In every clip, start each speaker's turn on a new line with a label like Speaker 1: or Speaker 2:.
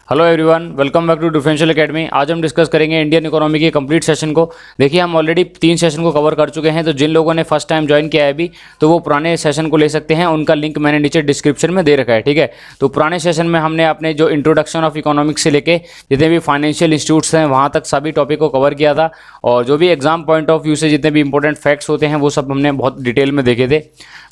Speaker 1: Hello everyone, welcome back to differential academy. आज हम discuss करेंगे इंडियन इकोनॉमी के कंप्लीट सेशन को। देखिए, हम ऑलरेडी 3 सेशन को कवर कर चुके हैं, तो जिन लोगों ने फर्स्ट टाइम ज्वाइन किया है अभी, तो वो पुराने सेशन को ले सकते हैं। उनका लिंक मैंने नीचे डिस्क्रिप्शन में दे रखा है, ठीक है। तो पुराने सेशन में हमने अपने जो इंट्रोडक्शन ऑफ इकोनॉमिक्स से लेके जितने भी फाइनेंशियल इंस्टीट्यूट्स हैं वहाँ तक सभी टॉपिक को कवर किया था, और जो भी एग्जाम पॉइंट ऑफ व्यू से जितने भी इंपॉर्टेंट फैक्ट्स होते हैं वो सब हमने बहुत डिटेल में देखे थे।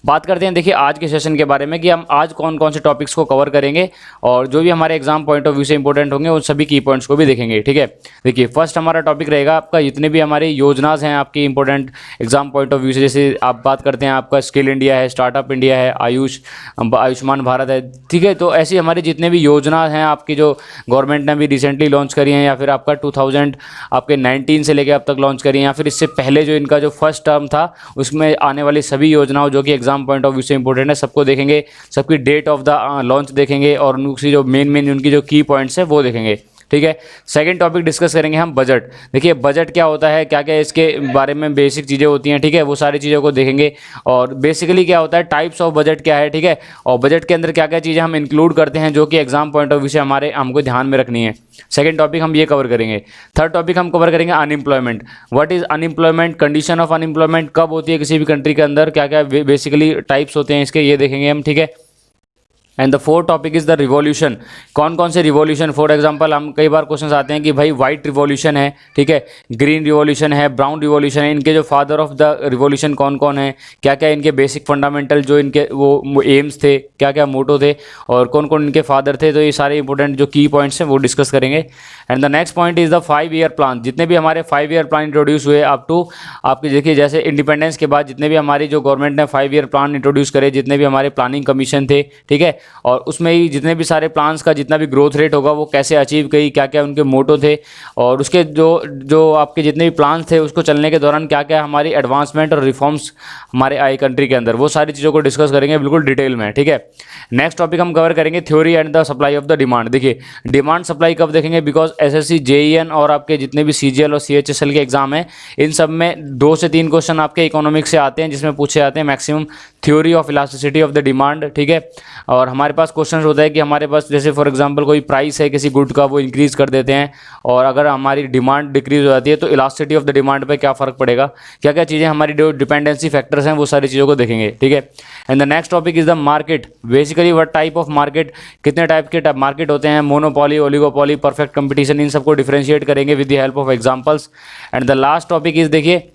Speaker 1: बात करते हैं देखिए आज के सेशन के बारे में कि हम आज कौन कौन से टॉपिक्स को कवर करेंगे, और जो भी हमारे एग्जाम पॉइंट ऑफ व्यू से इंपॉर्टेंट होंगे उन सभी की पॉइंट्स को भी देखेंगे, ठीक है। देखिए, फर्स्ट हमारा टॉपिक रहेगा आपका जितने भी हमारी योजनाज हैं आपकी important exam point of view से। जैसे आप बात करते हैं आपका स्किल इंडिया है, स्टार्टअप इंडिया है, आयुष्मान भारत है, ठीक है। तो ऐसी हमारी जितने भी योजना हैं आपकी जो गवर्नमेंट ने अभी रिसेंटली लॉन्च करी हैं, या फिर आपका 2019 से लेकर अब तक लॉन्च करी हैं, या फिर इससे पहले जो इनका जो फर्स्ट टर्म था उसमें आने वाली सभी योजनाओं जो कि एग्जाम पॉइंट ऑफ व्यू से इंपॉर्टेंट है सबको देखेंगे, सबकी डेट ऑफ द लॉन्च देखेंगे, और उनकी जो मेन उनकी जो की पॉइंट्स है वो देखेंगे, ठीक है। सेकंड टॉपिक डिस्कस करेंगे हम बजट। देखिए, बजट क्या होता है, क्या क्या इसके बारे में बेसिक चीज़ें होती हैं, ठीक है, वो सारी चीज़ों को देखेंगे। और बेसिकली क्या होता है, टाइप्स ऑफ बजट क्या है, ठीक है, और बजट के अंदर क्या क्या चीज़ें हम इंक्लूड करते हैं जो कि एग्जाम पॉइंट ऑफ व्यू से हमको ध्यान में रखनी है। सेकंड टॉपिक हम ये कवर करेंगे। थर्ड टॉपिक हम कवर करेंगे unemployment. What is unemployment, condition of unemployment कब होती है किसी भी कंट्री के अंदर, क्या क्या बेसिकली टाइप्स होते हैं इसके, ये देखेंगे हम, ठीक है। And the fourth topic is the revolution. कौन कौन से रिवॉल्यूशन, फॉर एग्जांपल हम कई बार क्वेश्चन आते हैं कि भाई व्हाइट रिवॉल्यूशन है, ठीक है, ग्रीन रिवॉल्यूशन है, ब्राउन रिवॉल्यूशन है, इनके जो फादर ऑफ द रिवॉल्यूशन कौन कौन है, क्या क्या इनके बेसिक फंडामेंटल जो इनके वो एम्स थे, क्या क्या मोटो थे, और कौन कौन इनके फादर थे। तो ये सारे इंपॉर्टेंट जो की पॉइंट्स हैं वो डिस्कस करेंगे। And the next point is the 5 year plan. जितने भी हमारे 5 ईयर प्लान इंट्रोड्यूस हुए अप टू आपके, देखिए जैसे इंडिपेंडेंस के बाद जितने भी हमारी जो गवर्नमेंट ने 5 ईयर प्लान इंट्रोड्यूस करे, जितने भी हमारे प्लानिंग कमीशन थे, ठीक है, और उसमें ही जितने भी सारे प्लान्स का जितना भी ग्रोथ रेट होगा वो कैसे अचीव करी, क्या क्या उनके मोटो थे, और उसके जो आपके जितने भी प्लान्स थे उसको चलने के दौरान क्या क्या हमारी एडवांसमेंट और रिफॉर्म्स हमारे आई कंट्री के अंदर, वो सारी चीज़ों को डिस्कस करेंगे बिल्कुल डिटेल में, ठीक है। नेक्स्ट टॉपिक हम कवर करेंगे theory and the supply of the demand. देखिए, डिमांड सप्लाई कब देखेंगे, बिकॉज एसएससी, जेईएन और आपके जितने भी सीजीएल और सीएचएसएल के एग्जाम हैं इन सब में 2 से 3 क्वेश्चन आपके इकोनॉमिक्स से आते हैं, जिसमें पूछे जाते हैं maximum theory of elasticity of the demand, ठीक है। और हमारे पास क्वेश्चन होता है कि हमारे पास जैसे फॉर एग्जांपल कोई प्राइस है किसी गुड का, वो इंक्रीज़ कर देते हैं, और अगर हमारी डिमांड डिक्रीज हो जाती है तो इलास्टिसिटी ऑफ द डिमांड पे क्या फ़र्क पड़ेगा, क्या क्या चीज़ें हमारी जो डिपेंडेंसी फैक्टर्स हैं वो सारी चीज़ों को देखेंगे, ठीक है। And the next topic is the market. Basically what type of market, कितने टाइप के मार्केट होते हैं, मोनोपॉली, ओलिगोपॉली, परफेक्ट कंपटीशन, इन सबको डिफरेंशिएट करेंगे with the help of examples. And the last topic is, देखिए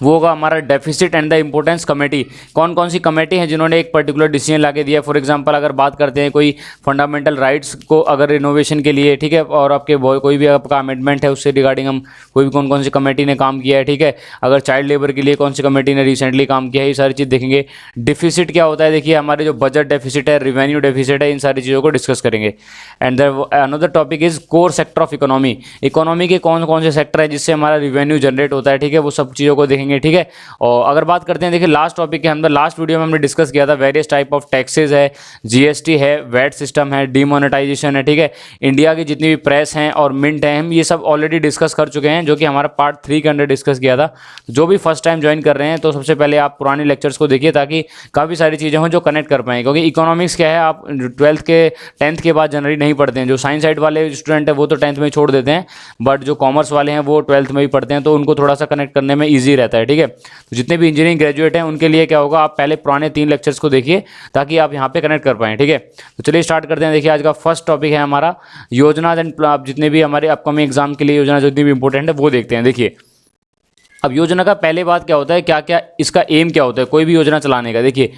Speaker 1: वो होगा हमारा deficit and the importance committee. कौन कौन सी कमेटी है जिन्होंने एक पर्टिकुलर डिसीजन ला के दिया। फॉर एग्जांपल अगर बात करते हैं कोई फंडामेंटल राइट्स को अगर रिनोवेशन के लिए, ठीक है, और आपके कोई भी आपका अमेंडमेंट है उससे रिगार्डिंग हम कोई भी कौन कौन सी कमेटी ने काम किया है, ठीक है। अगर चाइल्ड लेबर के लिए कौन सी कमेटी ने रिसेंटली काम किया है, ये सारी चीज़ देखेंगे। डिफिसिट क्या होता है, देखिए हमारे जो बजट डेफिसिट है, रेवेन्यू डेफिसिट है, इन सारी चीज़ों को डिस्कस करेंगे। And another topic is core sector of economy. Economy के कौन कौन से सेक्टर है जिससे हमारा रेवेन्यू जनरेट होता है, ठीक है, वो सब चीज़ों को देखेंगे, ठीक है। और अगर बात करते हैं, देखिए लास्ट टॉपिक के अंदर लास्ट वीडियो में हमने डिस्कस किया था वेरियस टाइप ऑफ टैक्सेस है, जीएसटी है, वैट सिस्टम है, डीमोनेटाइजेशन है, ठीक है। इंडिया की जितनी भी प्रेस हैं और मिंट हैं, हम ये सब ऑलरेडी डिस्कस कर चुके हैं, जो कि हमारा पार्ट 3 के अंदर डिस्कस किया था। जो भी फर्स्ट टाइम ज्वाइन कर रहे हैं तो सबसे पहले आप पुराने लेक्चर्स को देखिए, ताकि काफ़ी सारी चीज़ें हों जो कनेक्ट कर पाएँ, क्योंकि इकोनॉमिक्स क्या है, आप 10th के बाद जनरली नहीं पढ़ते हैं। जो साइंस साइड वाले स्टूडेंट है वो तो 10th में छोड़ देते हैं, बट जो कॉमर्स वाले हैं वो 12th में ही पढ़ते हैं, तो उनको थोड़ा सा कनेक्ट करने में ईजी रहता है, ठीक है। तो जितने भी इंजीनियरिंग ग्रेजुएट हैं उनके लिए क्या होगा, आप पहले पुराने 3 लेक्चर्स को देखिए ताकि आप यहाँ पे कनेक्ट कर पाएँ, ठीक है। तो चलिए स्टार्ट करते हैं। देखिए आज का फर्स्ट टॉपिक है हमारा योजना एंड जितने भी हमारे अपकमिंग एग्जाम के लिए योजना जितनी भी इंपॉर्टेंट है वो देखते हैं। देखिए, अब योजना का पहले बात क्या होता है, क्या क्या इसका एम क्या होता है कोई भी योजना चलाने का। देखिए,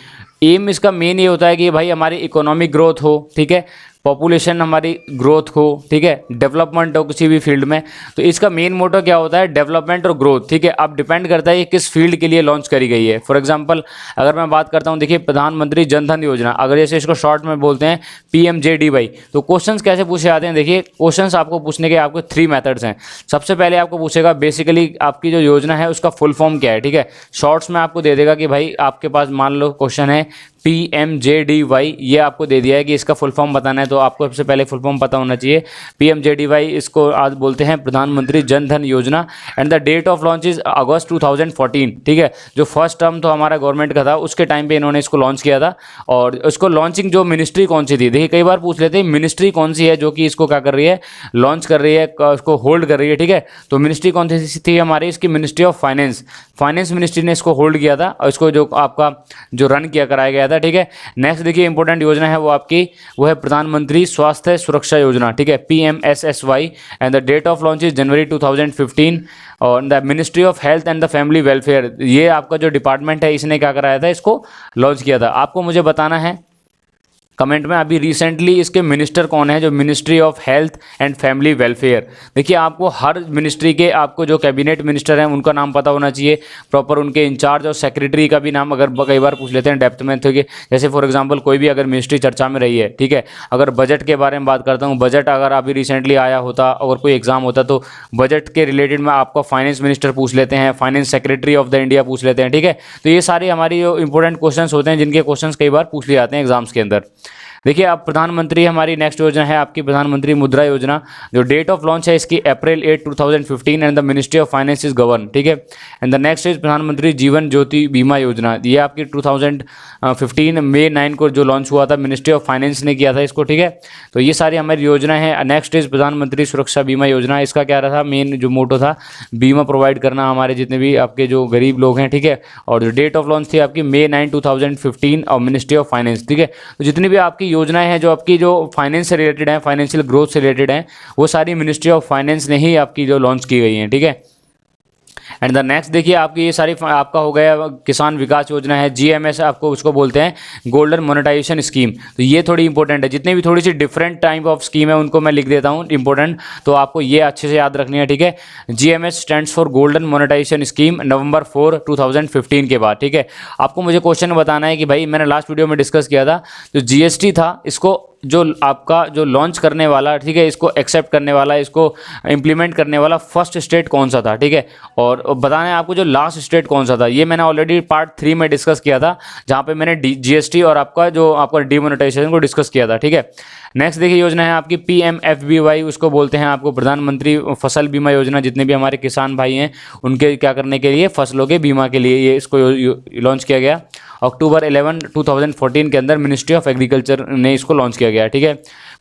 Speaker 1: एम इसका मेन ये होता है कि भाई हमारी इकोनॉमिक ग्रोथ हो, ठीक है, पॉपुलेशन हमारी ग्रोथ हो, ठीक है, डेवलपमेंट हो किसी भी फील्ड में। तो इसका मेन मोटो क्या होता है, डेवलपमेंट और ग्रोथ, ठीक है। अब डिपेंड करता है ये किस फील्ड के लिए लॉन्च करी गई है। फॉर एग्जांपल अगर मैं बात करता हूँ, देखिए प्रधानमंत्री जन धन योजना, अगर जैसे इसको शॉर्ट में बोलते हैं PMJDY, तो क्वेश्चंस कैसे पूछे जाते हैं। देखिए क्वेश्चंस आपको पूछने के आपको 3 मेथड्स हैं। सबसे पहले आपको पूछेगा बेसिकली आपकी जो योजना है उसका फुल फॉर्म क्या है, ठीक है। शॉर्ट्स में आपको दे देगा कि भाई आपके पास मान लो क्वेश्चन है PMJDY, ये आपको दे दिया है कि इसका फुल फॉर्म बताना है, तो आपको सबसे पहले फुल फॉर्म पता होना चाहिए। PMJDY इसको आज बोलते हैं प्रधानमंत्री Jan Dhan Yojana, and the date of launch is August 2014। ठीक है, जो फर्स्ट टर्म तो हमारा गवर्नमेंट का था उसके टाइम पे इन्होंने इसको लॉन्च किया था। और इसको लॉन्चिंग जो मिनिस्ट्री कौन सी थी, देखिए कई बार पूछ लेते हैं मिनिस्ट्री कौन सी है जो कि इसको क्या कर रही है, लॉन्च कर रही है, इसको होल्ड कर रही है। ठीक है, तो मिनिस्ट्री कौन सी थी हमारी, इसकी ministry of finance, finance ministry ने इसको होल्ड किया था और इसको जो आपका जो रन किया कराया गया था। ठीक है, नेक्स्ट देखिए इंपॉर्टेंट योजना है वो है प्रधानमंत्री स्वास्थ्य सुरक्षा योजना। ठीक है, PMSSY, and the date of launch is January 2015। और the ministry of health and the family welfare, ये आपका जो डिपार्टमेंट है इसने क्या कराया था, इसको लॉन्च किया था। आपको मुझे बताना है कमेंट में अभी रिसेंटली इसके मिनिस्टर कौन है, जो ministry of health and family welfare. देखिए आपको हर मिनिस्ट्री के आपको जो कैबिनेट मिनिस्टर हैं उनका नाम पता होना चाहिए, प्रॉपर उनके इंचार्ज और सेक्रेटरी का भी नाम अगर कई बार पूछ लेते हैं डेप्थ में। तो जैसे फॉर एग्जांपल कोई भी अगर मिनिस्ट्री चर्चा में रही है, ठीक है, अगर बजट के बारे में बात करता हूँ, बजट अगर अभी रिसेंटली आया होता, अगर कोई एग्जाम होता तो बजट के रिलेटेड में आपका फाइनेंस मिनिस्टर पूछ लेते हैं, finance secretary of the India पूछ लेते हैं। ठीक है, तो ये सारी हमारी जो इंपॉर्टेंट क्वेश्चंस होते हैं जिनके क्वेश्चंस कई बार पूछ लिए जाते हैं एग्जाम्स के अंदर। देखिए आप प्रधानमंत्री, हमारी नेक्स्ट योजना है आपकी प्रधानमंत्री मुद्रा योजना, जो डेट ऑफ लॉन्च है इसकी अप्रैल 8, 2015, and the ministry of finance is govern. ठीक है, एंड द नेक्स्ट इज प्रधानमंत्री जीवन ज्योति बीमा योजना, ये आपकी 2015 मई 9 को जो लॉन्च हुआ था, मिनिस्ट्री ऑफ फाइनेंस ने किया था इसको। ठीक है, तो ये सारी हमारी योजना है। नेक्स्ट इज प्रधानमंत्री सुरक्षा बीमा योजना, इसका क्या रहा था, मेन जो मोटो था बीमा प्रोवाइड करना हमारे जितने भी आपके जो गरीब लोग हैं। ठीक है, और जो डेट ऑफ लॉन्च थी आपकी मई 9, 2015 और मिनिस्ट्री ऑफ फाइनेंस। ठीक है, तो जितनी भी आपकी योजनाएं हैं जो आपकी जो फाइनेंस से रिलेटेड हैं, फाइनेंशियल ग्रोथ से रिलेटेड हैं, वो सारी मिनिस्ट्री ऑफ फाइनेंस ने ही आपकी जो लॉन्च की गई हैं। ठीक है, एंड द नेक्स्ट देखिए आपकी ये सारी आपका हो गया किसान विकास योजना है, GMS आपको उसको बोलते हैं गोल्डन मोनेटाइजेशन स्कीम। तो ये थोड़ी इंपॉर्टेंट है, जितने भी थोड़ी सी डिफरेंट टाइप ऑफ स्कीम है उनको मैं लिख देता हूँ इंपॉर्टेंट, तो आपको ये अच्छे से याद रखनी है। ठीक है, GMS stands for golden monetization scheme, November 4, 2015 के बाद। ठीक है, आपको मुझे क्वेश्चन बताना है कि भाई मैंने लास्ट वीडियो में डिस्कस किया था जो GST था, इसको जो आपका जो लॉन्च करने वाला, ठीक है, इसको एक्सेप्ट करने वाला, इसको इम्प्लीमेंट करने वाला फर्स्ट स्टेट कौन सा था। ठीक है, और बताना है आपको जो लास्ट स्टेट कौन सा था, ये मैंने ऑलरेडी पार्ट 3 में डिस्कस किया था, जहाँ पे मैंने GST और आपका जो आपका डिमोनेटाइजेशन को डिस्कस किया था। ठीक है, नेक्स्ट देखिए योजना है आपकी PMFBY, उसको बोलते हैं आपको प्रधानमंत्री फसल बीमा योजना। जितने भी हमारे किसान भाई हैं उनके क्या करने के लिए, फसलों के बीमा के लिए ये इसको लॉन्च किया गया। अक्टूबर 11, 2014 के अंदर मिनिस्ट्री ऑफ एग्रीकल्चर ने इसको लॉन्च किया गया। ठीक है,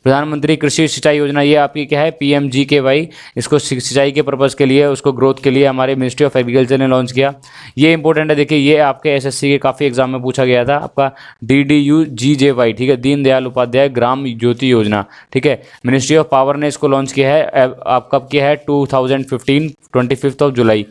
Speaker 1: प्रधानमंत्री कृषि सिंचाई योजना, ये आपकी क्या है, PMGKY, इसको सिंचाई के पर्पज़ के लिए, उसको ग्रोथ के लिए हमारे मिनिस्ट्री ऑफ एग्रीकल्चर ने लॉन्च किया। ये इंपॉर्टेंट है, देखिए ये आपके SSC के काफ़ी एग्जाम में पूछा गया था, आपका DDUGJY। ठीक है, दीनदयाल उपाध्याय ग्राम ज्योति योजना। ठीक है, मिनिस्ट्री ऑफ पावर ने इसको लॉन्च किया है, आप कब किया है, 2015 25 जुलाई।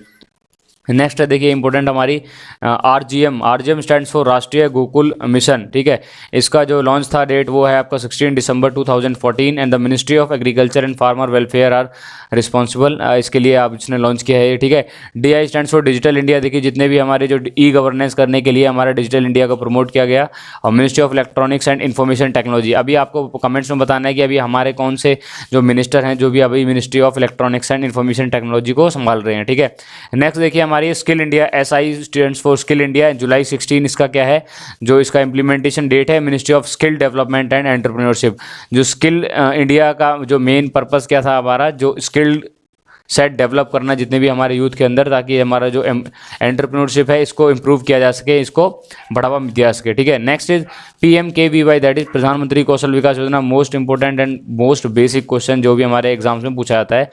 Speaker 1: नेक्स्ट है देखिए इंपॉर्टेंट हमारी RGM स्टैंड्स फॉर राष्ट्रीय गोकुल मिशन। ठीक है, इसका जो लॉन्च था डेट वो है आपका 16 दिसंबर 2014, and the ministry of agriculture and farmer welfare are responsible, इसके लिए आप इसने लॉन्च किया है। ठीक है, DI stands for digital India, देखिए जितने भी हमारे जो गवर्नेंस करने के लिए हमारा डिजिटल इंडिया को प्रमोट किया गया। और ministry of electronics and information technology, अभी आपको कमेंट्स में बताना है कि अभी हमारे कौन से जो मिनिस्टर हैं जो भी अभी ministry of electronics and information technology को संभाल रहे हैं। ठीक है, नेक्स्ट देखिए हमारी skill India, SI stands for skill India, July 16 इसका क्या है, जो इसका इम्प्लीमेंटेशन डेट है, ministry of skill development and entrepreneurship. जो स्किल इंडिया का जो मेन पर्पस क्या था हमारा, जो स्किल्ड सेट डेवलप करना जितने भी हमारे यूथ के अंदर, ताकि हमारा जो एंटरप्रेन्योरशिप है इसको इम्प्रूव किया जा सके, इसको बढ़ावा दिया जा सके। ठीक है, next is PMKVY, that is प्रधानमंत्री कौशल विकास योजना, most important and most basic question जो भी हमारे एग्जाम्स में पूछा जाता है।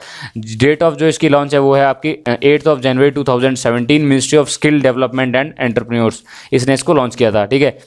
Speaker 1: डेट ऑफ जो इसकी लॉन्च है वो है आपकी 8 जनवरी 2017, ministry of skill development and entrepreneurs, इसने इसको लॉन्च किया था। ठीक है,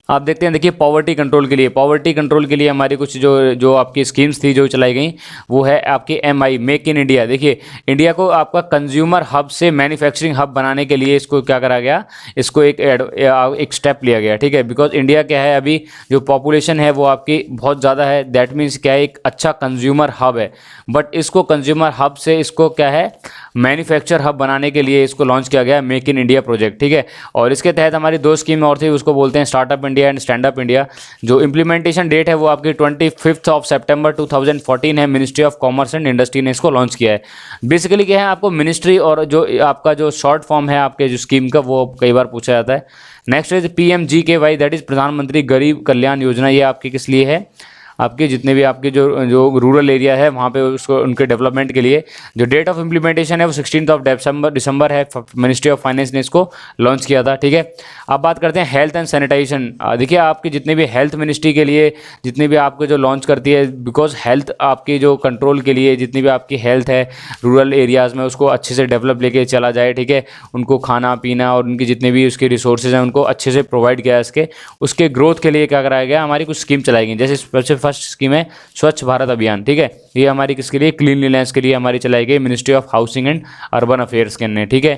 Speaker 1: आप देखते हैं देखिए पॉवर्टी कंट्रोल के लिए हमारी कुछ जो आपकी स्कीम्स थी जो चलाई गई, वो है आपकी MI मेक इन इंडिया। देखिए इंडिया को आपका कंज्यूमर हब से मैन्युफैक्चरिंग हब बनाने के लिए इसको क्या करा गया, इसको एक स्टेप लिया गया। ठीक है, बिकॉज इंडिया क्या है, अभी जो पॉपुलेशन है वो आपकी बहुत ज़्यादा है, दैट मीन्स क्या है, एक अच्छा कंज्यूमर हब है, बट इसको कंज्यूमर हब से इसको क्या है, मैन्युफैक्चर हब बनाने के लिए इसको लॉन्च किया गया मेक इन इंडिया प्रोजेक्ट। ठीक है, और इसके तहत हमारी 2 स्कीम और थी, उसको बोलते हैं startup India India and stand up India. जो इम्प्लीमेंटेशन डेट है वो आपकी 25 सितंबर 2014 है। Ministry of commerce and industry ने इसको लॉन्च किया है। बेसिकली क्या है, आपको मिनिस्ट्री और जो आपका जो शॉर्ट फॉर्म है आपके जो स्कीम का, वो कई बार पूछा जाता है। Next is PMGKY, that is प्रधानमंत्री गरीब कल्याण योजना। ये आपकी किस लिए है, आपके जितने भी आपके जो जो रूरल एरिया है वहाँ पे उसको उनके डेवलपमेंट के लिए। जो डेट ऑफ इम्प्लीमेंटेशन है वो 16 दिसंबर है। मिनिस्ट्री ऑफ फाइनेंस ने इसको लॉन्च किया था, ठीक है। अब बात करते हैं हेल्थ एंड सैनिटाइजेशन। देखिए आपके जितने भी हेल्थ मिनिस्ट्री के लिए जितने भी आपको जो लॉन्च करती है, बिकॉज हेल्थ आपकी जो कंट्रोल के लिए जितनी भी आपकी हेल्थ है रूरल एरियाज़ में उसको अच्छे से डेवलप लेके चला जाए, ठीक है। उनको खाना पीना और उनकी जितने भी उसके रिसोर्सेज हैं उनको अच्छे से प्रोवाइड किया उसके ग्रोथ के लिए क्या कराया गया, हमारी कुछ स्कीम चलाई गई। जैसे सबसे फर्स्ट स्कीम है स्वच्छ भारत अभियान, ठीक है। ये हमारी किसके लिए, क्लीनलीनेस के लिए हमारी चलाई गई ministry of housing and urban affairs के अंदर, ठीक है।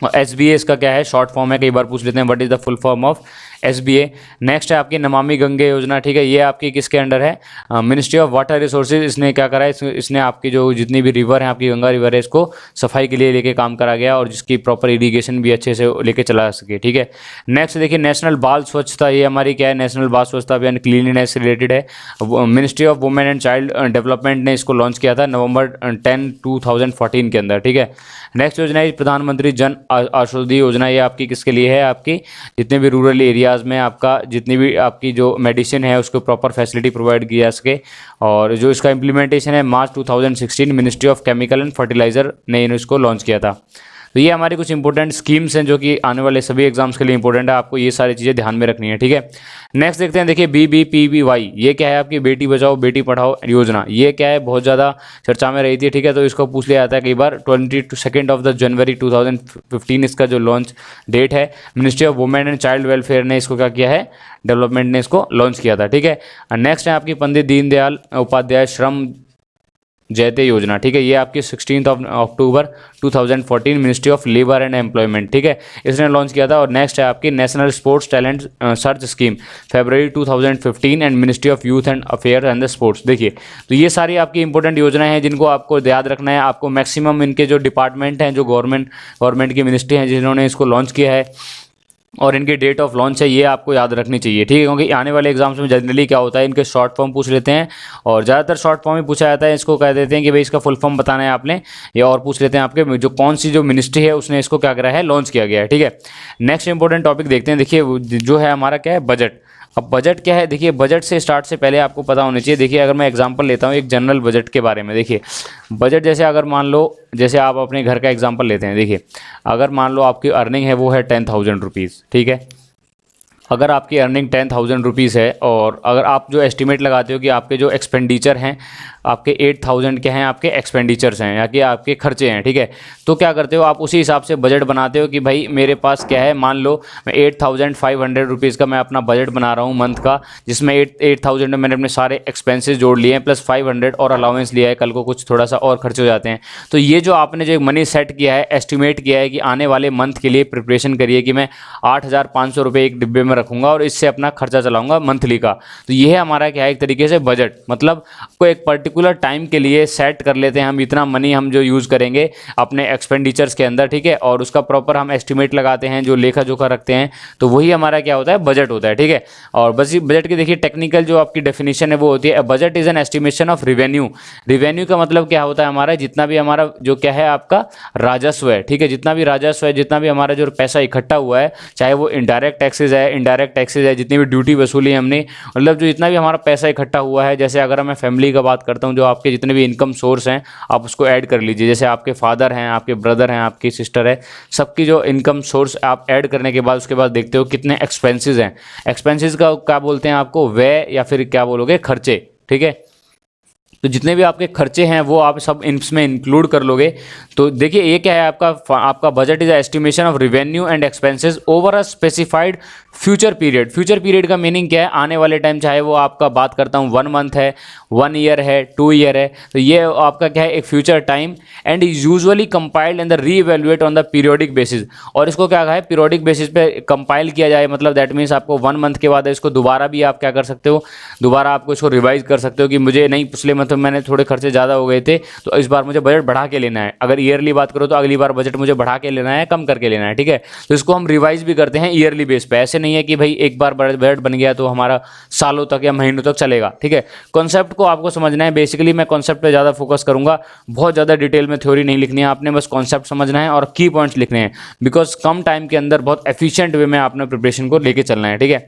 Speaker 1: और SBA इसका क्या है, शॉर्ट फॉर्म है, कई बार पूछ लेते हैं what is the full form of SBA। Next है आपकी नमामि गंगे योजना, ठीक है। ये आपकी किसके अंडर है, मिनिस्ट्री ऑफ वाटर रिसोर्सेज। इसने क्या करा है, इसने आपकी जो जितनी भी रिवर है, आपकी गंगा रिवर है, इसको सफाई के लिए लेके काम करा गया और जिसकी प्रॉपर इरीगेशन भी अच्छे से लेके चला सके, ठीक है। नेक्स्ट देखिए नेशनल बाल स्वच्छता। ये हमारी क्या है, नेशनल बाल स्वच्छता अभियान क्लीनलीनेस से रिलेटेड है। Ministry of women and child development ने इसको लॉन्च किया था नवंबर 10, 2014 के अंदर, ठीक है। नेक्स्ट योजना है प्रधानमंत्री जन औषधि योजना। ये आपकी किसके लिए है, आपकी जितने भी रूरल एरियाज़ में आपका जितनी भी आपकी जो मेडिसिन है उसको प्रॉपर फैसिलिटी प्रोवाइड किया सके। और जो इसका इम्प्लीमेंटेशन है मार्च 2016 ministry of chemical and fertiliser ने इसको लॉन्च किया था। तो ये हमारी कुछ इंपॉर्टेंट स्कीम्स हैं जो कि आने वाले सभी एग्जाम्स के लिए इंपॉर्टेंट है, आपको ये सारी चीज़ें ध्यान में रखनी है, ठीक है। नेक्स्ट देखते हैं, देखिए BBPBY। ये क्या है, आपकी बेटी बचाओ बेटी पढ़ाओ योजना। ये क्या है, बहुत ज़्यादा चर्चा में रही थी, ठीक है। तो इसको पूछ लिया जाता है कई बार। 22 जनवरी 2015 इसका जो लॉन्च डेट है। Ministry of women and child welfare ने इसको क्या किया है, डेवलपमेंट ने इसको लॉन्च किया था, ठीक है। नेक्स्ट है आपकी पंडित दीनदयाल उपाध्याय श्रम जयते योजना, ठीक है। ये आपकी 16 अक्टूबर 2014 ministry of labour and employment, ठीक है, इसने लॉन्च किया था। और नेक्स्ट है आपकी national sports talent search scheme February 2015 and ministry of youth and affair and the sports. देखिए तो ये सारी आपकी इंपॉर्टेंट योजनाएं हैं जिनको आपको याद रखना है। आपको मैक्सिमम इनके जो डिपार्टमेंट हैं, जो गवर्नमेंट की मिनिस्ट्री हैं जिन्होंने इसको लॉन्च किया है और इनके डेट ऑफ लॉन्च है, ये आपको याद रखनी चाहिए, ठीक है। क्योंकि आने वाले एग्जाम्स में जनरली क्या होता है, इनके शॉर्ट फॉर्म पूछ लेते हैं और ज़्यादातर शॉर्ट फॉर्म ही पूछा जाता है। इसको कह देते हैं कि भाई इसका फुल फॉर्म बताना है आपने, या और पूछ लेते हैं आपके जो कौन सी जो मिनिस्ट्री है उसने इसको क्या करा है, लॉन्च किया गया है, ठीक है। नेक्स्ट इंपॉर्टेंट टॉपिक देखते हैं। देखिए जो है हमारा क्या है, बजट। अब बजट क्या है, देखिए बजट से स्टार्ट से पहले आपको पता होना चाहिए। देखिए अगर मैं एग्जांपल लेता हूँ एक जनरल बजट के बारे में। देखिए बजट जैसे अगर मान लो, जैसे आप अपने घर का एग्जांपल लेते हैं। देखिए अगर मान लो आपकी अर्निंग है वो है 10,000 रुपीज़, ठीक है। अगर आपकी अर्निंग 10,000 रुपीज़ है और अगर आप जो एस्टिमेट लगाते हो कि आपके जो एक्सपेंडिचर हैं आपके 8,000 के हैं, आपके एक्सपेंडिचर्स हैं या कि आपके खर्चे हैं, ठीक है। तो क्या करते हो आप उसी हिसाब से बजट बनाते हो कि भाई मेरे पास क्या है, मान लो मैं 8,500 रुपीज़ का मैं अपना बजट बना रहा हूँ मंथ का, जिसमें 8,000 में मैंने अपने सारे एक्सपेंसेस जोड़ लिए हैं प्लस 500 और अलाउंस लिया है, कल को कुछ थोड़ा सा और खर्चे हो जाते हैं। तो ये जो आपने जो मनी सेट किया है, एस्टिमेट किया है कि आने वाले मंथ के लिए प्रिपरेशन करिए कि मैं 8,500 रुपये एक डिब्बे में रखूँगा और इससे अपना खर्चा चलाऊँगा मंथली का। तो ये है हमारा क्या है, एक तरीके से बजट, मतलब कोई एक पर्टिकुलर टाइम के लिए सेट कर लेते हैं हम इतना मनी हम जो यूज़ करेंगे अपने एक्सपेंडिचर्स के अंदर, ठीक है। और उसका प्रॉपर हम एस्टिमेट लगाते हैं, जो लेखा जोखा रखते हैं, तो वही हमारा क्या होता है, बजट होता है, ठीक है। और बस बजट की देखिए टेक्निकल जो आपकी डेफिनेशन है वो होती है, budget is an estimation of revenue. Revenue का मतलब क्या होता है, हमारा जितना भी हमारा जो क्या है आपका राजस्व है, ठीक है, जितना भी राजस्व है, जितना भी हमारा जो पैसा इकट्ठा हुआ है, चाहे वो इनडायरेक्ट टैक्सेज है, जितनी भी ड्यूटी वसूली है हमने, मतलब जो जितना भी हमारा पैसा इकट्ठा हुआ है। जैसे अगर मैं फैमिली का बात करता हूँ, जो आपके जितने भी इनकम सोर्स हैं आप उसको ऐड कर लीजिए। जैसे आपके फादर हैं, आपके ब्रदर हैं, आपकी सिस्टर है, सबकी जो इनकम सोर्स आप ऐड करने के बाद उसके बाद देखते हो कितने एक्सपेंसेस हैं। एक्सपेंसेस का क्या बोलते हैं आपको, व्यय या फिर क्या बोलोगे, खर्चे, ठीक है। तो जितने भी आपके खर्चे हैं वो आप सब इसमें इंक्लूड कर लोगे। तो देखिए ये क्या है, आपका budget is estimation of revenue and expenses over a specified future period. Future period का मीनिंग क्या है, आने वाले टाइम, चाहे वो आपका बात करता हूँ 1 मंथ है, 1 ईयर है, 2 ईयर है। तो ये आपका क्या है, एक future time and usually compiled and reevaluate on the periodic basis. और इसको क्या है, पीरियोडिक बेसिस पे कंपाइल किया जाए, मतलब दैट मीन्स आपको 1 मंथ के बाद इसको दोबारा भी आप क्या कर सकते हो, दोबारा आपको इसको रिवाइज कर सकते हो कि मुझे नहीं, पिछले मंथ में मैंने थोड़े खर्चे ज़्यादा हो गए थे तो इस बार मुझे बजट बढ़ा के लेना है। अगर ईयरली बात करो तो अगली बार बजट मुझे बढ़ा के लेना है, कम करके लेना है, ठीक है। तो इसको हम रिवाइज भी करते हैं ईयरली बेस पे। ऐसे नहीं है कि भाई एक बार बजट बन गया तो हमारा सालों तक या महीनों तक चलेगा, ठीक है। कॉन्सेप्ट को आपको समझना है। बेसिकली मैं कॉन्सेप्ट पे ज़्यादा फोकस करूंगा, बहुत ज़्यादा डिटेल में थ्योरी नहीं लिखनी है आपने, बस कॉन्सेप्ट समझना है और की पॉइंट्स लिखने हैं, बिकॉज कम टाइम के अंदर बहुत एफिशिएंट वे में आपने प्रिपरेशन को लेके चलना है, ठीक है।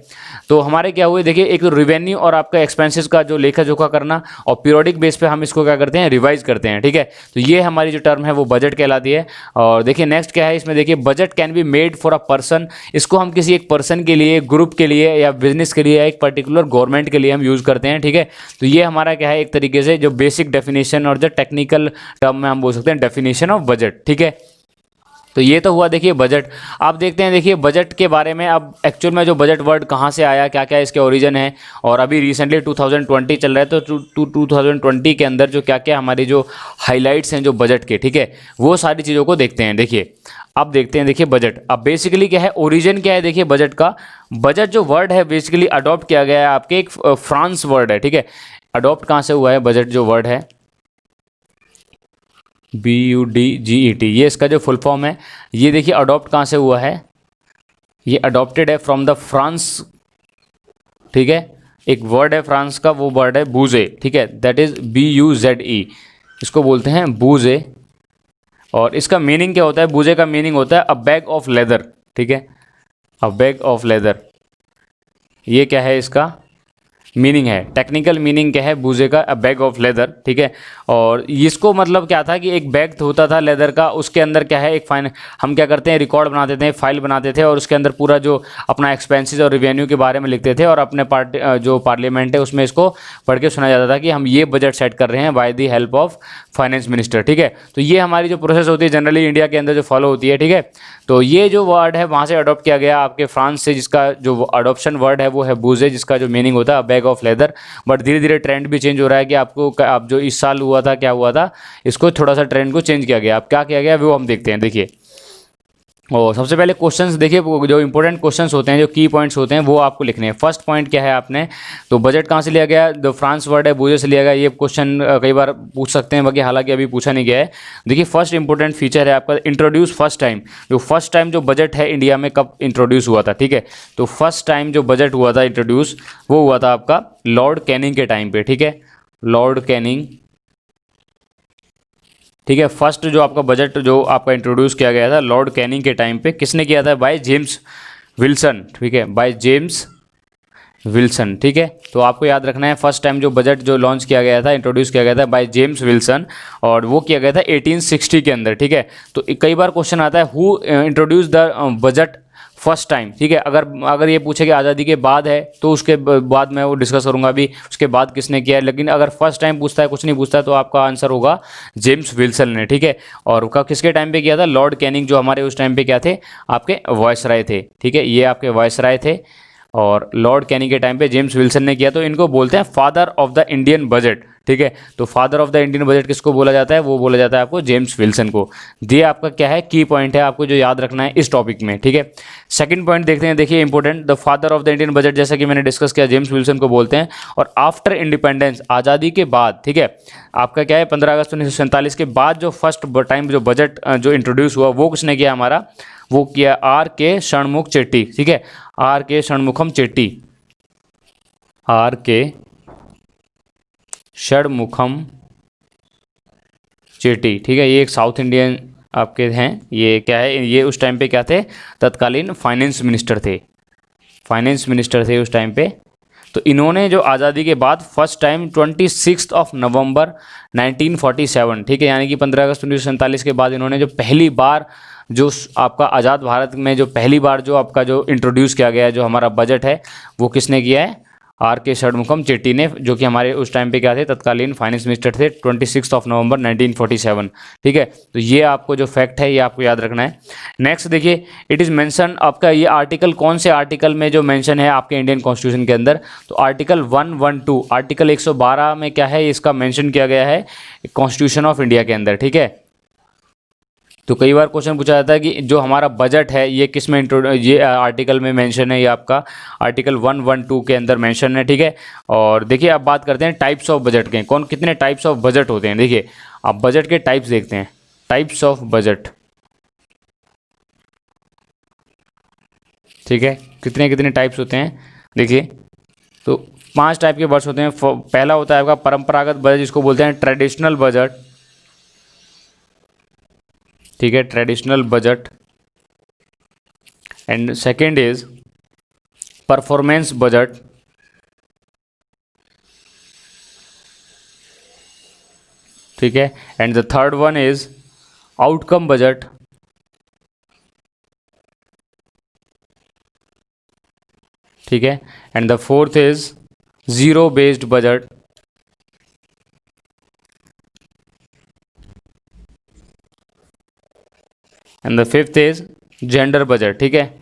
Speaker 1: तो हमारे क्या हुए, देखिए, एक तो रिवेन्यू और आपका एक्सपेंसेस का जो लेखा जोखा करना, और पीरियोडिक बेस पे हम इसको क्या करते हैं, रिवाइज करते हैं, ठीक है। तो ये हमारी जो टर्म है वो बजट कहलाती है। और देखिए नेक्स्ट क्या है इसमें, देखिए budget can be made for a person. इसको हम किसी एक पर्सन के लिए, ग्रुप के लिए या बिजनेस के लिए, एक पर्टिकुलर गवर्नमेंट के लिए हम यूज़ करते हैं, ठीक है। तो ये हमारा क्या है, एक तरीके से जो बेसिक डेफिनेशन और जो टेक्निकल टर्म में हम बोल सकते हैं डेफिनेशन ऑफ बजट, ठीक है। तो ये तो हुआ देखिए बजट। आप देखते हैं, देखिए बजट के बारे में अब एक्चुअल में जो बजट वर्ड कहाँ से आया, क्या क्या इसके ओरिजिन है, और अभी रिसेंटली 2020 चल रहा है तो 2020 के अंदर जो क्या क्या हमारी जो हाइलाइट्स हैं जो बजट के, ठीक है, वो सारी चीज़ों को देखते हैं। देखिए अब देखते हैं, देखिए बजट अब बेसिकली क्या है, ओरिजिन क्या है, देखिए बजट का। बजट जो वर्ड है बेसिकली अडॉप्ट किया गया है आपके एक फ्रांस वर्ड है, ठीक है। अडॉप्ट कहाँ से हुआ है बजट जो वर्ड है, BUDGET, ये इसका जो फुल फॉर्म है। ये देखिए अडॉप्ट कहाँ से हुआ है, ये अडॉप्टेड है फ्रॉम द फ्रांस, ठीक है। एक वर्ड है फ्रांस का, वो वर्ड है बूजे, ठीक है, दैट इज BUZE, इसको बोलते हैं बूजे। और इसका मीनिंग क्या होता है, बूजे का मीनिंग होता है अ बैग ऑफ लेदर, ठीक है, अ बैग ऑफ लेदर। ये क्या है इसका मीनिंग है, टेक्निकल मीनिंग क्या है बूजे का, अ बैग ऑफ लेदर, ठीक है। और इसको मतलब क्या था कि एक बैग होता था लेदर का, उसके अंदर क्या है, एक फाइन हम क्या करते हैं, रिकॉर्ड बनाते थे, फाइल बनाते थे, और उसके अंदर पूरा जो अपना एक्सपेंसेस और रेवेन्यू के बारे में लिखते थे, और अपने जो पार्लियामेंट है उसमें इसको पढ़ के सुना जाता था कि हम ये बजट सेट कर रहे हैं by the help of finance minister, ठीक है। तो ये हमारी जो प्रोसेस होती है जनरली इंडिया के अंदर जो फॉलो होती है, ठीक है। तो ये जो वर्ड है वहाँ से अडॉप्ट किया गया आपके फ्रांस से, जिसका जो अडॉप्शन वर्ड है वो है बूजे, जिसका जो मीनिंग होता है बैग ऑफ लेदर। बट धीरे धीरे ट्रेंड भी चेंज हो रहा है कि आपको आप जो इस साल हुआ था, क्या हुआ था, इसको थोड़ा सा ट्रेंड को चेंज किया गया। अब क्या किया गया वो हम देखते हैं। देखिए और सबसे पहले क्वेश्चंस देखिए, जो इंपॉर्टेंट क्वेश्चंस होते हैं, जो की पॉइंट्स होते हैं, वो आपको लिखने हैं। फर्स्ट पॉइंट क्या है आपने, तो बजट कहाँ से लिया गया, जो फ्रांस वर्ड है बूजे से लिया गया। ये क्वेश्चन कई बार पूछ सकते हैं, बाकी हालांकि अभी पूछा नहीं गया है। देखिए फर्स्ट इंपॉर्टेंट फीचर है आपका इंट्रोड्यूस फर्स्ट टाइम। जो फर्स्ट टाइम जो बजट है इंडिया में कब इंट्रोड्यूस हुआ था, ठीक है। तो फर्स्ट टाइम जो बजट हुआ था इंट्रोड्यूस, वो हुआ था आपका लॉर्ड कैनिंग के टाइम पे, ठीक है, लॉर्ड कैनिंग, ठीक है। फर्स्ट जो आपका बजट जो आपका इंट्रोड्यूस किया गया था लॉर्ड कैनिंग के टाइम पे, किसने किया था, बाय जेम्स विल्सन, ठीक है, बाय जेम्स विल्सन, ठीक है। तो आपको याद रखना है फर्स्ट टाइम जो बजट जो लॉन्च किया गया था, इंट्रोड्यूस किया गया था बाय जेम्स विल्सन, और वो किया गया था 1860 के अंदर, ठीक है। तो कई बार क्वेश्चन आता है who introduce the budget first time, ठीक है। अगर ये पूछे कि आज़ादी के बाद है तो उसके बाद मैं वो डिस्कस करूंगा अभी उसके बाद किसने किया है, लेकिन अगर फर्स्ट टाइम पूछता है, कुछ नहीं पूछता है, तो आपका आंसर होगा जेम्स विल्सन ने, ठीक है। और किसके टाइम पे किया था, लॉर्ड कैनिंग, जो हमारे उस टाइम पे क्या थे, आपके वॉयसराय थे, ठीक है, ये आपके वॉयसराय थे। और लॉर्ड कैनिंग के टाइम पे जेम्स विल्सन ने किया। तो इनको बोलते हैं father of the Indian budget, ठीक है। तो father of the Indian budget किसको बोला जाता है, वो बोला जाता है आपको जेम्स विल्सन को। ये आपका क्या है, की पॉइंट है, आपको जो याद रखना है इस टॉपिक में, ठीक है। सेकंड पॉइंट देखते हैं, देखिए important, the father of the Indian budget, जैसा कि मैंने डिस्कस किया, जेम्स विल्सन को बोलते हैं। और आफ्टर इंडिपेंडेंस, आज़ादी के बाद, ठीक है, आपका क्या है 15 अगस्त 1947 के बाद जो फर्स्ट टाइम जो बजट जो इंट्रोड्यूस हुआ, वो किसने किया हमारा, वो किया R.K. षणमुख चेट्टी, ठीक है, R.K. षणमुखम चेट्टी, R.K. षणमुखम चेट्टी, ठीक है। ये एक साउथ इंडियन आपके हैं, ये क्या है, ये उस टाइम पे क्या थे, तत्कालीन फाइनेंस मिनिस्टर थे, फाइनेंस मिनिस्टर थे उस टाइम पे। तो इन्होंने जो आज़ादी के बाद फर्स्ट टाइम 26 नवंबर 1947, ठीक है, यानी कि 15 अगस्त 1947 के बाद इन्होंने जो पहली बार जो आपका आज़ाद भारत में जो पहली बार जो आपका जो इंट्रोड्यूस किया गया है जो हमारा बजट है, वो किसने किया है, आर के षणमुखम चेट्टी ने, जो कि हमारे उस टाइम पे क्या थे, तत्कालीन फाइनेंस मिनिस्टर थे, 26 नवंबर 1947। ठीक है, तो ये आपको जो फैक्ट है ये आपको याद रखना है। नेक्स्ट देखिए, इट इज़ मेंशन, आपका ये आर्टिकल कौन से आर्टिकल में जो मेंशन है आपके इंडियन कॉन्स्टिट्यूशन के अंदर, तो आर्टिकल 112, आर्टिकल 112 में क्या है, इसका मेंशन किया गया है कॉन्स्टिट्यूशन ऑफ इंडिया के अंदर। ठीक है, तो कई बार क्वेश्चन पूछा जाता है कि जो हमारा बजट है ये किस में ये आर्टिकल में मेंशन है, ये आपका आर्टिकल 112 के अंदर मेंशन है। ठीक है, और देखिए अब बात करते हैं टाइप्स ऑफ बजट के, कौन कितने टाइप्स ऑफ बजट होते हैं। देखिए आप बजट के टाइप्स देखते हैं, टाइप्स ऑफ बजट। ठीक है, कितने कितने टाइप्स होते हैं, देखिए तो 5 टाइप के बजट होते हैं। पहला होता है आपका परंपरागत बजट, जिसको बोलते हैं ट्रेडिशनल बजट। ठीक है, traditional budget. And second is performance budget. ठीक है, and the third one is outcome budget. ठीक है, and the fourth is zero based budget. And the fifth is gender budget. ठीक है,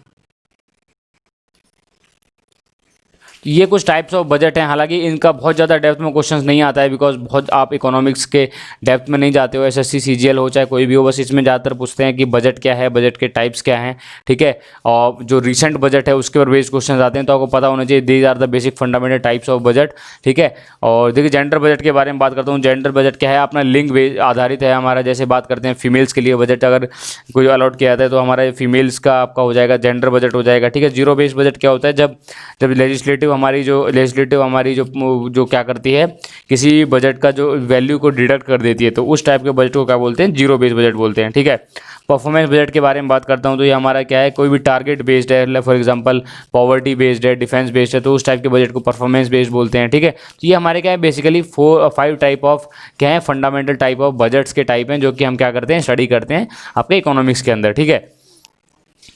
Speaker 1: ये कुछ टाइप्स ऑफ बजट हैं, हालांकि इनका बहुत ज़्यादा डेप्थ में क्वेश्चंस नहीं आता है, बिकॉज बहुत आप इकोनॉमिक्स के डेप्थ में नहीं जाते हो, एसएससी सीजीएल हो चाहे कोई भी हो, बस इसमें ज़्यादातर पूछते हैं कि बजट क्या है, बजट के टाइप्स क्या हैं। ठीक है, और जो रिसेंट बजट है उसके ऊपर बेस्ड क्वेश्चन आते हैं, तो आपको पता होना चाहिए these are the basic fundamental types of budget. ठीक है, और देखिए जेंडर बजट के बारे में बात करता हूँ। जेंडर बजट क्या है, अपना लिंग बेस आधारित है हमारा। जैसे बात करते हैं फीमेल्स के लिए बजट अगर कोई अलॉट किया जाता है तो हमारा फीमेल्स का आपका हो जाएगा, जेंडर बजट हो जाएगा। ठीक है, जीरो बेस्ड बजट क्या होता है, जब लेजिस्लेटिव हमारी जो क्या करती है, किसी बजट का जो वैल्यू को डिडक्ट कर देती है, तो उस टाइप के बजट को क्या बोलते हैं, जीरो बेस्ड बजट बोलते हैं। ठीक है, परफॉर्मेंस बजट के बारे में बात करता हूँ, तो ये हमारा क्या है, कोई भी टारगेट बेस्ड है, फॉर एग्जांपल पॉवर्टी बेस्ड है, डिफेंस बेस्ड है, तो उस टाइप के बजट को परफॉर्मेंस बेस्ड बोलते हैं। ठीक है, तो ये हमारे क्या है, बेसिकली 5 टाइप ऑफ क्या है, फंडामेंटल टाइप ऑफ बजट्स के टाइप हैं, जो कि हम क्या करते हैं, स्टडी करते हैं आपके इकोनॉमिक्स के अंदर। ठीक है,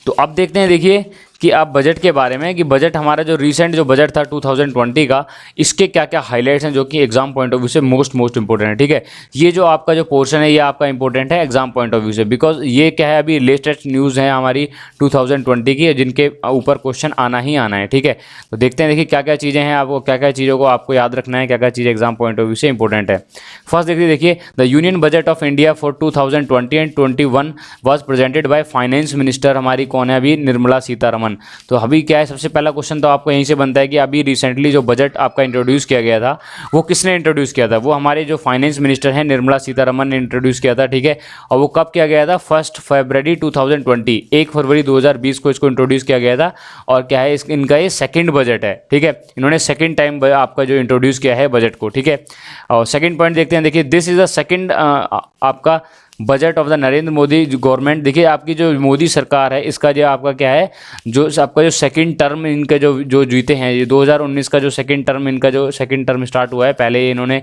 Speaker 1: तो अब देखते हैं, देखिए कि आप बजट के बारे में, कि बजट हमारा जो रिसेंट जो बजट था 2020 का, इसके क्या क्या हाइलाइट्स हैं जो कि एग्जाम पॉइंट ऑफ व्यू से मोस्ट इंपॉर्टेंट है। ठीक है, ये जो आपका जो पोर्शन है ये आपका इंपॉर्टेंट है एग्जाम पॉइंट ऑफ व्यू से, बिकॉज ये क्या है, अभी लेटेस्ट न्यूज़ है हमारी 2020 की, जिनके ऊपर क्वेश्चन आना ही आना है। ठीक है, तो देखते हैं, देखिए क्या क्या चीज़ें हैं, आपको क्या क्या चीज़ों को आपको याद रखना है, क्या क्या चीज़ एग्जाम पॉइंट ऑफ व्यू से इंपॉर्टेंट है। फर्स्ट देखिए the union budget of India for 2020 and 21 was presented by finance minister, हमारी कौन है अभी, निर्मला सीतारमन। तो अभी क्या है, सबसे पहला क्वेश्चन तो आपको यहीं से बनता है कि अभी रिसेंटली जो बजट आपका इंट्रोड्यूस किया गया था वो किसने इंट्रोड्यूस किया था, वो हमारे जो फाइनेंस मिनिस्टर हैं निर्मला सीतारमन ने इंट्रोड्यूस किया था। ठीक है, और वो कब किया गया था, 1 फरवरी 2020, 1 फरवरी 2020 को इसको इंट्रोड्यूस किया गया था। और क्या है, इनका ये सेकंड बजट है। ठीक है, इन्होंने सेकंड टाइम आपका जो इंट्रोड्यूस किया है बजट को। ठीक है, और सेकंड पॉइंट देखते हैं, देखिए दिस इज द सेकंड आपका budget of the Narendra Modi government. देखिए आपकी जो मोदी सरकार है, इसका जो आपका क्या है, जो आपका जो सेकंड टर्म इनका जो जीते हैं, ये 2019 का जो सेकंड टर्म, इनका जो सेकंड टर्म स्टार्ट हुआ है, पहले इन्होंने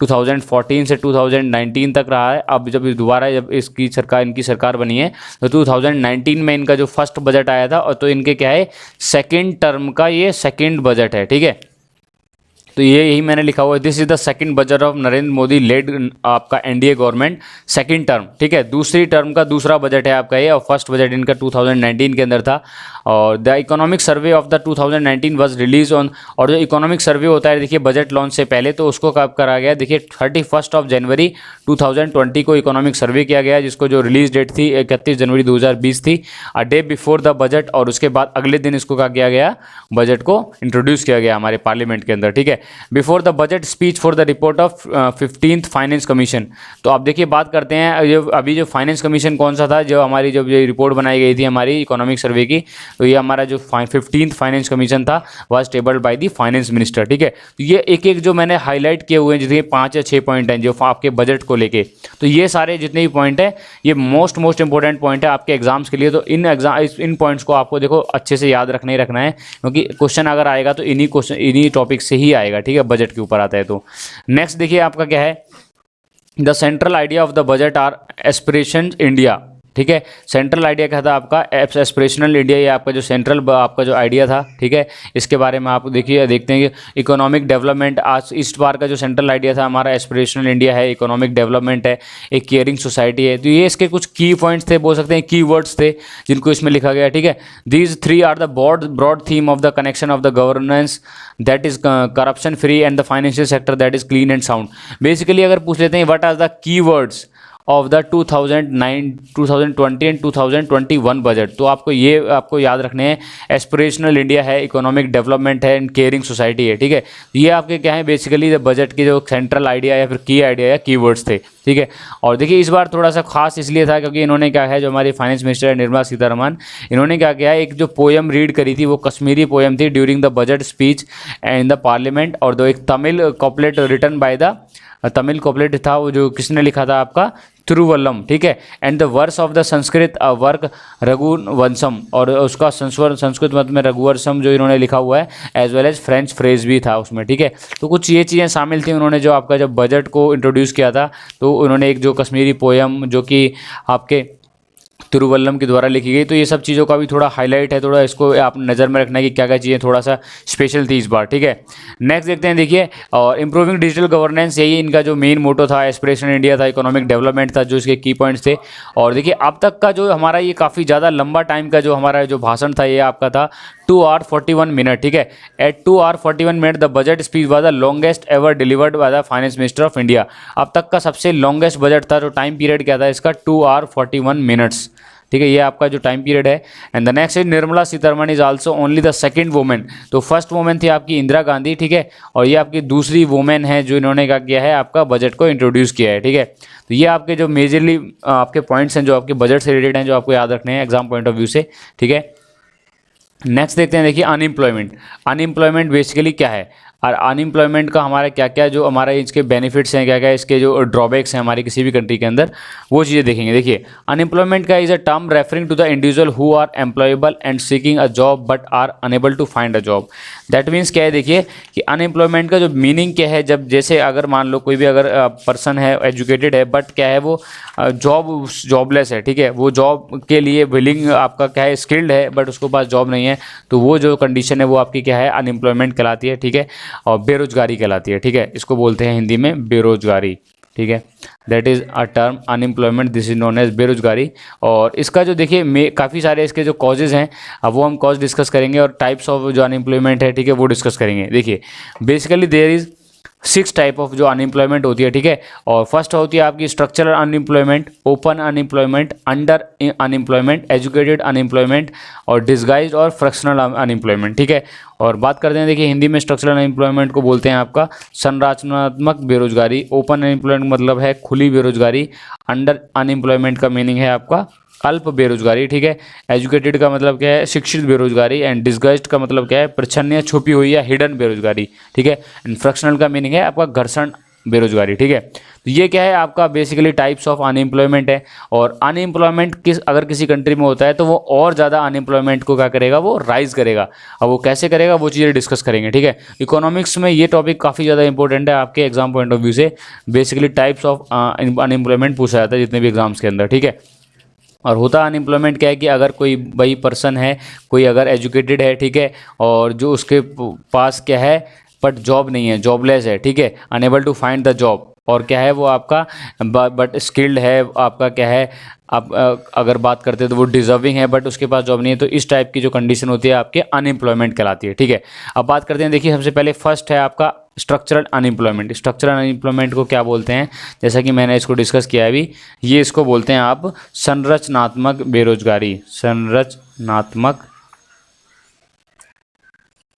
Speaker 1: 2014 से 2019 तक रहा है। अब जब दोबारा जब इनकी सरकार बनी है, तो 2019 में इनका जो फर्स्ट बजट आया था, और तो इनके क्या है, सेकेंड टर्म का ये सेकेंड बजट है। ठीक है, तो ये यही मैंने लिखा हुआ है, this is the second budget of Narendra Modi led आपका एनडीए गवर्नमेंट सेकंड टर्म। ठीक है, दूसरी टर्म का दूसरा बजट है आपका ये, और फर्स्ट बजट इनका 2019 के अंदर था। और the economic survey of the 2019 was release on, और जो इकोनॉमिक सर्वे होता है देखिए बजट लॉन्च से पहले, तो उसको कब करा गया, देखिए 31 जनवरी 2020 को इकोनॉमिक सर्वे किया गया, जिसको जो रिलीज डेट थी 31 जनवरी 2020 थी, a day before the budget. और उसके बाद अगले दिन इसको क्या किया गया, बजट को इंट्रोड्यूस किया गया हमारे पार्लियामेंट के अंदर। ठीक है, before the budget speech for the report of 15th finance commission. तो आप देखिए बात करते हैं, जो अभी जो फाइनेंस कमीशन कौन सा था, जो हमारी जब ये रिपोर्ट बनाई गई थी हमारी इकोनॉमिक सर्वे की, तो ये हमारा जो 15th फाइनेंस कमीशन था was tabled bye the finance minister. ठीक है, तो ये एक एक जो मैंने हाईलाइट किए हुए हैं, जितने 5 या 6 पॉइंट हैं जो आपके बजट को लेके, तो ये सारे जितने भी पॉइंट हैं ये मोस्ट इंपॉर्टेंट पॉइंट है आपके एग्जाम्स के लिए। तो इन पॉइंट्स को आपको देखो अच्छे से याद रखना ही रखना है, क्योंकि क्वेश्चन अगर आएगा तो इन्हीं टॉपिक से ही आएगा। ठीक है, बजट के ऊपर आता है। तो नेक्स्ट देखिए आपका क्या है, the central idea of the budget are aspiration India. ठीक है। सेंट्रल आइडिया क्या था आपका, एस्पिरेशनल इंडिया, ये आपका जो सेंट्रल आपका जो आइडिया था, ठीक है। इसके बारे में आप देखिए देखते हैं कि इकोनॉमिक डेवलपमेंट, आज इस बार का जो सेंट्रल आइडिया था हमारा एस्पिरेशनल इंडिया है, इकोनॉमिक डेवलपमेंट है, एक केयरिंग सोसाइटी है। तो ये इसके कुछ की पॉइंट्स थे, बोल सकते हैं की वर्ड्स थे जिनको इसमें लिखा गया, ठीक है। These three are the broad theme of the connection of the governance that is corruption free and the financial sector that is clean and sound. Basically अगर पूछ लेते हैं what are the key words of the 2020 and 2021 budget, तो आपको याद रखने हैं, aspirational India है, इकोनॉमिक डेवलपमेंट है एंड केयरिंग सोसाइटी है, ठीक है। ये आपके क्या है, बेसिकली बजट की जो सेंट्रल आइडिया या फिर की आइडिया या कीवर्ड्स थे, ठीक है। और देखिए इस बार थोड़ा सा खास इसलिए था क्योंकि इन्होंने क्या है, जो हमारी फाइनेंस मिनिस्टर है निर्मला सीतारमण, इन्होंने क्या किया है, एक जो पोएम रीड करी थी वो कश्मीरी पोएम थी during the budget speech in the parliament, और दो एक Tamil couplet written by the Tamil couplet था, वो जो किसने लिखा था आपका, तिरुवल्लम, ठीक है। And the verse of the Sanskrit work Raghuvansham, और उसका संस्कृत मत में रघुवंशम जो इन्होंने लिखा हुआ है, as well as French phrase भी था उसमें, ठीक है। तो कुछ ये चीज़ें शामिल थी, उन्होंने जो आपका जब बजट को इंट्रोड्यूस किया था तो उन्होंने एक जो कश्मीरी पोएम जो कि आपके तिरुवल्लम के द्वारा लिखी गई, तो ये सब चीज़ों का भी थोड़ा हाईलाइट है, थोड़ा इसको आप नज़र में रखना है कि क्या क्या चीज़ें थोड़ा सा स्पेशल थी इस बार, ठीक है। नेक्स्ट देखते हैं, देखिए, और इंप्रूविंग डिजिटल गवर्नेंस, यही इनका जो मेन मोटो था, एस्पिरेशनल इंडिया था, इकोनॉमिक डेवलपमेंट था, जो इसके की पॉइंट्स थे। और देखिए अब तक का जो हमारा ये काफ़ी ज़्यादा लंबा टाइम का जो हमारा जो भाषण था, ये आपका था 2 hours 41 minutes, ठीक है। At 2 hours 41 minutes the budget speech was the longest ever delivered by the finance minister of India. अब तक का सबसे लॉन्गेस्ट बजट था, जो टाइम पीरियड क्या था इसका, 2 hours 41 minutes, ठीक है। ये आपका जो टाइम पीरियड है। And the next is Nirmala Sitharaman is also only the second women, तो फर्स्ट वुमेन थी आपकी इंदिरा गांधी, ठीक है, और ये आपकी दूसरी वुमेन है जो इन्होंने क्या किया है, आपका बजट को इंट्रोड्यूस किया है, ठीक है। तो ये आपके जो मेजरली आपके पॉइंट्स हैं जो आपके बजट से रिलेटेड हैं, जो आपको याद रखने हैं एग्जाम पॉइंट ऑफ व्यू से, ठीक है। नेक्स्ट देखते हैं, देखिए अनएम्प्लॉयमेंट। अनएम्प्लॉयमेंट बेसिकली क्या है, और अनएम्प्लॉयमेंट का हमारा क्या क्या जो हमारे इसके बेनिफिट्स हैं, क्या क्या इसके जो ड्रॉबैक्स हैं हमारी किसी भी कंट्री के अंदर, वो चीज़ें देखेंगे। देखिए अनएम्प्लॉयमेंट का is a term referring to the individual who are employable and seeking a job but are unable to find a job. That means क्या है, देखिए कि अनएम्प्लॉयमेंट का जो मीनिंग क्या है, जब जैसे अगर मान लो कोई भी अगर पर्सन है, एजुकेटेड है, बट क्या है वो जॉबलेस है, ठीक है, वो जॉब के लिए विलिंग आपका क्या है, स्किल्ड है, बट उसके पास जॉब नहीं है, तो वो जो कंडीशन है वो आपकी क्या है, अनएम्प्लॉयमेंट कहलाती है, ठीक है, और बेरोजगारी कहलाती है, ठीक है। इसको बोलते हैं हिंदी में बेरोजगारी, ठीक है। That is a term unemployment, this is known as बेरोजगारी। और इसका जो देखिए काफ़ी सारे इसके जो कॉजेज़ हैं, अब वो हम कॉज डिस्कस करेंगे, और टाइप्स ऑफ जो अनएम्प्लॉयमेंट है, ठीक है, वो डिस्कस करेंगे। देखिए basically there is 6 type of जो अनएम्प्लॉयमेंट होती है, ठीक है। और फर्स्ट होती है आपकी structural unemployment, open unemployment, under unemployment, educated unemployment, और डिस्गाइज्ड और फ्रैक्शनल अनएम्प्लॉयमेंट, ठीक है। और बात करते हैं, देखिए हिंदी में स्ट्रक्चरल अनएम्प्लॉयमेंट को बोलते हैं आपका संरचनात्मक बेरोजगारी, ओपन अनएम्प्लॉयमेंट मतलब है खुली बेरोजगारी, अंडर अनएम्प्लॉयमेंट का मीनिंग है आपका अल्प बेरोजगारी, ठीक है। एजुकेटेड का मतलब क्या है, शिक्षित बेरोजगारी, एंड डिस्गाइज्ड का मतलब क्या है, प्रच्छन्न छुपी हुई या हिडन बेरोजगारी, ठीक है। एंड फ्रैक्शनल का मीनिंग है आपका घर्षण बेरोजगारी, ठीक है। तो ये क्या है आपका बेसिकली टाइप्स ऑफ अनएम्प्लॉयमेंट है। और अनएम्प्लॉयमेंट अगर किसी कंट्री में होता है तो वो और ज़्यादा अनएम्प्लॉयमेंट को क्या करेगा, वो राइज करेगा। अब वो कैसे करेगा वो चीज़ें डिस्कस करेंगे, ठीक है। इकोनॉमिक्स में ये टॉपिक काफ़ी ज़्यादा इंपॉर्टेंट है आपके एग्जाम पॉइंट ऑफ व्यू से। बेसिकली टाइप्स ऑफ अनएम्प्लॉयमेंट पूछा जाता है जितने भी एग्जाम्स के अंदर, ठीक है। और होता अनएम्प्लॉयमेंट क्या है कि अगर कोई वही पर्सन है, कोई अगर एजुकेटेड है, ठीक है, और जो उसके पास क्या है बट जॉब नहीं है, जॉबलेस है, ठीक है, unable to find the job, और क्या है वो आपका बट स्किल्ड है, आपका क्या है, आप अगर बात करते हैं तो वो डिजर्विंग है बट उसके पास जॉब नहीं है, तो इस टाइप की जो कंडीशन होती है आपके अनएम्प्लॉयमेंट कहलाती है, ठीक है। अब बात करते हैं, देखिए सबसे पहले फर्स्ट है आपका स्ट्रक्चरल अनएम्प्लॉयमेंट। स्ट्रक्चरल अनएम्प्लॉयमेंट को क्या बोलते हैं, जैसा कि मैंने इसको डिस्कस किया है अभी, ये इसको बोलते हैं आप संरचनात्मक बेरोजगारी, संरचनात्मक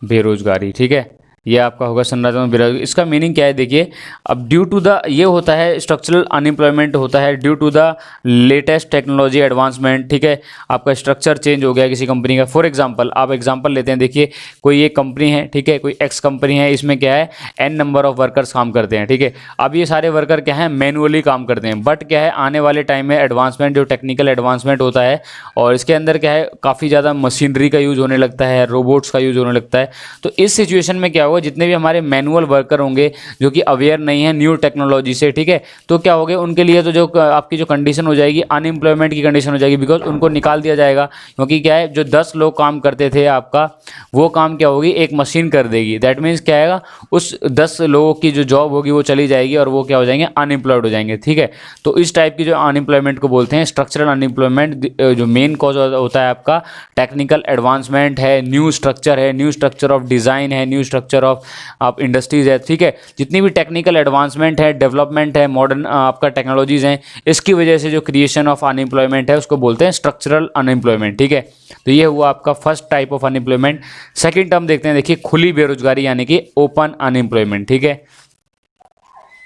Speaker 1: बेरोजगारी, ठीक है। ये आपका होगा संरचनात्मक बेरोजगारी। इसका मीनिंग क्या है, देखिए अब ड्यू टू द ये होता है स्ट्रक्चरल अनएम्प्लॉयमेंट होता है due to the latest technology advancement, ठीक है। आपका स्ट्रक्चर चेंज हो गया किसी कंपनी का। फॉर एग्जांपल आप एग्जांपल लेते हैं, देखिए कोई एक कंपनी है, ठीक है, कोई एक्स कंपनी है, इसमें क्या है n नंबर ऑफ वर्कर्स काम करते हैं, ठीक है। अब ये सारे वर्कर क्या है, मैनुअली काम करते हैं, बट क्या है आने वाले टाइम में एडवांसमेंट, जो टेक्निकल एडवांसमेंट होता है, और इसके अंदर क्या है काफ़ी ज़्यादा मशीनरी का यूज़ होने लगता है, रोबोट्स का यूज़ होने लगता है। तो इस सिचुएशन में क्या होगा, जितने भी हमारे मैनुअल वर्कर होंगे जो कि अवेयर नहीं है न्यू टेक्नोलॉजी से, ठीक है, तो क्या होगा उनके लिए तो जो आपकी जो कंडीशन हो जाएगी अनएम्प्लॉयमेंट की कंडीशन हो जाएगी, बिकॉज उनको निकाल दिया जाएगा। क्योंकि क्या है, जो 10 लोग काम करते थे आपका, वो काम क्या होगी एक मशीन कर देगी। दैट मीन्स क्या आएगा, उस 10 लोगों की जो जॉब होगी वो चली जाएगी और वो क्या हो जाएंगे, अनएम्प्लॉयड हो जाएंगे, ठीक है। तो इस टाइप की जो अनएम्प्लॉयमेंट को बोलते हैं स्ट्रक्चरल अनएम्प्लॉयमेंट। जो मेन कॉज होता है आपका टेक्निकल एडवांसमेंट है, न्यू स्ट्रक्चर है, न्यू स्ट्रक्चर ऑफ डिज़ाइन है, न्यू स्ट्रक्चर ऑफ आप इंडस्ट्रीज है, ठीक है। जितनी भी टेक्निकल एडवांसमेंट है, डेवलपमेंट है, मॉडर्न आपका टेक्नोलॉजीज हैं, इसकी वजह से जो क्रिएशन ऑफ अनएम्प्लॉयमेंट है उसको बोलते हैं स्ट्रक्चरल अनएम्प्लॉयमेंट, ठीक है। तो ये हुआ आपका first type of unemployment. Second term देखते हैं, देखिए खुली बेरोजगारी यानी कि ओपन अनएम्प्लॉयमेंट, ठीक है,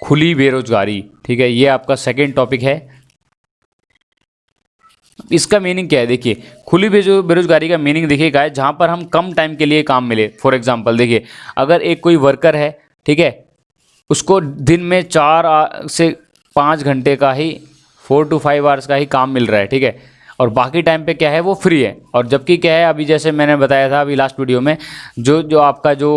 Speaker 1: खुली बेरोजगारी, ठीक है, ये आपका सेकंड टॉपिक है। इसका मीनिंग क्या है, देखिए खुली बेरोजगारी का मीनिंग देखिए क्या है, जहां पर हम कम टाइम के लिए काम मिले। फॉर एग्जांपल देखिए, अगर एक कोई वर्कर है, ठीक है, उसको दिन में 4 से 5 घंटे का ही 4 to 5 आवर्स का ही काम मिल रहा है, ठीक है, और बाकी टाइम पे क्या है वो फ्री है। और जबकि क्या है, अभी जैसे मैंने बताया था अभी लास्ट वीडियो में, जो आपका जो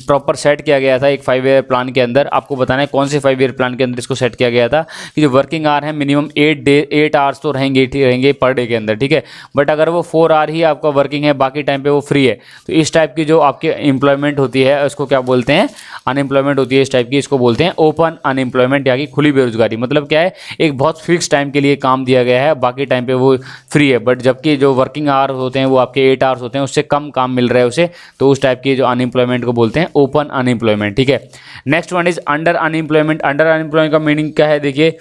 Speaker 1: प्रॉपर सेट किया गया था एक 5 ईयर प्लान के अंदर, आपको बताना है कौन से 5 ईयर प्लान के अंदर इसको सेट किया गया था कि जो वर्किंग आवर है मिनिमम 8 आवर्स तो रहेंगे पर डे के अंदर, ठीक है। बट अगर वो 4 आवर ही आपका वर्किंग है, बाकी टाइम पे वो फ्री है, तो इस टाइप की जो आपकी एम्प्लॉयमेंट होती है उसको क्या बोलते हैं, अनएम्प्लॉयमेंट होती है इस टाइप की, इसको बोलते हैं ओपन अनएम्प्लॉयमेंट या कि खुली बेरोजगारी। मतलब क्या है, एक बहुत फिक्स टाइम के लिए काम दिया गया है, बाकी टाइम पे वो फ्री है, बट जबकि जो वर्किंग आवर होते हैं वो आपके 8 आवर्स होते हैं, उससे कम काम मिल रहा है उसे, तो उस टाइप की जो अनएम्प्लॉयमेंट को बोलते हैं ओपन अनएम्प्लॉयमेंट, ठीक है। Next one is under unemployment. Under unemployment का मीनिंग क्या है, देखिए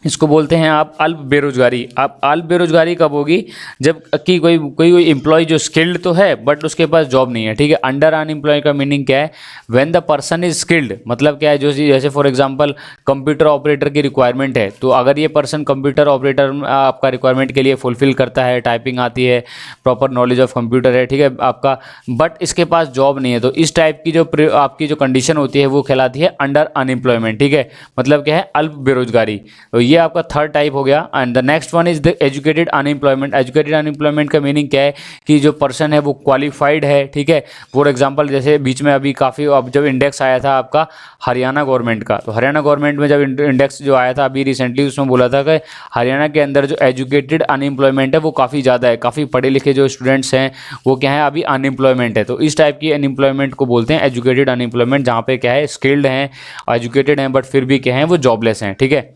Speaker 1: इसको बोलते हैं आप अल्प बेरोजगारी। आप अल्प बेरोजगारी कब होगी, जब कि कोई एम्प्लॉय जो स्किल्ड तो है बट उसके पास जॉब नहीं है, ठीक है। अंडर अनएम्प्लॉय का मीनिंग क्या है, when the person is skilled, मतलब क्या है, जो जैसे फॉर एग्जांपल कंप्यूटर ऑपरेटर की रिक्वायरमेंट है, तो अगर ये पर्सन कंप्यूटर ऑपरेटर आपका रिक्वायरमेंट के लिए फुलफिल करता है, टाइपिंग आती है, प्रॉपर नॉलेज ऑफ कंप्यूटर है, ठीक है आपका, बट इसके पास जॉब नहीं है, तो इस टाइप की जो आपकी जो कंडीशन होती है वो कहलाती है अंडर अनएम्प्लॉयमेंट, ठीक है। मतलब क्या है, अल्प बेरोजगारी। तो ये आपका थर्ड टाइप हो गया। And the next one is the educated unemployment. Educated unemployment का मीनिंग क्या है कि जो पर्सन है वो क्वालिफाइड है, ठीक है। फॉर एग्जांपल जैसे बीच में अभी काफ़ी अब जब इंडेक्स आया था आपका हरियाणा गवर्नमेंट का, तो हरियाणा गवर्नमेंट में जब इंडेक्स जो आया था अभी रिसेंटली, उसमें बोला था कि हरियाणा के अंदर जो एजुकेटेड अनएम्प्लॉयमेंट है वो काफ़ी ज़्यादा है, काफ़ी पढ़े लिखे जो स्टूडेंट्स हैं वो क्या है अभी अनएम्प्लॉयमेंट है। तो इस टाइप की अनएम्प्लॉयमेंट को बोलते हैं एजुकेटेड अनएम्प्लॉयमेंट, जहाँ पे क्या है स्किल्ड हैं, एजुकेटेड हैं, बट फिर भी क्या है वो जॉबलेस हैं, ठीक है।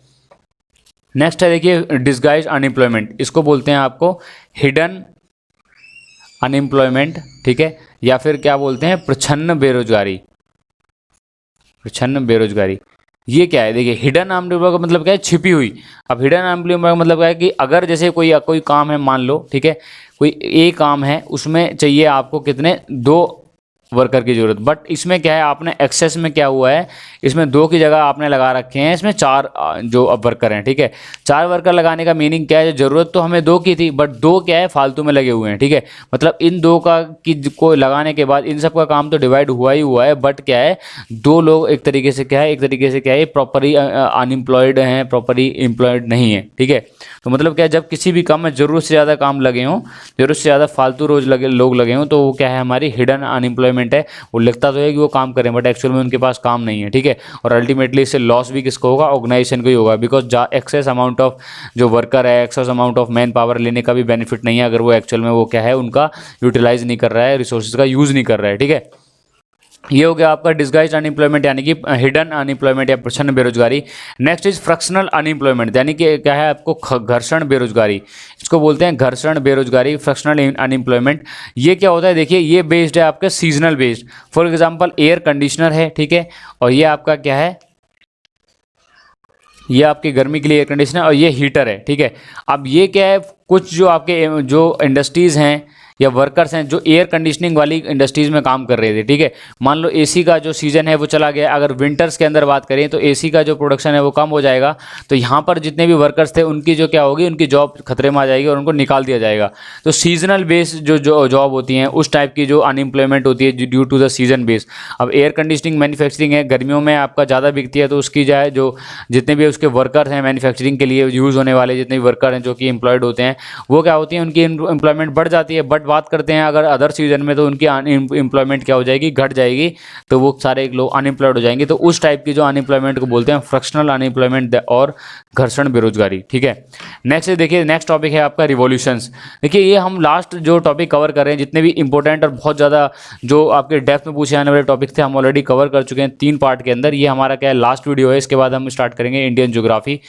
Speaker 1: नेक्स्ट है देखिए डिस्गाइज अनएम्प्लॉयमेंट, इसको बोलते हैं आपको हिडन अनएम्प्लॉयमेंट, ठीक है, या फिर क्या बोलते हैं प्रच्छन्न बेरोजगारी। प्रच्छन्न बेरोजगारी ये क्या है, देखिए हिडन अनएम्प्लॉयमेंट का मतलब क्या है, छिपी हुई। अब हिडन अनएम्प्लॉयमेंट का मतलब क्या है कि अगर जैसे कोई काम है, मान लो, ठीक है, कोई ए काम है, उसमें चाहिए आपको कितने 2 वर्कर की जरूरत, बट इसमें क्या है आपने एक्सेस में क्या हुआ है, इसमें 2 की जगह आपने लगा रखे हैं, इसमें 4 जो अब वर्कर हैं, ठीक है। 4 वर्कर लगाने का मीनिंग क्या है, जरूरत तो हमें 2 की थी, बट 2 क्या है फालतू में लगे हुए हैं, ठीक है। मतलब इन 2 को लगाने के बाद इन सब का काम तो डिवाइड हुआ ही हुआ है, बट क्या है 2 लोग एक तरीके से क्या है प्रॉपरली अनएम्प्लॉयड हैं, प्रॉपरली एम्प्लॉयड नहीं है, ठीक है। तो मतलब क्या है, जब किसी भी काम में ज़रूरत से ज़्यादा काम लगे हों, ज़रूरत से ज़्यादा फालतू लोग लगे हों, तो वो क्या है हमारी हिडन अनएम्प्लॉयमेंट है। वो लगता तो है कि वो काम करें, बट एक्चुअल में उनके पास काम नहीं है, ठीक है। और अल्टीमेटली इससे लॉस भी किसको होगा, ऑर्गेनाइजेशन को ही होगा, बिकॉज एक्सेस अमाउंट ऑफ जो वर्कर है, excess amount of man power लेने का भी बेनिफिट नहीं है अगर वो एक्चुअल में वो क्या है उनका यूटिलाइज नहीं कर रहा है, रिसोर्सेज का यूज़ नहीं कर रहा है, ठीक है। ये हो गया आपका डिस्गाइज्ड अनएम्प्लॉयमेंट यानी कि हिडन अनएम्प्लॉयमेंट या प्रच्छन्न बेरोजगारी। नेक्स्ट इज फ्रैक्शनल अनएम्प्लॉयमेंट, यानी कि क्या है आपको घर्षण बेरोजगारी, इसको बोलते हैं घर्षण बेरोजगारी, फ्रैक्शनल अनएम्प्लॉयमेंट। ये क्या होता है, देखिए ये बेस्ड है आपके seasonal based. For example air conditioner है, ठीक है, और ये आपका क्या है, ये आपकी गर्मी के लिए एयर कंडीशनर, और ये हीटर है, ठीक है। अब ये क्या है, कुछ जो आपके जो इंडस्ट्रीज़ हैं या वर्कर्स हैं जो एयर कंडीशनिंग वाली इंडस्ट्रीज़ में काम कर रहे थे, ठीक है। मान लो एसी का जो सीज़न है वो चला गया, अगर विंटर्स के अंदर बात करें तो एसी का जो प्रोडक्शन है वो कम हो जाएगा, तो यहाँ पर जितने भी वर्कर्स थे उनकी जो क्या होगी, उनकी जॉब खतरे में आ जाएगी और उनको निकाल दिया जाएगा। तो सीजनल बेस जो जॉब होती हैं उस टाइप की जो अनएम्प्लॉयमेंट होती है due to the season base. अब एयर कंडीशनिंग मैन्युफैक्चरिंग है, गर्मियों में आपका ज़्यादा बिकती है, तो उसकी जाए जो जितने भी उसके वर्कर्स हैं मैन्युफैक्चरिंग के लिए यूज़ होने वाले जितने भी वर्कर हैं जो कि एम्प्लॉयड होते हैं, वो क्या होती है उनकी एम्प्लॉयमेंट बढ़ जाती है। बट बात करते हैं अगर अदर सीजन में, तो उनकी अनएम्प्लॉयमेंट क्या हो जाएगी, घट जाएगी, तो वो सारे लोग अनएम्प्लॉयड हो जाएंगे। तो उस टाइप की जो अनएम्प्लॉयमेंट को बोलते हैं फ्रैक्शनल अनएम्प्लॉयमेंट और घर्षण बेरोजगारी। ठीक है, नेक्स्ट देखिए, नेक्स्ट टॉपिक है आपका रिवॉल्यूशंस। देखिए ये हम लास्ट जो टॉपिक कवर कर रहे हैं, जितने भी इंपॉर्टेंट और बहुत ज़्यादा जो आपके डेप्थ में पूछे जाने वाले टॉपिक थे, हम ऑलरेडी कवर कर चुके हैं 3 पार्ट के अंदर। ये हमारा क्या है, लास्ट वीडियो है। इसके बाद हम स्टार्ट करेंगे इंडियन ज्योग्राफी।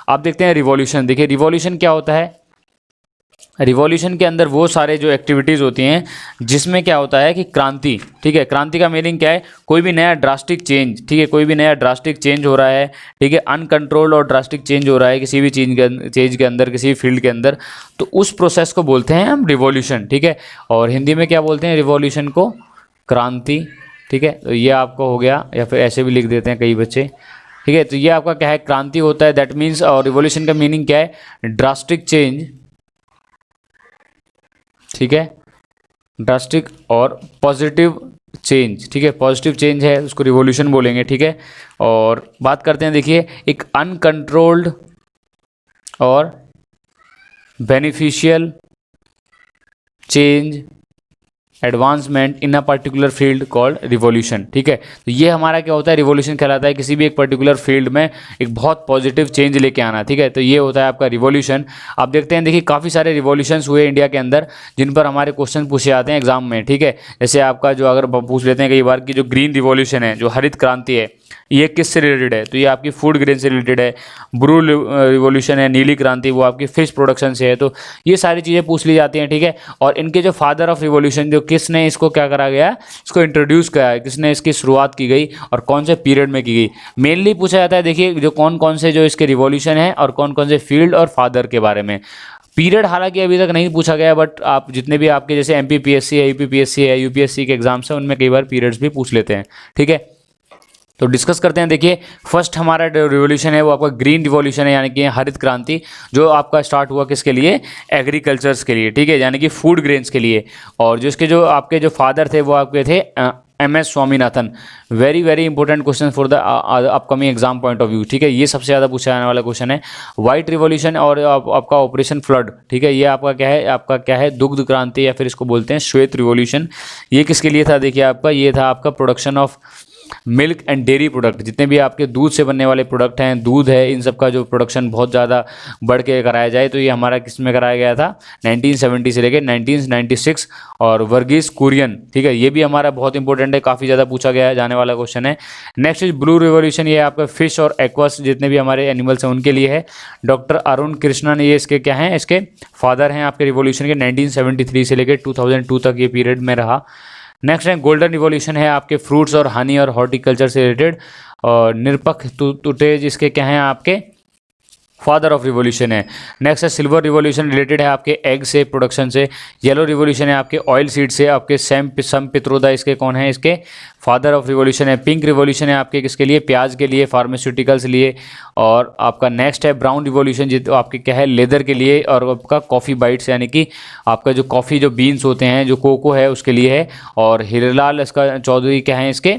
Speaker 1: आप देखते हैं रिवॉल्यूशन। देखिए रिवॉल्यूशन क्या होता है, रिवॉल्यूशन के अंदर वो सारे जो एक्टिविटीज़ होती हैं जिसमें क्या होता है कि क्रांति, ठीक है, क्रांति का मीनिंग क्या है, कोई भी नया ड्रास्टिक चेंज, ठीक है, कोई भी नया ड्रास्टिक चेंज हो रहा है, ठीक है, अनकंट्रोल्ड और ड्रास्टिक चेंज हो रहा है किसी भी चीज़ के अंदर, किसी भी फील्ड के अंदर, तो उस प्रोसेस को बोलते हैं हम रिवॉल्यूशन। ठीक है, और हिंदी में क्या बोलते हैं रिवॉल्यूशन को, क्रांति। ठीक है, तो ये आपका हो गया, या फिर ऐसे भी लिख देते हैं कई बच्चे। ठीक है, तो ये आपका क्या है, क्रांति होता है, दैट मीन्स, और रिवॉल्यूशन का मीनिंग क्या है, ड्रास्टिक चेंज। ठीक है, ड्रास्टिक और पॉजिटिव चेंज। ठीक है, पॉजिटिव चेंज है उसको रिवॉल्यूशन बोलेंगे। ठीक है, और बात करते हैं, देखिए एक अनकंट्रोल्ड और beneficial change advancement in a particular field called revolution. ठीक है, तो ये हमारा क्या होता है, रिवॉल्यूशन कहलाता है किसी भी एक पर्टिकुलर फील्ड में एक बहुत पॉजिटिव चेंज लेके आना। ठीक है, तो ये होता है आपका रिवॉल्यूशन। आप देखते हैं, देखिए काफ़ी सारे रिवॉल्यूशंस हुए इंडिया के अंदर जिन पर हमारे क्वेश्चन पूछे जाते हैं एग्जाम में। ठीक है, जैसे आपका जो अगर पूछ लेते हैं कई बार की जो ग्रीन रिवॉल्यूशन है, जो हरित क्रांति है, ये किससे रिलेटेड है, तो ये आपकी फूड ग्रेन से रिलेटेड है। ब्लू रिवॉल्यूशन है, नीली क्रांति, वो आपकी फिश प्रोडक्शन से है। तो ये सारी चीज़ें पूछ ली जाती हैं। ठीक है, और इनके जो फादर ऑफ रिवॉल्यूशन, जो किसने इसको क्या करा गया, इसको इंट्रोड्यूस किया है, किसने इसकी शुरुआत की गई और कौन से पीरियड में की गई, मेनली पूछा जाता है। देखिए जो कौन कौन से जो इसके रिवॉल्यूशन है और कौन कौन से फील्ड और फादर के बारे में। पीरियड हालांकि अभी तक नहीं पूछा गया, बट आप जितने भी आपके जैसे MPPSC है, UPPSC है, UPSC के एग्जाम्स हैं, उनमें कई बार पीरियड्स भी पूछ लेते हैं। ठीक है, तो डिस्कस करते हैं। देखिए फर्स्ट हमारा रिवॉल्यूशन है वो आपका ग्रीन रिवॉल्यूशन है, यानी कि हरित क्रांति, जो आपका स्टार्ट हुआ किसके लिए, एग्रीकल्चर्स के लिए। ठीक है, यानी कि फूड ग्रेन्स के लिए। और जिसके जो आपके जो फादर थे वो आपके थे MS Swaminathan. Very very important question for the upcoming exam point of view. ठीक है, ये सबसे ज़्यादा पूछा जाने वाला क्वेश्चन है। वाइट रिवॉल्यूशन और आपका ऑपरेशन फ्लड। ठीक है, ये आपका क्या है, आपका क्या है, दुग्ध क्रांति, या फिर इसको बोलते हैं श्वेत रिवॉल्यूशन। ये किसके लिए था, देखिए आपका ये था आपका production of milk and dairy product. जितने भी आपके दूध से बनने वाले प्रोडक्ट हैं, दूध है, इन सब का जो प्रोडक्शन बहुत ज़्यादा बढ़ के कराया जाए, तो ये हमारा किस में कराया गया था, 1970 से लेकर 1996। और वर्गीस कुरियन, ठीक है, ये भी हमारा बहुत इंपॉर्टेंट है, काफ़ी ज़्यादा पूछा गया जाने वाला क्वेश्चन है। नेक्स्ट इज ब्लू रिवॉल्यूशन, ये आपका फिश और एक्वास जितने भी हमारे एनिमल्स हैं उनके लिए है। डॉक्टर अरुण कृष्णन, ये इसके क्या हैं, इसके फादर हैं आपके रिवॉल्यूशन के। 1973 से लेकर 2002 तक ये पीरियड में रहा। नेक्स्ट है गोल्डन रिवॉल्यूशन, है आपके फ्रूट्स और हनी और हॉर्टिकल्चर से रिलेटेड। और निरपक्ष तुटेज इसके क्या हैं, आपके फादर ऑफ रिवॉल्यूशन है। नेक्स्ट है सिल्वर रिवॉल्यूशन, रिलेटेड है आपके एग से, प्रोडक्शन से। येलो रिवॉल्यूशन है आपके ऑयल सीड से। आपके सैम पित्रोदा इसके कौन है, इसके फादर ऑफ रिवॉल्यूशन है। पिंक रिवॉल्यूशन है आपके किसके लिए, प्याज के लिए, फार्मास्यूटिकल्स लिए। और आपका नेक्स्ट है ब्राउन रिवॉल्यूशन, जो आपके क्या है, लेदर के लिए। और आपका कॉफ़ी बाइट्स, यानी कि आपका जो कॉफ़ी जो बीन्स होते हैं, जो कोको है, उसके लिए है। और हीरलाल इसका चौधरी क्या है, इसके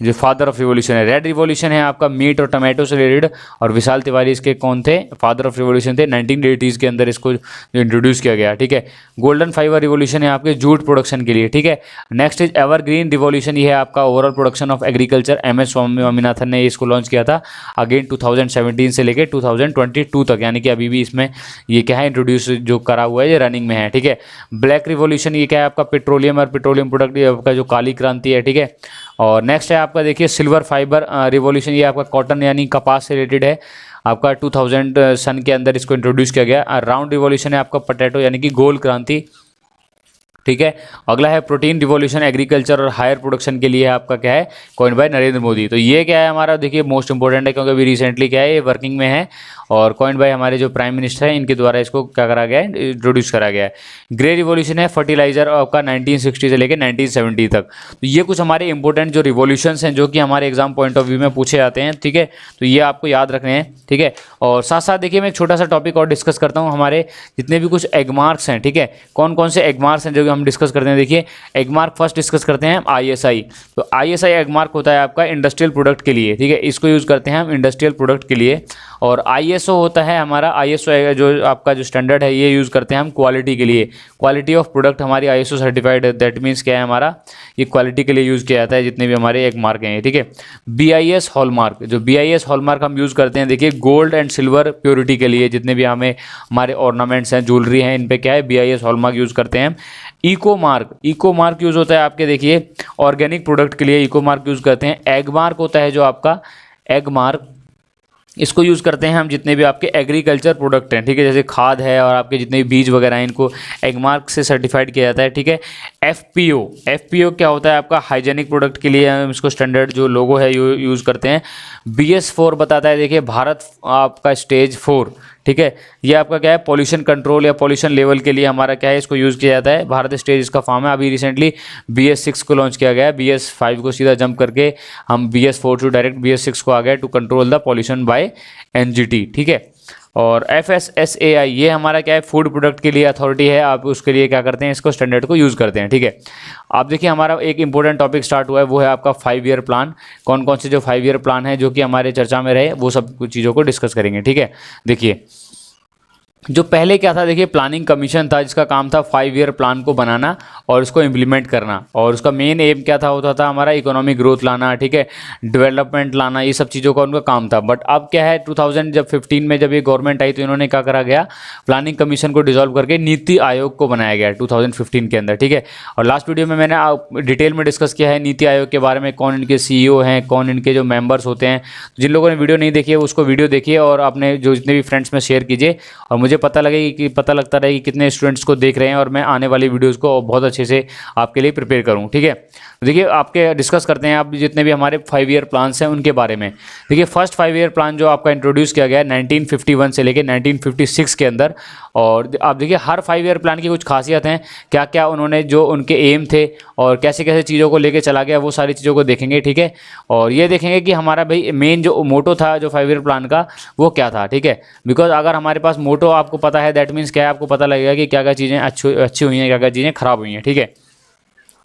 Speaker 1: जो फादर ऑफ रिवॉल्यूशन है। रेड रिवॉल्यूशन है आपका मीट और टमाटो से रिलेटेड। और विशाल तिवारी इसके कौन थे, फादर ऑफ रिवॉल्यूशन थे। 1980s के अंदर इसको जो इंट्रोड्यूस किया गया। ठीक है, गोल्डन फाइबर रिवॉल्यूशन है आपके जूट प्रोडक्शन के लिए। ठीक है, नेक्स्ट इज एवरग्रीन रिवॉल्यूशन, ये है आपका overall production of agriculture. MS Swaminathan ने इसको लॉन्च किया था अगेन 2017 से लेकर 2022 तक, यानी कि अभी भी इसमें ये क्या है, इंट्रोड्यूस जो करा हुआ है, ये रनिंग में है। ठीक है, ब्लैक रिवॉल्यूशन, ये क्या है आपका पेट्रोलियम और पेट्रोलियम प्रोडक्ट, ये आपका जो काली क्रांति है। ठीक है, और नेक्स्ट है आपका देखिए सिल्वर फाइबर रिवॉल्यूशन, ये आपका कॉटन यानी कपास से रिलेटेड है। आपका 2000 सन के अंदर इसको इंट्रोड्यूस किया गया। राउंड रिवॉल्यूशन है आपका पोटैटो यानी कि गोल क्रांति। ठीक है, अगला है प्रोटीन रिवॉल्यूशन, एग्रीकल्चर और हायर प्रोडक्शन के लिए आपका क्या है, कॉइन्ड बाय नरेंद्र मोदी। तो ये क्या है हमारा, देखिए मोस्ट इंपॉर्टेंट है, क्योंकि अभी रिसेंटली क्या है, ये वर्किंग में है। और कॉइन्ड बाय हमारे जो प्राइम मिनिस्टर हैं, इनके द्वारा इसको क्या करा गया है, इंट्रोड्यूस करा गया है। ग्रे रिवॉल्यूशन है फर्टिलाइजर आपका 1960 से लेकर 1970 तक। तो ये कुछ हमारे इंपॉर्टेंट जो रिवॉल्यूशंस हैं, जो कि हमारे एग्जाम पॉइंट ऑफ व्यू में पूछे जाते हैं। ठीक है, तो ये आपको याद रखने हैं। ठीक है, और साथ साथ देखिए मैं एक छोटा सा टॉपिक और डिस्कस करता हूँ, हमारे जितने भी कुछ एगमार्क्स हैं। ठीक है, कौन कौन से एगमार्क्स हैं जो हम डिस्कस करते हैं। देखिए एगमार्क फर्स्ट डिस्कस करते हैं ISI। तो ISI एगमार्क होता है आपका इंडस्ट्रियल प्रोडक्ट के लिए। ठीक है, इसको यूज़ करते हैं हम इंडस्ट्रियल प्रोडक्ट के लिए। और ISO होता है हमारा, ISO जो आपका जो स्टैंडर्ड है ये यूज़ करते हैं हम क्वालिटी के लिए। क्वालिटी ऑफ प्रोडक्ट हमारी ISO सर्टिफाइड है, दैट मीन्स क्या है हमारा, ये क्वालिटी के लिए यूज़ किया जाता है जितने भी हमारे एक मार्क हैं, ठीक है। BIS हॉलमार्क, जो BIS हॉलमार्क हम यूज़ करते हैं, देखिए गोल्ड एंड सिल्वर प्योरिटी के लिए, जितने भी हमें हमारे ऑर्नामेंट्स हैं, ज्वेलरी हैं, इन पे क्या है BIS हॉलमार्क यूज़ करते हैं। इको मार्क यूज़ होता है आपके, देखिए ऑर्गेनिक प्रोडक्ट के लिए इको मार्क यूज़ करते हैं। एग मार्क होता है जो आपका एग मार्क, इसको यूज़ करते हैं हम जितने भी आपके एग्रीकल्चर प्रोडक्ट हैं, ठीक है, जैसे खाद है और आपके जितने भी बीज वगैरह हैं, इनको एग मार्क से सर्टिफाइड किया जाता है, ठीक है। FPO क्या होता है आपका, हाइजेनिक प्रोडक्ट के लिए हम इसको स्टैंडर्ड जो लोगो है यूज़ करते हैं। BS4 बताता है, देखिए भारत आपका स्टेज 4, ठीक है, ये आपका क्या है पॉल्यूशन कंट्रोल या पॉल्यूशन लेवल के लिए हमारा क्या है, इसको यूज़ किया जाता है। भारत स्टेज इसका फॉर्म है। अभी रिसेंटली BS6 को लॉन्च किया गया है, BS5 को सीधा जंप करके हम BS4 टू डायरेक्ट BS6 को आ गया, to control the pollution by NGT, ठीक है। और FSSAI ये हमारा क्या है, फूड प्रोडक्ट के लिए अथॉरिटी है, आप उसके लिए क्या करते हैं, इसको स्टैंडर्ड को यूज़ करते हैं, ठीक है। आप देखिए हमारा एक इंपॉर्टेंट टॉपिक स्टार्ट हुआ है, वो है आपका 5 ईयर प्लान। कौन कौन से जो 5 ईयर प्लान है जो कि हमारे चर्चा में रहे, वो सब कुछ चीज़ों को डिस्कस करेंगे, ठीक है। देखिए जो पहले क्या था, देखिए प्लानिंग कमीशन था जिसका काम था 5 ईयर प्लान को बनाना और उसको इम्प्लीमेंट करना, और उसका मेन एम क्या था, होता था हमारा इकोनॉमिक ग्रोथ लाना, ठीक है, डेवलपमेंट लाना, ये सब चीज़ों का उनका काम था। बट अब क्या है, 2015 में जब ये गवर्नमेंट आई तो इन्होंने क्या करा गया, प्लानिंग कमीशन को डिसॉल्व करके नीति आयोग को बनाया गया 2015 के अंदर, ठीक है। और लास्ट वीडियो में मैंने डिटेल में डिस्कस किया है नीति आयोग के बारे में, कौन इनके CEO हैं, कौन इनके जो मेंबर्स होते हैं। जिन लोगों ने वीडियो नहीं देखी है उसको वीडियो देखिए और अपने जो जितने भी फ्रेंड्स में शेयर कीजिए, और मुझे पता लगता रहे कि कितने स्टूडेंट्स को देख रहे हैं, और मैं आने वाली वीडियोस को बहुत अच्छे से आपके लिए प्रिपेयर करूं, ठीक है। देखिए आपके डिस्कस करते हैं आप जितने भी हमारे 5 ईयर प्लान्स हैं उनके बारे में। देखिए फर्स्ट 5 ईयर प्लान जो आपका इंट्रोड्यूस किया गया है 1951 से लेकर 1956 के अंदर, और आप देखिए हर 5 ईयर प्लान की कुछ खासियत हैं, क्या क्या उन्होंने जो उनके एम थे और कैसे कैसे चीज़ों को लेके चला गया, वो सारी चीज़ों को देखेंगे, ठीक है। और ये देखेंगे कि हमारा भाई मेन जो मोटो था जो 5 ईयर प्लान का, वो क्या था, ठीक है। बिकॉज अगर हमारे पास मोटो आपको पता है, दैट मीन्स क्या है, आपको पता लगेगा कि क्या क्या चीज़ें अच्छी हुई हैं, क्या क्या चीज़ें खराब हुई हैं, ठीक है।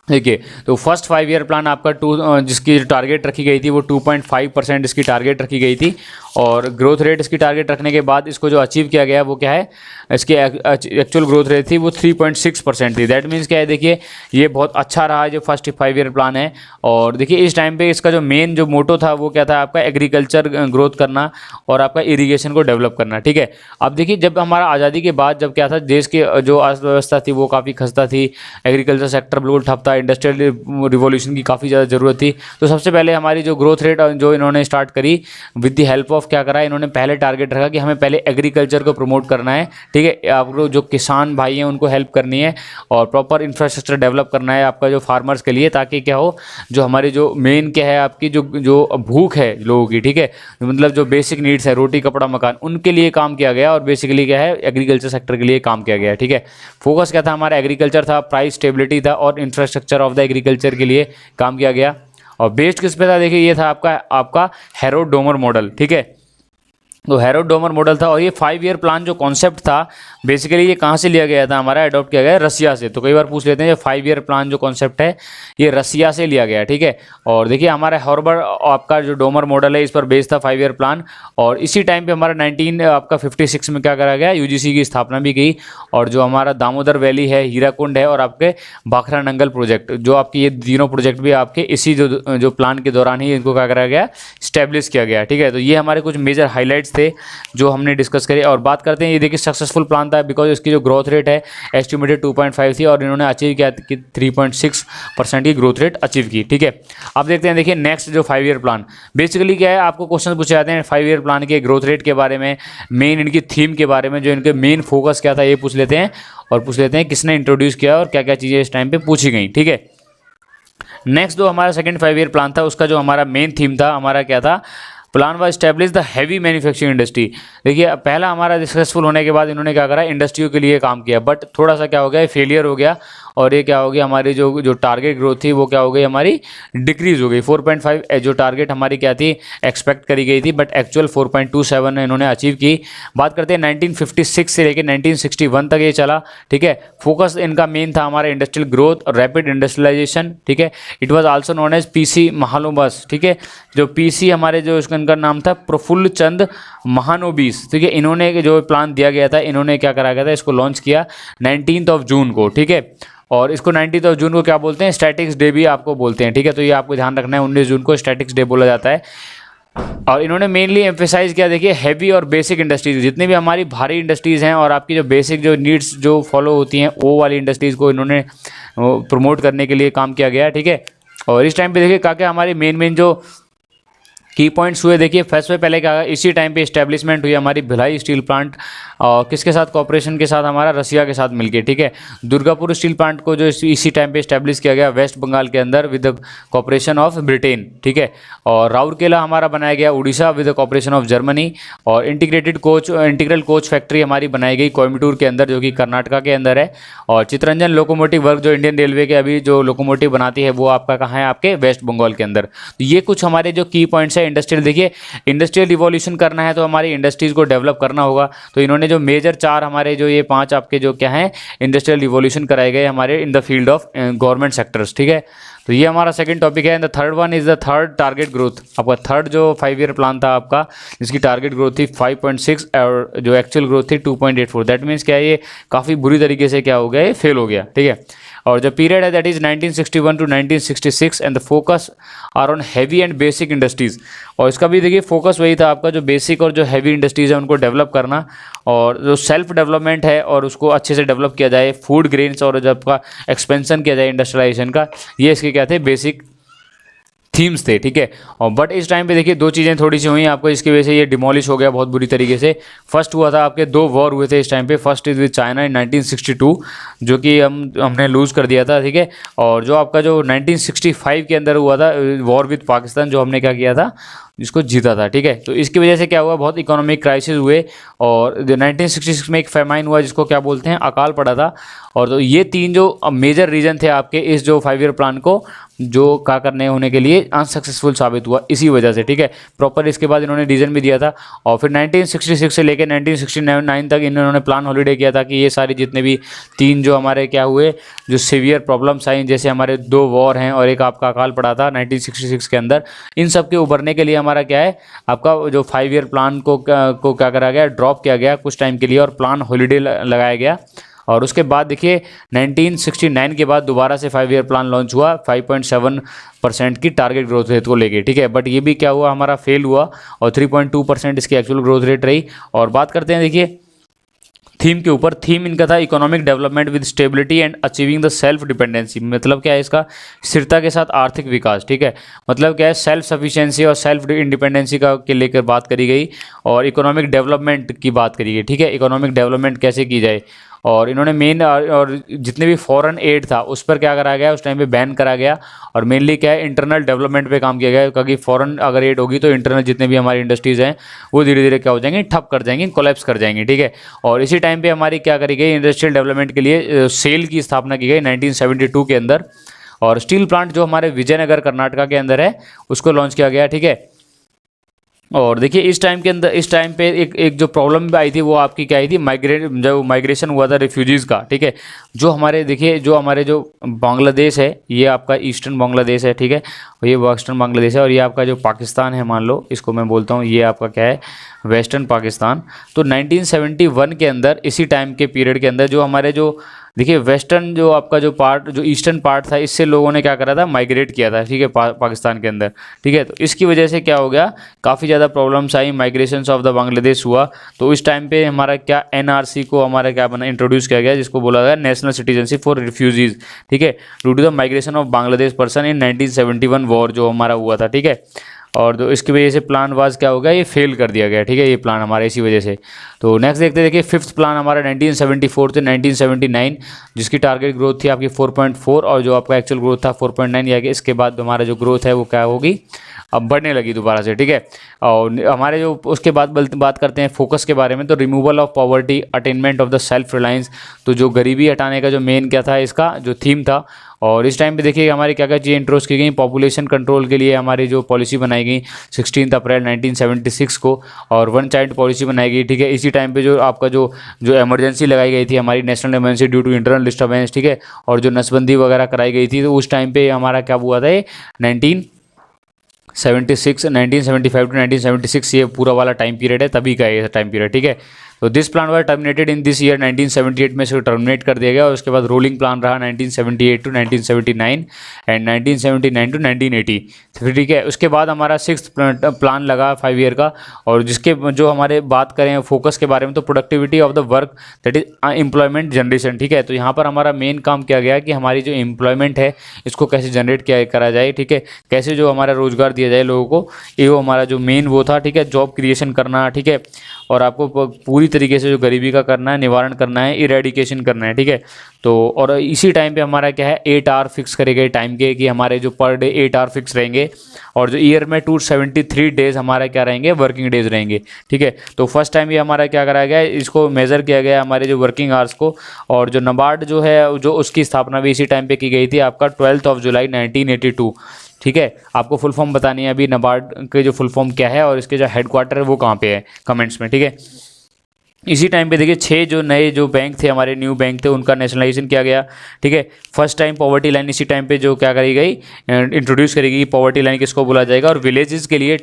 Speaker 1: देखिए तो फर्स्ट 5 ईयर प्लान आपका जिसकी टारगेट रखी गई थी वो 2.5% इसकी टारगेट रखी गई थी, और ग्रोथ रेट इसकी टारगेट रखने के बाद इसको जो अचीव किया गया वो क्या है, इसकी एक्चुअल ग्रोथ रेट थी वो 3.6% थी। दैट मीन्स क्या है, देखिए ये बहुत अच्छा रहा जो फर्स्ट 5 ईयर प्लान है। और देखिए इस टाइम पे इसका जो मेन जो मोटो था वो क्या था, आपका एग्रीकल्चर ग्रोथ करना और आपका इरीगेशन को डेवलप करना, ठीक है। अब देखिए जब हमारा आज़ादी के बाद जब क्या था, देश की जो अर्थव्यवस्था थी वो काफ़ी खस्ता थी, एग्रीकल्चर सेक्टर बिल्कुल ठप था, इंडस्ट्रियल रिवॉल्यूशन की काफ़ी ज़्यादा ज़रूरत थी। तो सबसे पहले हमारी जो ग्रोथ रेट जो इन्होंने स्टार्ट करी विद द हेल्प ऑफ क्या करा, इन्होंने पहले टारगेट रखा कि हमें पहले एग्रीकल्चर को प्रमोट करना है, ठीक है। आप लोग जो किसान भाई हैं उनको हेल्प करनी है और प्रॉपर इंफ्रास्ट्रक्चर डेवलप करना है आपका जो फार्मर्स के लिए, ताकि क्या हो, जो हमारी जो मेन क्या है आपकी जो जो भूख है लोगों की, ठीक है, मतलब जो बेसिक नीड्स है, रोटी कपड़ा मकान, उनके लिए काम किया गया, और बेसिकली क्या है एग्रीकल्चर सेक्टर के लिए काम किया गया, ठीक है। फोकस क्या था हमारा, एग्रीकल्चर था, प्राइस स्टेबिलिटी था, और इंफ्रास्ट्रक्चर ऑफ द एग्रीकल्चर के लिए काम किया गया। और बेस्ड किस पे था, देखिए ये था आपका हैरोल्ड डोमर मॉडल, ठीक है। तो हैरोल्ड डोमर मॉडल था, और ये 5 ईयर प्लान जो कॉन्सेप्ट था बेसिकली ये कहाँ से लिया गया था, हमारा अडॉप्ट किया गया है रसिया से। तो कई बार पूछ लेते हैं ये 5 ईयर प्लान जो कॉन्सेप्ट है ये रसिया से लिया गया है, ठीक है। और देखिए हमारा हॉर्बर आपका जो डोमर मॉडल है इस पर बेस्ड था 5 ईयर प्लान, और इसी टाइम पे हमारा 1956 में क्या करा गया, UGC की स्थापना भी की। और जो हमारा दामोदर वैली है, हीराकुंड है, और आपके भाखरा नंगल प्रोजेक्ट, जो आपके ये तीनों प्रोजेक्ट भी आपके इसी जो प्लान के दौरान ही इनको क्या करा गया, स्टैब्लिश किया गया, ठीक है। तो ये हमारे कुछ मेजर हाईलाइट्स थे जो हमने डिस्कस करे। और बात करते हैं, ये देखिए सक्सेसफुल प्लान था बिकॉज इसकी जो ग्रोथ रेट है एस्टिमेटेड 2.5 थी, और इन्होंने अचीव किया कि 3.6% की ग्रोथ रेट अचीव की, ठीक है। अब देखते हैं, देखिए नेक्स्ट जो 5 ईयर प्लान बेसिकली क्या है, आपको क्वेश्चन पूछे जाते हैं 5 ईयर प्लान के ग्रोथ रेट के बारे में, मेन इनकी थीम के बारे में, जो इनके मेन फोकस क्या था ये पूछ लेते हैं, और पूछ लेते हैं किसने इंट्रोड्यूस किया और क्या क्या चीज़ें इस टाइम पे पूछी गई, ठीक है। नेक्स्ट जो हमारा सेकंड 5 ईयर प्लान था उसका जो हमारा मेन थीम था हमारा क्या था, plan was establish the heavy manufacturing industry. देखिए पहला हमारा सक्सेसफुल होने के बाद इन्होंने क्या करा, इंडस्ट्रियों के लिए काम किया, बट थोड़ा सा क्या हो गया, फेलियर हो गया, और ये क्या हो गया, हमारी जो टारगेट ग्रोथ थी वो क्या हो गई, हमारी डिक्रीज हो गई। 4.5 जो टारगेट हमारी क्या थी, एक्सपेक्ट करी गई थी, बट एक्चुअल 4.27 इन्होंने अचीव की। बात करते हैं 1956 से लेकर 1961 तक ये चला, ठीक है। फोकस इनका मेन था हमारा इंडस्ट्रियल ग्रोथ और रैपिड इंडस्ट्रियलाइजेशन, ठीक है। It was also known as PC Mahalanobis, ठीक है। जो PC हमारे जो उनका नाम था प्रफुल्ल चंद महानोबिस, ठीक है। इन्होंने जो प्लान दिया गया था, इन्होंने क्या करा गया था, इसको लॉन्च किया 19 जून को, ठीक है। और इसको 19 जून को क्या बोलते हैं, स्टैटिक्स डे भी आपको बोलते हैं, ठीक है। तो ये आपको ध्यान रखना है, 19 जून को स्टैटिक्स डे बोला जाता है। और इन्होंने मेनली एम्फेसाइज किया, देखिए हैवी और बेसिक इंडस्ट्रीज, जितनी भी हमारी भारी इंडस्ट्रीज़ हैं और आपकी जो बेसिक जो नीड्स जो फॉलो होती हैं वो वाली इंडस्ट्रीज़ को इन्होंने प्रमोट करने के लिए काम किया गया, ठीक है। और इस टाइम पे देखिए क्या हमारे मेन जो की पॉइंट्स हुए, देखिए फर्स्ट में पहले क्या, इसी टाइम पे इस्टेब्लिशमेंट हुई हमारी भिलाई स्टील प्लांट, और किसके साथ कॉपरेशन के साथ, हमारा रसिया के साथ मिलके, ठीक है। दुर्गापुर स्टील प्लांट को जो इसी टाइम पे इस्टेब्लिश किया गया वेस्ट बंगाल के अंदर with the cooperation of Britain, ठीक है। और राउरकेला हमारा बनाया गया Orissa with the cooperation of Germany. और इंटीग्रल कोच फैक्ट्री हमारी बनाई गई कोयम्बटूर के अंदर, जो कि कर्नाटका के अंदर है। और चितरंजन लोकोमोटिव वर्क जो इंडियन रेलवे के अभी जो लोकोमोटिव बनाती है वो आपका कहाँ है, आपके वेस्ट बंगाल के अंदर। तो ये कुछ हमारे जो की पॉइंट्स है इंडस्ट्रियल, देखिए इंडस्ट्रियल रिवॉल्यूशन करना है तो हमारी इंडस्ट्रीज को डेवलप करना होगा। तो इन्होंने जो मेजर 4 हमारे जो ये 5 आपके जो क्या हैं इंडस्ट्रियल रिवॉल्यूशन कराए गए हमारे in the field of government sectors, ठीक है। तो ये हमारा सेकंड टॉपिक है। And the third one is the third target growth. आपका थर्ड जो 5 ईयर प्लान था आपका, जिसकी टारगेट ग्रोथ थी 5.6 और जो एक्चुअल ग्रोथ थी 2.84। दैट मीन्स क्या है, ये काफ़ी बुरी तरीके से क्या हो गया, ये फेल हो गया, ठीक है। और जो पीरियड है that is 1961 to 1966 and the focus are on heavy and basic industries. और इसका भी देखिए फोकस वही था आपका, जो बेसिक और जो हैवी इंडस्ट्रीज़ है उनको डेवलप करना, और जो सेल्फ डेवलपमेंट है और उसको अच्छे से डेवलप किया जाए, फूड ग्रेन्स और जब का एक्सपेंशन किया जाए इंडस्ट्रियलाइजेशन का, ये इसके क्या थे, बेसिक थीम्स थे, ठीक है। और बट इस टाइम पे देखिए 2 चीज़ें थोड़ी सी हुई आपको, इसकी वजह से ये डिमोलिश हो गया बहुत बुरी तरीके से। फर्स्ट हुआ था आपके 2 वॉर हुए थे इस टाइम पे। First is with China in 1962, जो कि हमने लूज़ कर दिया था, ठीक है। और जो आपका जो 1965 के अंदर हुआ था वॉर विद पाकिस्तान, जो हमने क्या किया था, जिसको जीता था, ठीक है। तो इसकी वजह से क्या हुआ, बहुत इकोनॉमिक क्राइसिस हुए। और 1966 में एक फेमाइन हुआ जिसको क्या बोलते हैं, अकाल पड़ा था। और तो ये 3 जो मेजर रीज़न थे आपके इस जो 5 ईयर प्लान को जो क्या करने होने के लिए अनसक्सेसफुल साबित हुआ इसी वजह से, ठीक है। प्रॉपर इसके बाद इन्होंने रीज़न भी दिया था। और फिर 1966 से लेकर 1969 तक इन्होंने प्लान हॉलीडे किया था कि ये सारी जितने भी 3 जो हमारे क्या हुए जो सीवियर प्रॉब्लम्स आई, जैसे हमारे 2 वॉर हैं और एक आपका अकाल पड़ा था 1966 के अंदर, इन सब के उभरने के लिए हमारा क्या है, आपका जो 5 ईयर प्लान को क्या करा गया, ड्रॉप किया गया कुछ टाइम के लिए और प्लान हॉलीडे लगाया गया। और उसके बाद देखिए 1969 के बाद दोबारा से 5 ईयर प्लान लॉन्च हुआ 5.7% की टारगेट ग्रोथ रेट को लेके, ठीक है। बट ये भी क्या हुआ, हमारा फेल हुआ और 3.2% इसकी एक्चुअल ग्रोथ रेट रही। और बात करते हैं देखिए थीम के ऊपर। थीम इनका था economic development with stability and achieving the self dependency. मतलब क्या है इसका, स्थिरता के साथ आर्थिक विकास, ठीक है। मतलब क्या है, सेल्फ सफिशिएंसी और सेल्फ इंडिपेंडेंसी का के लेकर बात करी गई और इकोनॉमिक डेवलपमेंट की बात करी गई, ठीक है। इकोनॉमिक डेवलपमेंट कैसे की जाए, और इन्होंने मेन और जितने भी फॉरेन एड था उस पर क्या करा गया, उस टाइम पे बैन करा गया। और मेनली क्या है, इंटरनल डेवलपमेंट पे काम किया गया, क्योंकि फॉरेन अगर एड होगी तो इंटरनल जितने भी हमारी इंडस्ट्रीज़ हैं वो धीरे धीरे क्या हो जाएंगी, ठप कर जाएंगी, कोलैप्स कर जाएंगी, ठीक है। और इसी टाइम पे हमारी क्या करी गई, इंडस्ट्रियल डेवलपमेंट के लिए सेल की स्थापना की गई 1972 के अंदर। और स्टील प्लांट जो हमारे विजयनगर कर्नाटका के अंदर है उसको लॉन्च किया गया, ठीक है। और देखिए इस टाइम के अंदर, इस टाइम पे एक जो प्रॉब्लम भी आई थी वो आपकी क्या आई थी, जो माइग्रेशन हुआ था रिफ्यूजीज़ का, ठीक है। जो हमारे देखिए जो हमारे जो बांग्लादेश है, ये आपका ईस्टर्न बांग्लादेश है, ठीक है। और ये वेस्टर्न बांग्लादेश है, और ये आपका जो पाकिस्तान है, मान लो इसको मैं बोलता हूँ, ये आपका क्या है, वेस्टर्न पाकिस्तान। तो 1971 के अंदर इसी टाइम के पीरियड के अंदर जो हमारे जो देखिए वेस्टर्न जो आपका जो पार्ट, जो ईस्टर्न पार्ट था, इससे लोगों ने क्या करा था, माइग्रेट किया था, ठीक है, पाकिस्तान के अंदर, ठीक है। तो इसकी वजह से क्या हो गया, काफ़ी ज़्यादा problems I, migrations of the Bangladesh हुआ। तो इस टाइम पे हमारा क्या एनआरसी को हमारा क्या बना, इंट्रोड्यूस किया गया, जिसको बोला गया नेशनल सिटीजनशिप फॉर रिफ्यूजीज, ठीक है, due to the migration of Bangladesh person in 1971 war जो हमारा हुआ था, ठीक है। और तो इसकी वजह से प्लान वाज क्या हो गया, ये फेल कर दिया गया, ठीक है, ये प्लान हमारा इसी वजह से। तो नेक्स्ट देखते देखिए 5th प्लान हमारा 1974 से 1979, जिसकी टारगेट ग्रोथ थी आपकी 4.4 और जो आपका एक्चुअल ग्रोथ था 4.9 आगे। इसके बाद हमारा जो ग्रोथ है वो क्या होगी, अब बढ़ने लगी दोबारा से, ठीक है। और हमारे जो उसके बाद बात करते हैं फोकस के बारे में, तो removal of poverty, attainment of the self reliance. तो जो गरीबी हटाने का जो मेन क्या था, इसका जो थीम था। और इस टाइम पे देखिए हमारी क्या क्या चीज़ें इंट्रोड्यूस की गई, पॉपुलेशन कंट्रोल के लिए हमारी जो पॉलिसी बनाई गई 16 अप्रैल 1976 को, और 1 चाइल्ड पॉलिसी बनाई गई, ठीक है। इसी टाइम पे जो आपका जो इमरजेंसी लगाई गई थी हमारी, national emergency due to internal disturbance, ठीक है। और जो नसबंदी वगैरह कराई गई थी, तो उस टाइम पे हमारा क्या हुआ था, ये 76 1975 टू 1976 ये पूरा वाला टाइम पीरियड है, तभी का ये टाइम पीरियड, ठीक है। तो this plan was terminated in this year 1978 में इसको टर्मिनेट कर दिया गया और उसके बाद रोलिंग प्लान रहा 1978 टू 1979 एंड 1979 टू 1980, ठीक है। उसके बाद हमारा 6th प्लान लगा 5 ईयर का, और जिसके जो हमारे बात करें फोकस के बारे में तो productivity of the work that is employment generation, ठीक है। तो यहाँ पर हमारा मेन काम किया गया कि हमारी जो एम्प्लॉयमेंट है इसको कैसे जनरेट किया करा जाए, ठीक है, कैसे जो हमारा रोजगार दिया जाए लोगों को, ये वो हमारा जो मेन वो था, ठीक है, जॉब क्रिएशन करना, ठीक है, और आपको पूरी तरीके से जो गरीबी का करना है, निवारण करना है, इरेडिकेशन करना है, ठीक है। तो और इसी टाइम पे हमारा क्या है 8 आवर फिक्स करे गए टाइम के कि हमारे जो पर डे 8 आवर फिक्स रहेंगे, और जो ईयर में 273 डेज हमारा क्या रहेंगे वर्किंग डेज रहेंगे, ठीक है। तो फर्स्ट टाइम ये हमारा क्या कराया गया, इसको मेज़र किया गया हमारे जो वर्किंग आवर्स को, और जो नाबार्ड जो है जो उसकी स्थापना भी इसी टाइम पे की गई थी आपका 12 जुलाई 1982, ठीक है। आपको फुल फॉर्म बतानी है अभी नाबार्ड के जो फुल फॉर्म क्या है और इसके जो हेडक्वार्टर है वो कहाँ पे है, कमेंट्स में, ठीक है। इसी टाइम पे देखिए 6 जो नए जो बैंक थे हमारे न्यू बैंक थे उनका नेशनलाइजेशन किया गया, ठीक है। फर्स्ट टाइम पॉवर्टी लाइन इसी टाइम पे जो क्या करी गई, इंट्रोड्यूस करी गई। पॉवर्टी लाइन किसको बोला जाएगा, और विलेजेस के लिए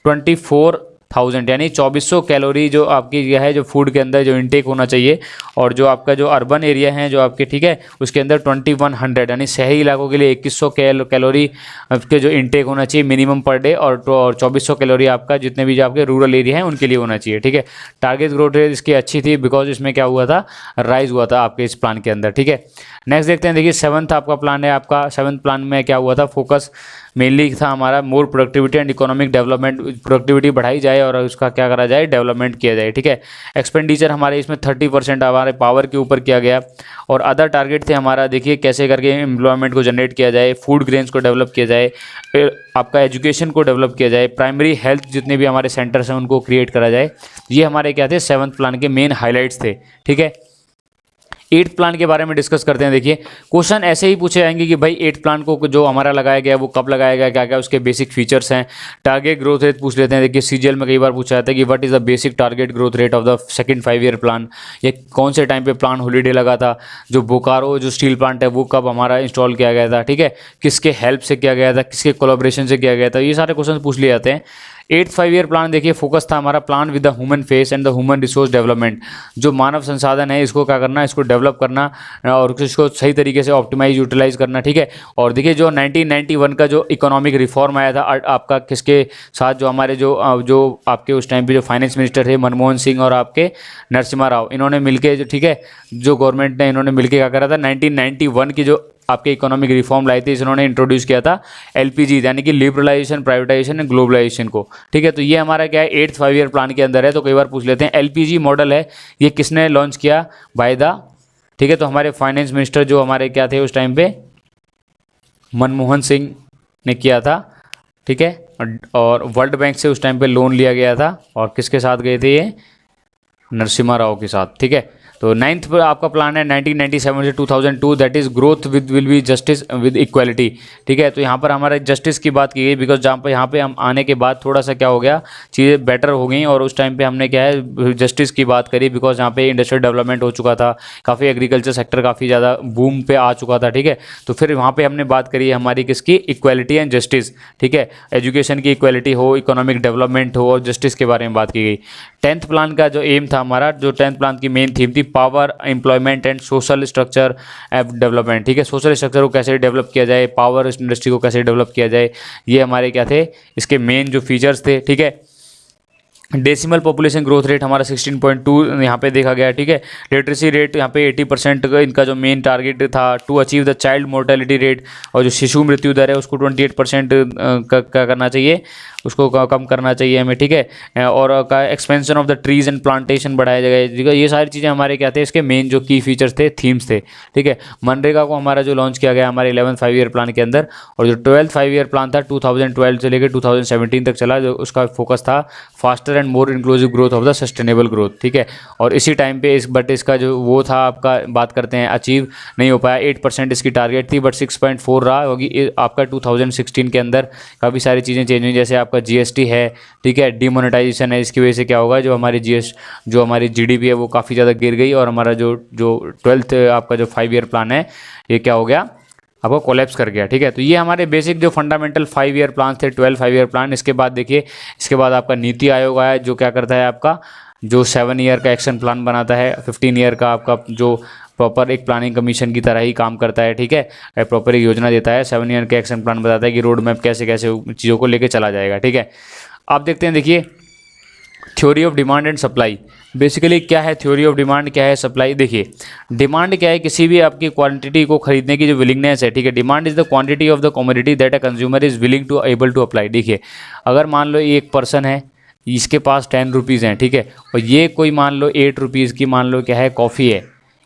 Speaker 1: 24,000 यानी 2400 कैलोरी जो आपकी यह है जो फूड के अंदर जो इनटेक होना चाहिए, और जो आपका जो अर्बन एरिया है जो आपके, ठीक है, उसके अंदर 2100 यानी शहरी इलाकों के लिए 2100 कैलोरी आपके जो इनटेक होना चाहिए मिनिमम पर डे, और 2400 कैलोरी आपका जितने भी जो आपके रूरल एरिया हैं उनके लिए होना चाहिए, ठीक है। टारगेट ग्रोथ रेट इसकी अच्छी थी बिकॉज इसमें क्या हुआ था, राइज हुआ था आपके इस प्लान के अंदर, ठीक है। नेक्स्ट देखते हैं, देखिए 7th आपका प्लान है, आपका 7th प्लान में क्या हुआ था, फोकस मेनली था हमारा more productivity and economic development, productivity बढ़ाई जाए और उसका क्या करा जाए, डेवलपमेंट किया जाए, ठीक है। एक्सपेंडिचर हमारे इसमें 30% हमारे पावर के ऊपर किया गया, और अदर टारगेट थे हमारा, देखिए कैसे करके एम्प्लॉयमेंट को जनरेट किया जाए, फूड ग्रेन्स को डेवलप किया जाए, फिर आपका एजुकेशन को डेवलप किया जाए, प्राइमरी हेल्थ जितने भी हमारे सेंटर्स हैं उनको क्रिएट करा जाए। ये हमारे क्या थे 7th प्लान के मेन हाईलाइट्स थे, ठीक है। 8th प्लान के बारे में डिस्कस करते हैं। देखिए क्वेश्चन ऐसे ही पूछे जाएंगे कि भाई 8th प्लान को जो हमारा लगाया गया वो कब लगाया गया, क्या क्या उसके बेसिक फीचर्स हैं। टारगेट ग्रोथ रेट पूछ लेते हैं। देखिए सीजीएल में कई बार पूछा जाता है कि what is the basic target growth rate of the second 5 year plan, ये कौन से टाइम पे प्लान हॉलीडे लगा था, जो बोकारो जो स्टील प्लांट है वो कब हमारा इंस्टॉल किया गया था, ठीक है, किसके हेल्प से किया गया था, किसके कोलैबोरेशन से किया गया था, ये सारे क्वेश्चन पूछ लिए जाते हैं। 8th 5 ईयर प्लान देखिए फोकस था हमारा plan with the human face and the human resource development, जो मानव संसाधन है इसको क्या करना, इसको डेवलप करना और इसको सही तरीके से ऑप्टिमाइज यूटिलाइज करना, ठीक है। और देखिए जो 1991 का जो इकोनॉमिक रिफॉर्म आया था आपका किसके साथ, जो हमारे जो आपके उस टाइम पे जो फाइनेंस मिनिस्टर थे मनमोहन सिंह और आपके नरसिम्हा राव, इन्होंने मिलके जो, ठीक है, जो गवर्नमेंट ने इन्होंने मिलके क्या करा था 1991 की जो आपके इकोनॉमिक रिफॉर्म लाई थी, इन्होंने इंट्रोड्यूस किया था एलपीजी यानी कि लिबरलाइजेशन, प्राइवेटाइजेशन एंड ग्लोबलाइजेशन को, ठीक है। तो ये हमारा क्या है 8th 5 ईयर प्लान के अंदर है। तो कई बार पूछ लेते हैं एलपीजी मॉडल है ये किसने लॉन्च किया, बाय द, ठीक है, तो हमारे फाइनेंस मिनिस्टर जो हमारे क्या थे उस टाइम पे मनमोहन सिंह ने किया था, ठीक है। और वर्ल्ड बैंक से उस टाइम पे लोन लिया गया था, और किसके साथ गए थे ये, नरसिम्हा राव के साथ, ठीक है। तो 9th पर आपका प्लान है 1997 से 2002 that is growth with will be justice with equality, ठीक है। तो यहाँ पर हमारा जस्टिस की बात की गई बिकॉज जहाँ पर यहाँ पे हम आने के बाद थोड़ा सा क्या हो गया, चीज़ें बेटर हो गई, और उस टाइम पे हमने क्या है जस्टिस की बात करी बिकॉज यहाँ पे इंडस्ट्रियल डेवलपमेंट हो चुका था, काफ़ी एग्रीकल्चर सेक्टर काफ़ी ज़्यादा बूम पे आ चुका था, ठीक है। तो फिर वहाँ पर हमने बात करी हमारी किसकी, इक्वालिटी एंड जस्टिस, ठीक है, एजुकेशन की इक्वालिटी हो, इकोनॉमिक डेवलपमेंट हो, और जस्टिस के बारे में बात की गई। 10th प्लान का जो एम था हमारा, जो 10th प्लान की मेन थीम थी power, employment and social structure development, ठीक है। सोशल स्ट्रक्चर को कैसे डेवलप किया जाए, पावर इंडस्ट्री को कैसे डेवलप किया जाए, ये हमारे क्या थे इसके मेन जो फीचर्स थे, ठीक है। डेसिमल पॉपुलेशन ग्रोथ रेट हमारा 16.2 यहाँ पे देखा गया, ठीक है। लिटरेसी रेट यहाँ पे 80% का इनका जो मेन टारगेट था to achieve the child mortality rate, और जो शिशु मृत्यु दर है उसको 28% का करना चाहिए, उसको कम करना चाहिए हमें, ठीक है। और का expansion of the trees and plantation बढ़ाया जाएगा, ठीक है। ये सारी चीज़ें हमारे क्या थे इसके मेन जो की फीचर्स थे, थीम्स थे, ठीक है। मनरेगा को हमारा जो लॉन्च किया गया हमारे 11th 5 ईयर प्लान के अंदर, और जो 12th 5 ईयर प्लान था 2012 से लेकर 2017 तक चला, जो उसका फोकस था faster and more inclusive growth of the sustainable growth, ठीक है। और इसी टाइम पे बट इसका जो वो था आपका बात करते हैं अचीव नहीं हो पाया, 8% इसकी टारगेट थी बट 6.4 रहा होगी आपका 2016 के अंदर। काफ़ी सारी चीज़ें चेंज हुई, जैसे आपका जीएसटी है, ठीक है, डिमोनेटाइजेशन है, इसकी वजह से क्या होगा जो हमारी जो हमारी जीडीपी है वो काफ़ी ज़्यादा गिर गई, और हमारा जो 12th आपका जो 5 ईयर प्लान है ये क्या हो गया, आपको कोलैप्स कर गया, ठीक है। तो ये हमारे बेसिक जो फंडामेंटल 5 ईयर प्लान थे, 12 5 ईयर प्लान। इसके बाद देखिए, इसके बाद आपका नीति आयोग आया जो क्या करता है, आपका जो 7 ईयर का एक्शन प्लान बनाता है, 15 ईयर का आपका जो प्रॉपर एक प्लानिंग कमीशन की तरह ही काम करता है, ठीक है। प्रॉपर एक योजना देता है, 7 ईयर का एक्शन प्लान बताता है कि रोड मैप कैसे कैसे चीज़ों को लेकर चला जाएगा, ठीक है। आप देखते हैं, देखिए theory of demand and supply. Basically क्या है थ्योरी ऑफ डिमांड, क्या है सप्लाई। देखिए डिमांड क्या है, किसी भी आपकी क्वांटिटी को खरीदने की जो विलिंगनेस है, ठीक है। Demand is the quantity of the commodity that a consumer is willing to able to apply. देखिए अगर मान लो एक पर्सन है, इसके पास 10 रुपीज़ हैं, ठीक है, और ये कोई मान लो 8 रुपीज़ की मान लो क्या है कॉफ़ी है,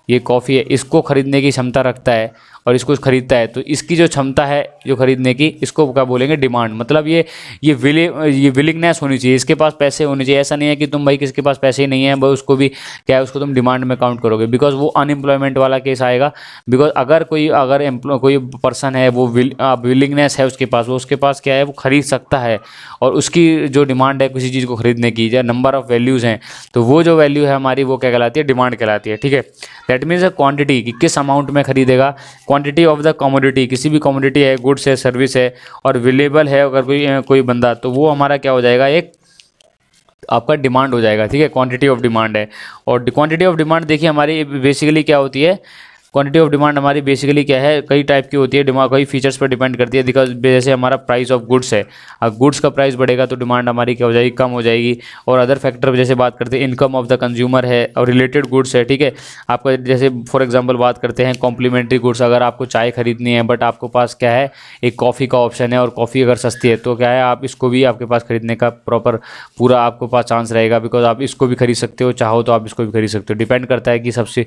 Speaker 1: ये कॉफ़ी है, इसको ख़रीदने की क्षमता रखता है और इसको खरीदता है, तो इसकी जो क्षमता है जो खरीदने की, इसको क्या बोलेंगे, डिमांड। मतलब ये विलिंगनेस होनी चाहिए, इसके पास पैसे होने चाहिए। ऐसा नहीं है कि तुम भाई किसके पास पैसे ही नहीं है भाई उसको भी क्या है, उसको तुम डिमांड में काउंट करोगे, बिकॉज वो अनएम्प्लॉयमेंट वाला केस आएगा। बिकॉज अगर कोई पर्सन है, वो विलिंगनेस है उसके पास, वो उसके पास क्या है, वो खरीद सकता है, और उसकी जो डिमांड है किसी चीज़ को खरीदने की, या नंबर ऑफ़ वैल्यूज़ हैं, तो वो जो वैल्यू है हमारी वो क्या कहलाती है, डिमांड कहलाती है, ठीक है। दैट मीन्स अ क्वांटिटी, कि किस अमाउंट में खरीदेगा, क्वांटिटी ऑफ द कमोडिटी, किसी भी कमोडिटी है, गुड्स है, सर्विस है, और अवेलेबल है अगर कोई बंदा, तो वो हमारा क्या हो जाएगा, एक आपका डिमांड हो जाएगा, ठीक है। क्वांटिटी ऑफ डिमांड है। और क्वांटिटी ऑफ डिमांड देखिए हमारी बेसिकली क्या होती है, क्वांटिटी ऑफ डिमांड हमारी बेसिकली क्या है, कई टाइप की होती है, डिमांड कई फीचर्स पर डिपेंड करती है। बिकॉज जैसे हमारा प्राइस ऑफ गुड्स है, अब गुड्स का प्राइस बढ़ेगा तो डिमांड हमारी क्या हो जाएगी, कम हो जाएगी। और अदर फैक्टर जैसे बात करते हैं, इनकम ऑफ द कंज्यूमर है, और रिलेटेड गुड्स है, ठीक है। आपका जैसे फॉर एग्जांपल बात करते हैं कॉम्प्लीमेंट्री गुड्स, अगर आपको चाय खरीदनी है बट आपके पास क्या है, एक कॉफ़ी का ऑप्शन है, और कॉफ़ी अगर सस्ती है तो क्या है, आप इसको भी आपके पास खरीदने का प्रॉपर पूरा आपके पास चांस रहेगा, बिकॉज आप इसको भी खरीद सकते हो, चाहो तो आप इसको भी खरीद सकते हो। डिपेंड करता है कि सबसे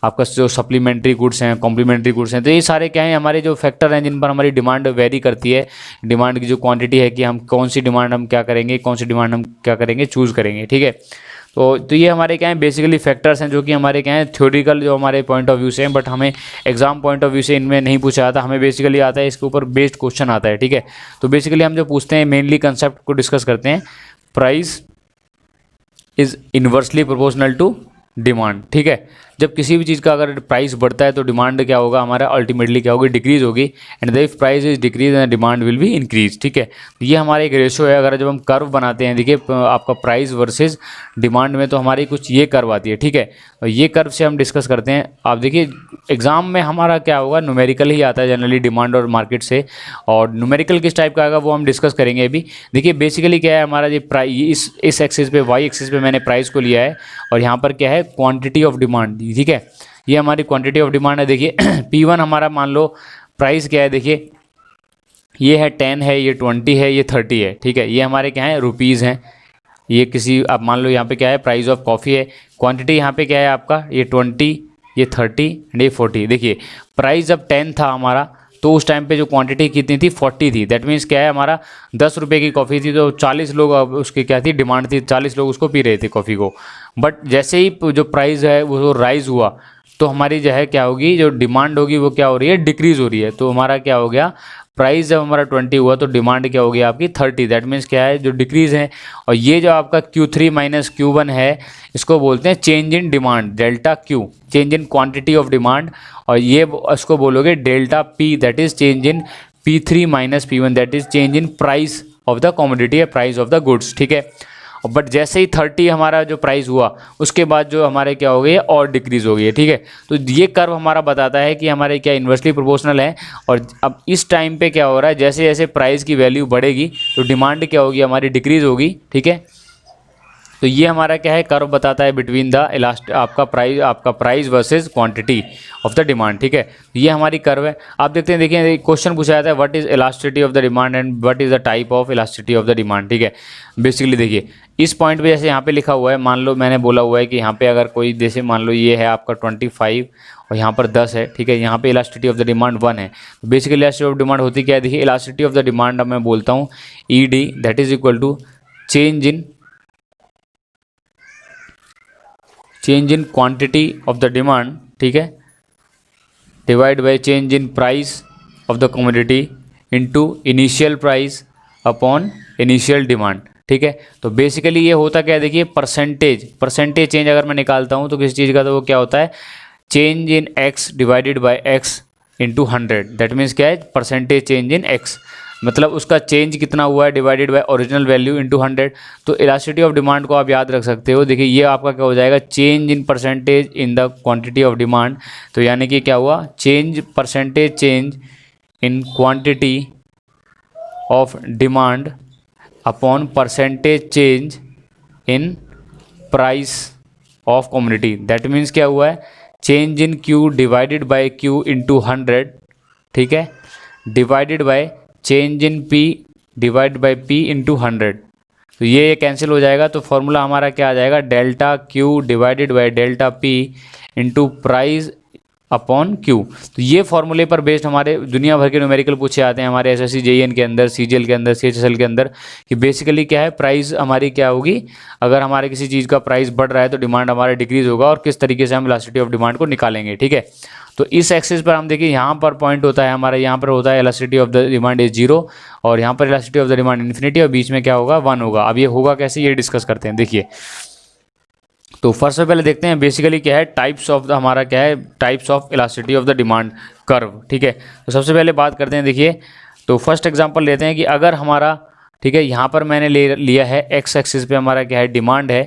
Speaker 1: आपका जो सप्लीमेंट्री गुड्स हैं, कॉम्प्लीमेंट्री गुड्स हैं, तो ये सारे क्या हैं, हमारे जो फैक्टर हैं जिन पर हमारी डिमांड वेरी करती है। डिमांड की जो क्वांटिटी है कि हम कौन सी डिमांड हम क्या करेंगे, कौन सी डिमांड हम क्या करेंगे, चूज़ करेंगे, ठीक है। तो ये हमारे क्या हैं, बेसिकली फैक्टर्स हैं जो कि हमारे क्या हैं, थ्योरिकल जो हमारे पॉइंट ऑफ व्यू से हैं, बट हमें एग्जाम पॉइंट ऑफ व्यू से इनमें नहीं पूछा जाता, हमें बेसिकली आता है इसके ऊपर बेस्ड क्वेश्चन आता है, ठीक है। तो बेसिकली हम जो पूछते हैं, मेनली कंसेप्ट को डिस्कस करते हैं, price is inversely proportional to demand, ठीक है। जब किसी भी चीज़ का अगर प्राइस बढ़ता है तो डिमांड क्या होगा हमारा, अल्टीमेटली क्या होगी, डिक्रीज होगी। And if price is decrease and demand will be increase, ठीक है। ये हमारा एक रेशो है। अगर जब हम कर्व बनाते हैं, देखिए आपका प्राइस वर्सेस डिमांड में, तो हमारी कुछ ये कर्व आती है, ठीक है। और ये कर्व से हम डिस्कस करते हैं। आप देखिए एग्जाम में हमारा क्या होगा, न्यूमेरिकल ही आता है जनरली डिमांड और मार्केट से, और न्यूमेरिकल किस टाइप का आएगा वो हम डिस्कस करेंगे अभी। देखिए बेसिकली क्या है हमारा, ये प्राइस इस एक्सिस पे, वाई एक्सिस पे मैंने प्राइस को लिया है, और यहाँ पर क्या है, क्वांटिटी ऑफ डिमांड, ठीक है। ये हमारी क्वांटिटी ऑफ डिमांड है। देखिए P1 हमारा मान लो प्राइस क्या है, देखिए ये है 10 है, ये 20 है, ये 30 है, ठीक है। ये हमारे क्या है, रुपीज़ हैं। ये किसी आप मान लो यहाँ पे क्या है, प्राइस ऑफ कॉफ़ी है। क्वांटिटी यहाँ पे क्या है आपका, ये 20, ये 30 एंड ये 40। देखिए प्राइस जब 10 था हमारा, तो उस टाइम पे जो क्वांटिटी कितनी थी, 40 थी। दैट मीन्स क्या है, हमारा 10 रुपये की कॉफ़ी थी, तो 40 लोग उसकी क्या थी, डिमांड थी, 40 लोग उसको पी रहे थे कॉफ़ी को। बट जैसे ही जो प्राइस है वो राइज़ हुआ, तो हमारी जो है क्या होगी, जो डिमांड होगी वो क्या हो रही है, डिक्रीज़ हो रही है। तो हमारा क्या हो गया, प्राइस जब हमारा 20 हुआ तो डिमांड क्या होगी आपकी 30। दैट मीन्स क्या है, जो डिक्रीज़ है। और ये जो आपका Q3 माइनस Q1 है, इसको बोलते हैं change in demand, delta Q, change in quantity of demand. और ये इसको बोलोगे delta P, that is change in P3 minus P1, that is change in price of the commodity या प्राइस ऑफ द गुड्स, ठीक है। But जैसे ही 30 हमारा जो प्राइस हुआ, उसके बाद जो हमारे क्या हो गई है, और डिक्रीज़ हो गई है, ठीक है। तो ये कर्व हमारा बताता है कि हमारे क्या इन्वर्सली प्रोपोर्शनल है। और अब इस टाइम पे क्या हो रहा है, जैसे जैसे प्राइस की वैल्यू बढ़ेगी तो डिमांड क्या होगी हमारी, डिक्रीज़ होगी, ठीक है। तो ये हमारा क्या है, कर्व बताता है बिटवीन द आपका price versus quantity of the demand, ठीक है। ये हमारी कर्व है। आप देखते हैं, देखिए क्वेश्चन पूछा जाता है, what is elasticity of the demand and what is the type of elasticity of the demand, ठीक है। बेसिकली देखिए इस पॉइंट पे जैसे यहाँ पे लिखा हुआ है, मान लो मैंने बोला हुआ है कि यहाँ पे अगर कोई, जैसे मान लो ये है आपका 25 और यहाँ पर 10 है, ठीक है। यहाँ पे इलास्टिसिटी ऑफ द डिमांड 1 है। तो बेसिकली इलास्टिसिटी ऑफ डिमांड होती क्या है, देखिए इलास्टिसिटी ऑफ द डिमांड मैं बोलता हूँ ED, that is equal to change in quantity of the demand, ठीक है, divide by change in price of the commodity into initial price upon initial demand, ठीक है। तो बेसिकली ये होता क्या है, देखिए परसेंटेज चेंज अगर मैं निकालता हूँ तो किसी चीज़ का, तो वो क्या होता है, change in x divided by x into 100, that means क्या है, परसेंटेज चेंज इन एक्स, मतलब उसका चेंज कितना हुआ है divided by original value into 100। तो इलास्टिसिटी ऑफ डिमांड को आप याद रख सकते हो। देखिए ये आपका क्या हो जाएगा, change in percentage in the quantity of demand. तो यानी कि क्या हुआ, change percentage change in quantity of demand upon percentage change in price of commodity. That means क्या हुआ है, change in Q divided by Q into 100, ठीक है, divided by change in P divide by P into 100। तो ये cancel हो जाएगा, तो फॉर्मूला हमारा क्या आ जाएगा, delta Q divided by delta P into price upon Q. तो ये फॉर्मूले पर बेस्ड हमारे दुनिया भर के न्यूमेरिकल पूछे आते हैं हमारे एसएससी जेईएन के अंदर, सीजीएल के अंदर, सीएचएसएल के अंदर, कि बेसिकली क्या है, प्राइस हमारी क्या होगी, अगर हमारे किसी चीज़ का प्राइस बढ़ रहा है तो डिमांड हमारा डिक्रीज होगा, और किस तरीके से हम इलास्टिसिटी ऑफ डिमांड को निकालेंगे, ठीक है। तो इस एक्सिस पर हम देखिए, यहाँ पर पॉइंट होता है हमारा, यहाँ पर होता है elasticity of the demand is 0, और यहाँ पर elasticity of the demand infinity, और बीच में क्या होगा, 1 होगा। अब ये होगा कैसे, ये डिस्कस करते हैं। देखिए तो फर्स्ट से पहले देखते हैं बेसिकली क्या है, टाइप्स ऑफ द, हमारा क्या है, types of elasticity of the demand curve, ठीक है। तो सबसे पहले बात करते हैं, देखिए तो फर्स्ट एग्जांपल लेते हैं कि अगर हमारा, ठीक है, यहाँ पर मैंने लिया है एक्स एक्सिस पे हमारा क्या है, डिमांड है,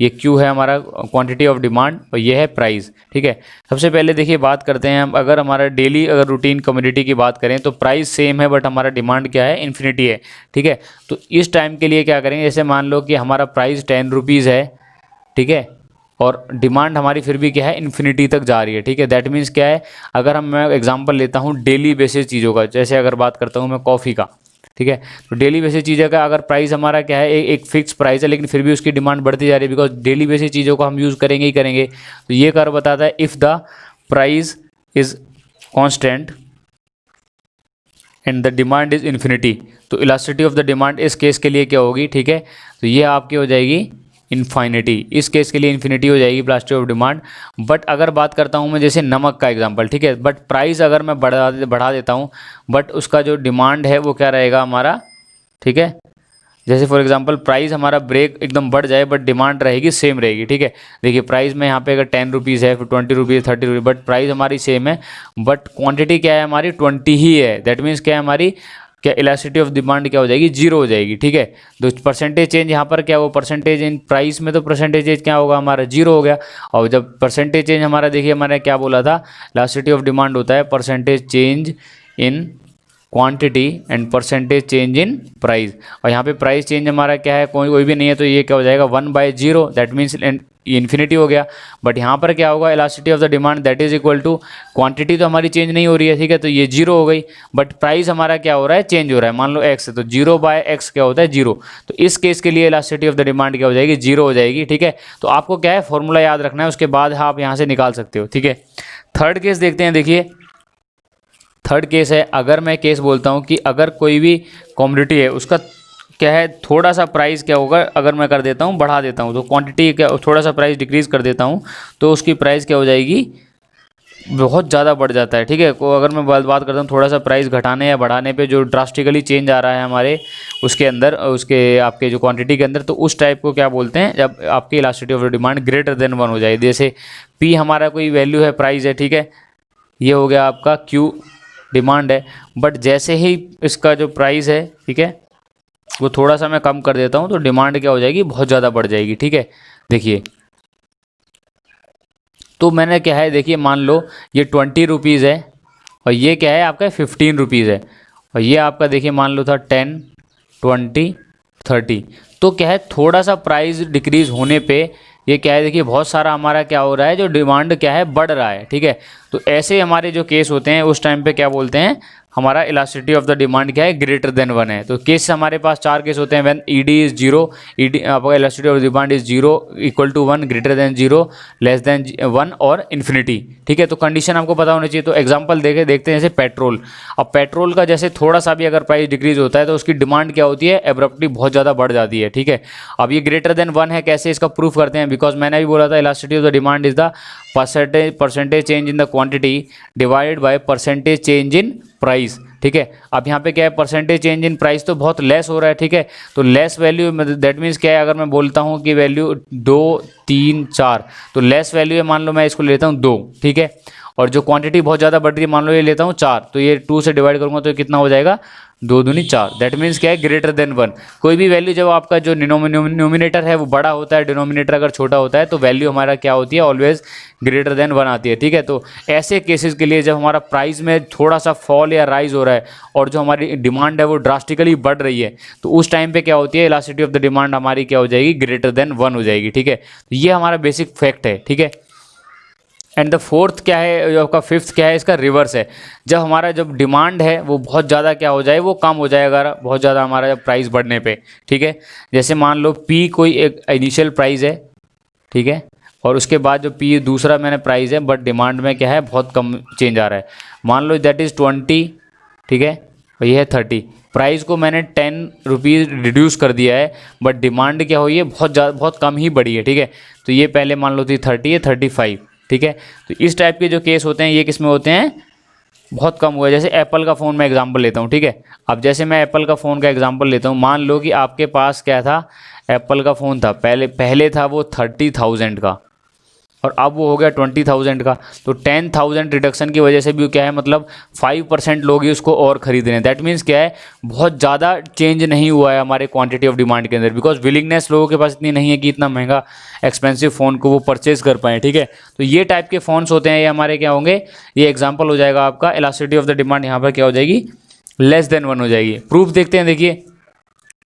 Speaker 1: ये क्यू है हमारा क्वांटिटी ऑफ डिमांड, और ये है प्राइस, ठीक है। सबसे पहले देखिए बात करते हैं हम, अगर हमारा डेली अगर रूटीन कमोडिटी की बात करें तो प्राइस सेम है, बट हमारा डिमांड क्या है, इन्फिनिटी है, ठीक है। तो इस टाइम के लिए क्या करेंगे, जैसे मान लो कि हमारा प्राइस 10 रुपीज़ है, ठीक है, और डिमांड हमारी फिर भी क्या है, इन्फिनिटी तक जा रही है, ठीक है। दैट मीन्स क्या है, अगर मैं एग्जांपल लेता हूँ डेली बेसिस चीज़ों का, जैसे अगर बात करता हूँ मैं कॉफ़ी का, ठीक है, तो डेली बेसिस चीज़ों का अगर प्राइस हमारा क्या है, एक फिक्स प्राइस है, लेकिन फिर भी उसकी डिमांड बढ़ती जा रही है, बिकॉज डेली बेसिस चीज़ों को हम यूज़ करेंगे ही करेंगे। तो ये कर्व बताता है if the price is constant and the demand is infinity, तो इलास्टिसिटी ऑफ द डिमांड इस केस के लिए क्या होगी, ठीक है, तो ये आपकी हो जाएगी इन्फाइनिटी, इस केस के लिए इन्फिनिटी हो जाएगी इलास्टिसिटी ऑफ डिमांड। बट अगर बात करता हूँ मैं जैसे नमक का एग्जांपल, ठीक है, बट प्राइस अगर मैं बढ़ा देता हूँ, बट उसका जो डिमांड है वो क्या रहेगा हमारा, ठीक है। जैसे फॉर एग्जांपल प्राइस हमारा ब्रेक एकदम बढ़ जाए, बट डिमांड रहेगी सेम रहेगी, ठीक है। देखिए प्राइस में यहाँ पे अगर 10 रुपीज़ है, फिर 20 रुपीज़, 30 रुपीज़, बट प्राइस हमारी सेम है, बट क्वांटिटी क्या है हमारी, 20 ही है। दैट मीन्स क्या है, हमारी क्या इलास्टिसिटी ऑफ डिमांड क्या हो जाएगी, 0 हो जाएगी, ठीक है। तो परसेंटेज चेंज यहाँ पर क्या हो, परसेंटेज इन प्राइस में तो परसेंटेज चेंज क्या होगा हमारा, 0 हो गया। और जब परसेंटेज चेंज हमारा, देखिए हमारा क्या बोला था, इलास्टिसिटी ऑफ डिमांड होता है percentage change in quantity and percentage change in price, और यहाँ पे प्राइस चेंज हमारा क्या है, कोई भी नहीं है, तो ये क्या हो जाएगा 1/0, दैट मीन्स इन्फिनिटी हो गया। बट यहाँ पर क्या होगा, elasticity of the demand that is equal to, quantity तो हमारी चेंज नहीं हो रही है, ठीक है, तो ये 0 हो गई, बट प्राइस हमारा क्या हो रहा है, चेंज हो रहा है। मान लो x है तो 0/x क्या होता है, 0। तो इस केस के लिए इलास्टिसिटी ऑफ द डिमांड क्या हो जाएगी, 0 हो जाएगी, ठीक है। तो आपको क्या है, फॉर्मूला याद रखना है, उसके बाद आप यहाँ से निकाल सकते हो, ठीक है। थर्ड केस देखते हैं। देखिए थर्ड केस है, अगर मैं केस बोलता हूँ कि अगर कोई भी कमोडिटी है उसका क्या है, थोड़ा सा प्राइस क्या होगा, अगर मैं कर देता हूँ बढ़ा देता हूँ, तो क्वांटिटी क्या, थोड़ा सा प्राइस डिक्रीज़ कर देता हूँ, तो उसकी प्राइस क्या हो जाएगी, बहुत ज़्यादा बढ़ जाता है, ठीक है। को अगर मैं बात करता हूँ थोड़ा सा प्राइस घटाने या बढ़ाने पे जो ड्रास्टिकली चेंज आ रहा है हमारे उसके अंदर, उसके आपके जो क्वांटिटी के अंदर, तो उस टाइप को क्या बोलते हैं, जब आपकी elasticity of demand greater than 1 हो जाए। जैसे पी हमारा कोई वैल्यू है, प्राइस है, ठीक है, ये हो गया आपका क्यू डिमांड है, बट जैसे ही इसका जो प्राइस है, ठीक है, वो थोड़ा सा मैं कम कर देता हूँ, तो डिमांड क्या हो जाएगी, बहुत ज़्यादा बढ़ जाएगी, ठीक है। देखिए तो मैंने क्या है, देखिए मान लो ये 20 रुपीज़ है, और ये क्या है आपका 15 रुपीज़ है, और ये आपका देखिए मान लो था 10, 20, 30। तो क्या है, थोड़ा सा प्राइस डिक्रीज़ होने पे ये क्या है, देखिए बहुत सारा हमारा क्या हो रहा है, जो डिमांड क्या है, बढ़ रहा है, ठीक है। तो ऐसे हमारे जो केस होते हैं उस टाइम पे क्या बोलते हैं, हमारा इलास्टिसिटी ऑफ द डिमांड क्या है, ग्रेटर देन 1 है। तो केस हमारे पास 4 केस होते हैं, व्हेन ईडी इज 0, ईडी आपका elasticity of demand is 0 equal to 1, greater than 0, less than 1 और इन्फिनिटी, ठीक है। तो कंडीशन आपको पता होनी चाहिए। तो एग्जांपल देखते हैं, जैसे पेट्रोल। अब पेट्रोल का जैसे थोड़ा सा भी अगर प्राइस डिक्रीज होता है तो उसकी डिमांड क्या होती है, एब्रप्टली बहुत ज़्यादा बढ़ जाती है, ठीक है। अब ये ग्रेटर देन 1 है, कैसे इसका प्रूफ करते हैं, बिकॉज मैंने भी बोला था elasticity of the demand is the percentage change in the quantity divided by percentage change in price, ठीक है। अब यहाँ पे क्या है, परसेंटेज चेंज इन प्राइस तो बहुत लेस हो रहा है, ठीक है। तो लेस वैल्यू, दैट मीन्स क्या है, अगर मैं बोलता हूँ कि वैल्यू 2, 3, 4, तो लेस वैल्यू है, मान लो मैं इसको लेता हूँ 2, ठीक है। और जो क्वांटिटी बहुत ज़्यादा बढ़ रही है, मान लो ये लेता हूँ 4, तो ये 2 से डिवाइड करूँगा तो कितना हो जाएगा, 2 दूनी 4। दैट मीन्स क्या है, ग्रेटर देन 1। कोई भी वैल्यू जब आपका जो डिनोमिनेटर है वो बड़ा होता है, डिनोमिनेटर अगर छोटा होता है, तो वैल्यू हमारा क्या होती है, ऑलवेज ग्रेटर देन 1 आती है। ठीक है, तो ऐसे केसेस के लिए जब हमारा प्राइस में थोड़ा सा फॉल या राइज हो रहा है और जो हमारी डिमांड है वो ड्रास्टिकली बढ़ रही है, तो उस टाइम पे क्या होती है, इलास्टिसिटी ऑफ द डिमांड हमारी क्या हो जाएगी, ग्रेटर देन 1 हो जाएगी। ठीक है, तो ये हमारा बेसिक फैक्ट है। ठीक है, एंड द फोर्थ क्या है, जो आपका फिफ्थ क्या है, इसका रिवर्स है। जब हमारा जब डिमांड है वो बहुत ज़्यादा क्या हो जाए, वो कम हो जाए अगर बहुत ज़्यादा हमारा जब प्राइस बढ़ने पे। ठीक है, जैसे मान लो पी कोई एक इनिशियल प्राइस है, ठीक है, और उसके बाद जो पी दूसरा मैंने प्राइस है, बट डिमांड में क्या है, बहुत कम चेंज आ रहा है। मान लो दैट इज़ 20, ठीक है, और ये है 30। प्राइस को मैंने 10 रुपीज़ रिड्यूस कर दिया है, बट डिमांड क्या हुई है, बहुत कम ही बढ़ी है। ठीक है, तो ये पहले मान लो थी 30 है, 35। ठीक है, तो इस टाइप के जो केस होते हैं ये किस में होते हैं, बहुत कम हुआ है। जैसे एप्पल का फ़ोन मैं एग्जांपल लेता हूँ। ठीक है, अब जैसे मैं एप्पल का फ़ोन का एग्जांपल लेता हूँ, मान लो कि आपके पास क्या था, एप्पल का फ़ोन था, पहले था वो 30,000 का, और अब वो हो गया 20,000 का। तो 10,000 रिडक्शन की वजह से भी क्या है, मतलब 5% लोग ही उसको और खरीद रहे हैं। दैट मीन्स क्या है, बहुत ज़्यादा चेंज नहीं हुआ है हमारे क्वांटिटी ऑफ डिमांड के अंदर, बिकॉज विलिंगनेस लोगों के पास इतनी नहीं है कि इतना महंगा एक्सपेंसिव फ़ोन को वो परचेज कर पाएँ। ठीक है, तो ये टाइप के फ़ोन्स होते हैं, ये हमारे क्या होंगे, ये एग्जाम्पल हो जाएगा आपका, इलास्टिसिटी ऑफ द डिमांड यहाँ पर क्या हो जाएगी, लेस देन 1 हो जाएगी। प्रूफ देखते हैं, देखिए,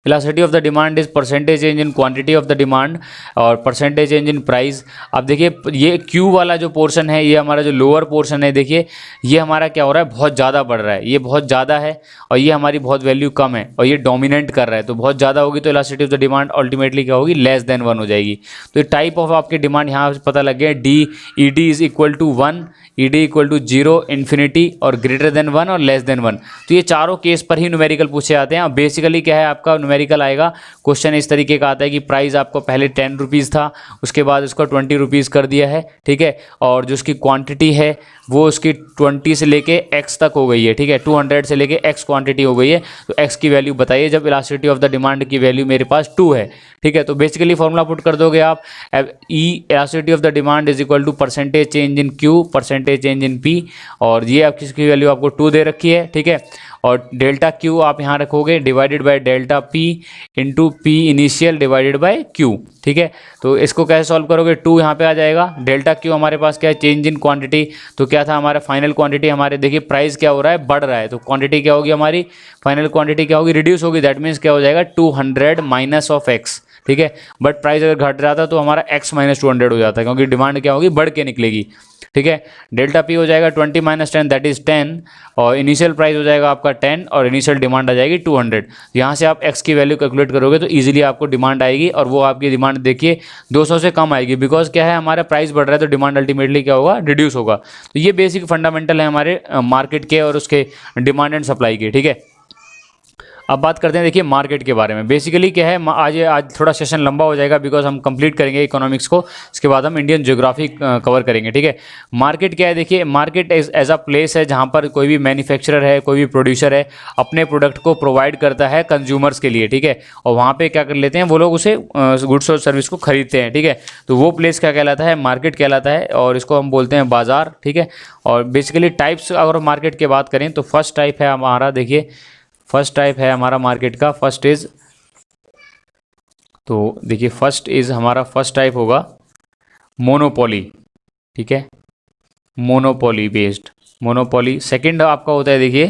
Speaker 1: elasticity of the demand is percentage change in quantity of the demand और परसेंटेज चेंज इन प्राइस। अब देखिए ये क्यू वाला जो पोर्शन है, ये हमारा जो लोअर पोर्शन है, देखिए ये हमारा क्या हो रहा है, बहुत ज़्यादा बढ़ रहा है, ये बहुत ज़्यादा है, और ये हमारी बहुत वैल्यू कम है, और ये डोमिनेट कर रहा है। तो बहुत ज़्यादा होगी तो elasticity of the demand ultimately क्या होगी, लेस देन 1 हो जाएगी। तो टाइप ऑफ आपकी डिमांड यहाँ से पता लग गया, D E D is equal to 1, E D equal to 0, infinity और ग्रेटर देन 1 और लेस देन 1। तो ये चारों केस पर ही न्यूमेरिकल पूछे जाते हैं। बेसिकली क्या है, आपका न्यूमेरिकल आएगा, क्वेश्चन इस तरीके का आता है कि प्राइस आपको पहले 10 रुपीज़ था, उसके बाद उसको 20 रुपीज़ कर दिया है। ठीक है, और जो उसकी क्वांटिटी है वो उसकी 20 से लेके x तक हो गई है। ठीक है, 200 से लेके x क्वांटिटी हो गई है, तो x की वैल्यू बताइए जब इलास्टिसिटी ऑफ द डिमांड की वैल्यू मेरे पास 2 है। ठीक है, तो बेसिकली फॉर्मूला पुट कर दोगे आप, E elasticity of the demand is equal to percentage change in Q, percentage change in P, और ये आपकी इसकी वैल्यू आपको 2 दे रखी है। ठीक है, और डेल्टा क्यू आप यहाँ रखोगे divided by delta P into P initial divided by Q. ठीक है, तो इसको कैसे सॉल्व करोगे, 2 यहाँ पे आ जाएगा, डेल्टा क्यू हमारे पास क्या है, चेंज इन क्वांटिटी, तो क्या था हमारा फाइनल क्वांटिटी, हमारे देखिए प्राइस क्या हो रहा है, बढ़ रहा है, तो क्वांटिटी क्या होगी हमारी, फाइनल क्वांटिटी क्या होगी, रिड्यूस होगी। दैट मीन्स क्या हो जाएगा, 200 माइनस ऑफ एक्स। ठीक है, बट प्राइस अगर घट जाता तो हमारा x माइनस 200 हो जाता है, क्योंकि डिमांड क्या होगी, बढ़ के निकलेगी। ठीक है, डेल्टा पी हो जाएगा 20 माइनस 10 दैट इज 10, और इनिशियल प्राइस हो जाएगा आपका 10 और इनिशियल डिमांड आ जाएगी 200। यहाँ से आप x की वैल्यू कैलकुलेट करोगे तो इजीली आपको डिमांड आएगी, और वो आपकी डिमांड देखिए 200 से कम आएगी, बिकॉज क्या है, हमारा प्राइस बढ़ रहा है तो डिमांड अल्टीमेटली क्या होगा, रिड्यूस होगा। तो ये बेसिक फंडामेंटल है हमारे मार्केट के और उसके डिमांड एंड सप्लाई के। ठीक है, अब बात करते हैं देखिए मार्केट के बारे में। बेसिकली क्या है, आज थोड़ा सेशन लंबा हो जाएगा बिकॉज हम कंप्लीट करेंगे इकोनॉमिक्स को, इसके बाद हम इंडियन ज्योग्राफी कवर करेंगे। ठीक है, मार्केट क्या है, देखिए मार्केट एज अ प्लेस है जहाँ पर कोई भी मैन्युफैक्चरर है, कोई भी प्रोड्यूसर है, अपने प्रोडक्ट को प्रोवाइड करता है कंज्यूमर्स के लिए। ठीक है, और वहाँ पे क्या कर लेते हैं वो लोग, उसे गुड्स और सर्विस को खरीदते हैं। ठीक है, तो वो प्लेस क्या कहलाता है, मार्केट कहलाता है, और इसको हम बोलते हैं बाजार। ठीक है, और बेसिकली टाइप्स अगर मार्केट की बात करें तो फर्स्ट टाइप है हमारा, देखिए फर्स्ट टाइप है हमारा मार्केट का, फर्स्ट इज, तो देखिए फर्स्ट टाइप होगा मोनोपोली। ठीक है, मोनोपोली बेस्ड, मोनोपोली। सेकंड आपका होता है देखिए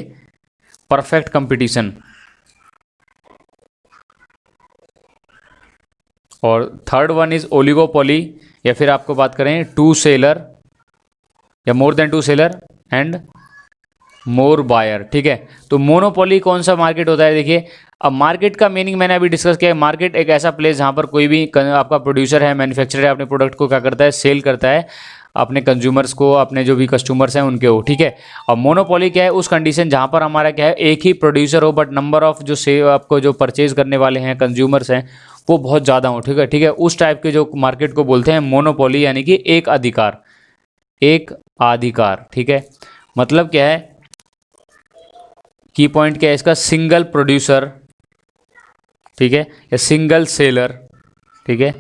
Speaker 1: परफेक्ट कंपटीशन, और थर्ड वन इज ओलिगोपोली, या फिर आपको बात करें 2 सेलर या more than 2 seller and more buyer. ठीक है, तो मोनोपोली कौन सा मार्केट होता है, देखिए अब मार्केट का मीनिंग मैंने अभी डिस्कस किया है। मार्केट एक ऐसा प्लेस जहाँ पर कोई भी आपका प्रोड्यूसर है, मैन्युफैक्चरर है, अपने प्रोडक्ट को क्या करता है, सेल करता है अपने कंज्यूमर्स को, अपने जो भी कस्टमर्स हैं उनके हो। ठीक है, और मोनोपोली क्या है, उस कंडीशन जहाँ पर हमारा क्या है, एक ही प्रोड्यूसर हो बट नंबर ऑफ जो आपको जो परचेज करने वाले हैं कंज्यूमर्स हैं वो बहुत ज़्यादा हो। ठीक है, ठीक है, उस टाइप के जो मार्केट को बोलते हैं मोनोपोली, यानी कि एक अधिकार, एक अधिकार। ठीक है, मतलब क्या है, की पॉइंट क्या है इसका, सिंगल प्रोड्यूसर, ठीक है, या सिंगल सेलर। ठीक है,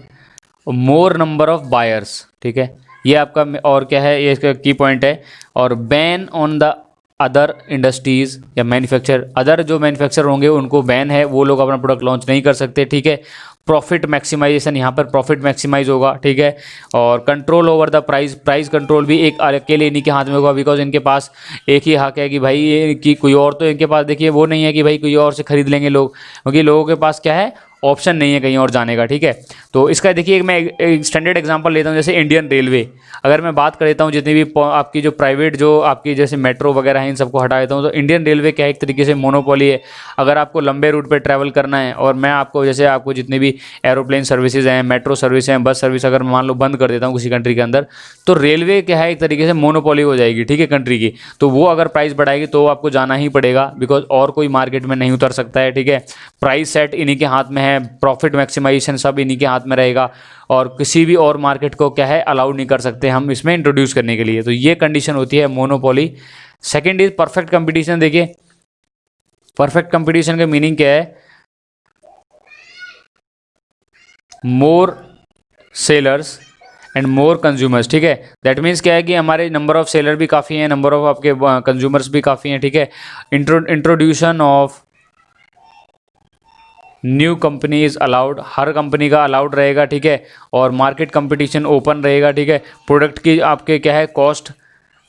Speaker 1: मोर नंबर ऑफ बायर्स। ठीक है, ये आपका और क्या है, ये इसका की पॉइंट है। और ban on the other industries या मैन्युफैक्चर, अदर जो मैन्युफैक्चर होंगे उनको बैन है, वो लोग अपना प्रोडक्ट लॉन्च नहीं कर सकते, ठीक है। प्रॉफिट मैक्सिमाइजेशन, यहाँ पर प्रॉफिट मैक्सिमाइज होगा, ठीक है। और control over the price, price control भी एक अकेले इन्हीं के हाथ में होगा, बिकॉज इनके पास एक ही हक है कि भाई ये कि कोई और तो इनके पास देखिए वो नहीं है कि भाई कोई और से खरीद लेंगे लोग, क्योंकि लोगों के पास क्या है, ऑप्शन नहीं है कहीं और जाने का, ठीक है। तो इसका देखिए मैं एक स्टैंडर्ड एग्जांपल लेता हूँ, जैसे इंडियन रेलवे, अगर मैं बात कर लेता हूँ जितनी भी आपकी जो प्राइवेट जो आपकी जैसे मेट्रो वगैरह है इन सबको हटा देता हूँ, तो इंडियन रेलवे क्या है, एक तरीके से मोनोपोली है। अगर आपको लंबे रूट पे ट्रैवल करना है और मैं आपको जैसे आपको जितने भी एरोप्लेन सर्विसेज हैं, मेट्रो सर्विस हैं, बस सर्विस अगर मान लो बंद कर देता हूँ किसी कंट्री के अंदर, तो रेलवे क्या है एक तरीके से मोनोपोली हो जाएगी, ठीक है, कंट्री की। तो वो अगर प्राइस बढ़ाएगी तो आपको जाना ही पड़ेगा, बिकॉज और कोई मार्केट में नहीं उतर सकता है, ठीक है। प्राइस सेट इन्हीं के हाथ में है, प्रॉफिट मैक्सिमाइजेशन सब इन्हीं के हाथ में रहेगा, और किसी भी और मार्केट को क्या है अलाउ नहीं कर सकते हम इसमें इंट्रोड्यूस करने के लिए। तो ये कंडीशन होती है monopoly. Second is perfect competition. देखिए परफेक्ट कंपटीशन का मीनिंग क्या है, मोर सेलर्स एंड मोर कंज्यूमर्स, ठीक है। दैट मीन्स क्या है कि हमारे नंबर ऑफ सेलर भी काफ़ी हैं, नंबर ऑफ आपके कंज्यूमर्स भी काफ़ी हैं, ठीक है। Introduction of new company is allowed, her company का अलाउड रहेगा, ठीक है। और मार्केट कंपटीशन ओपन रहेगा, ठीक है। प्रोडक्ट की आपके क्या है कॉस्ट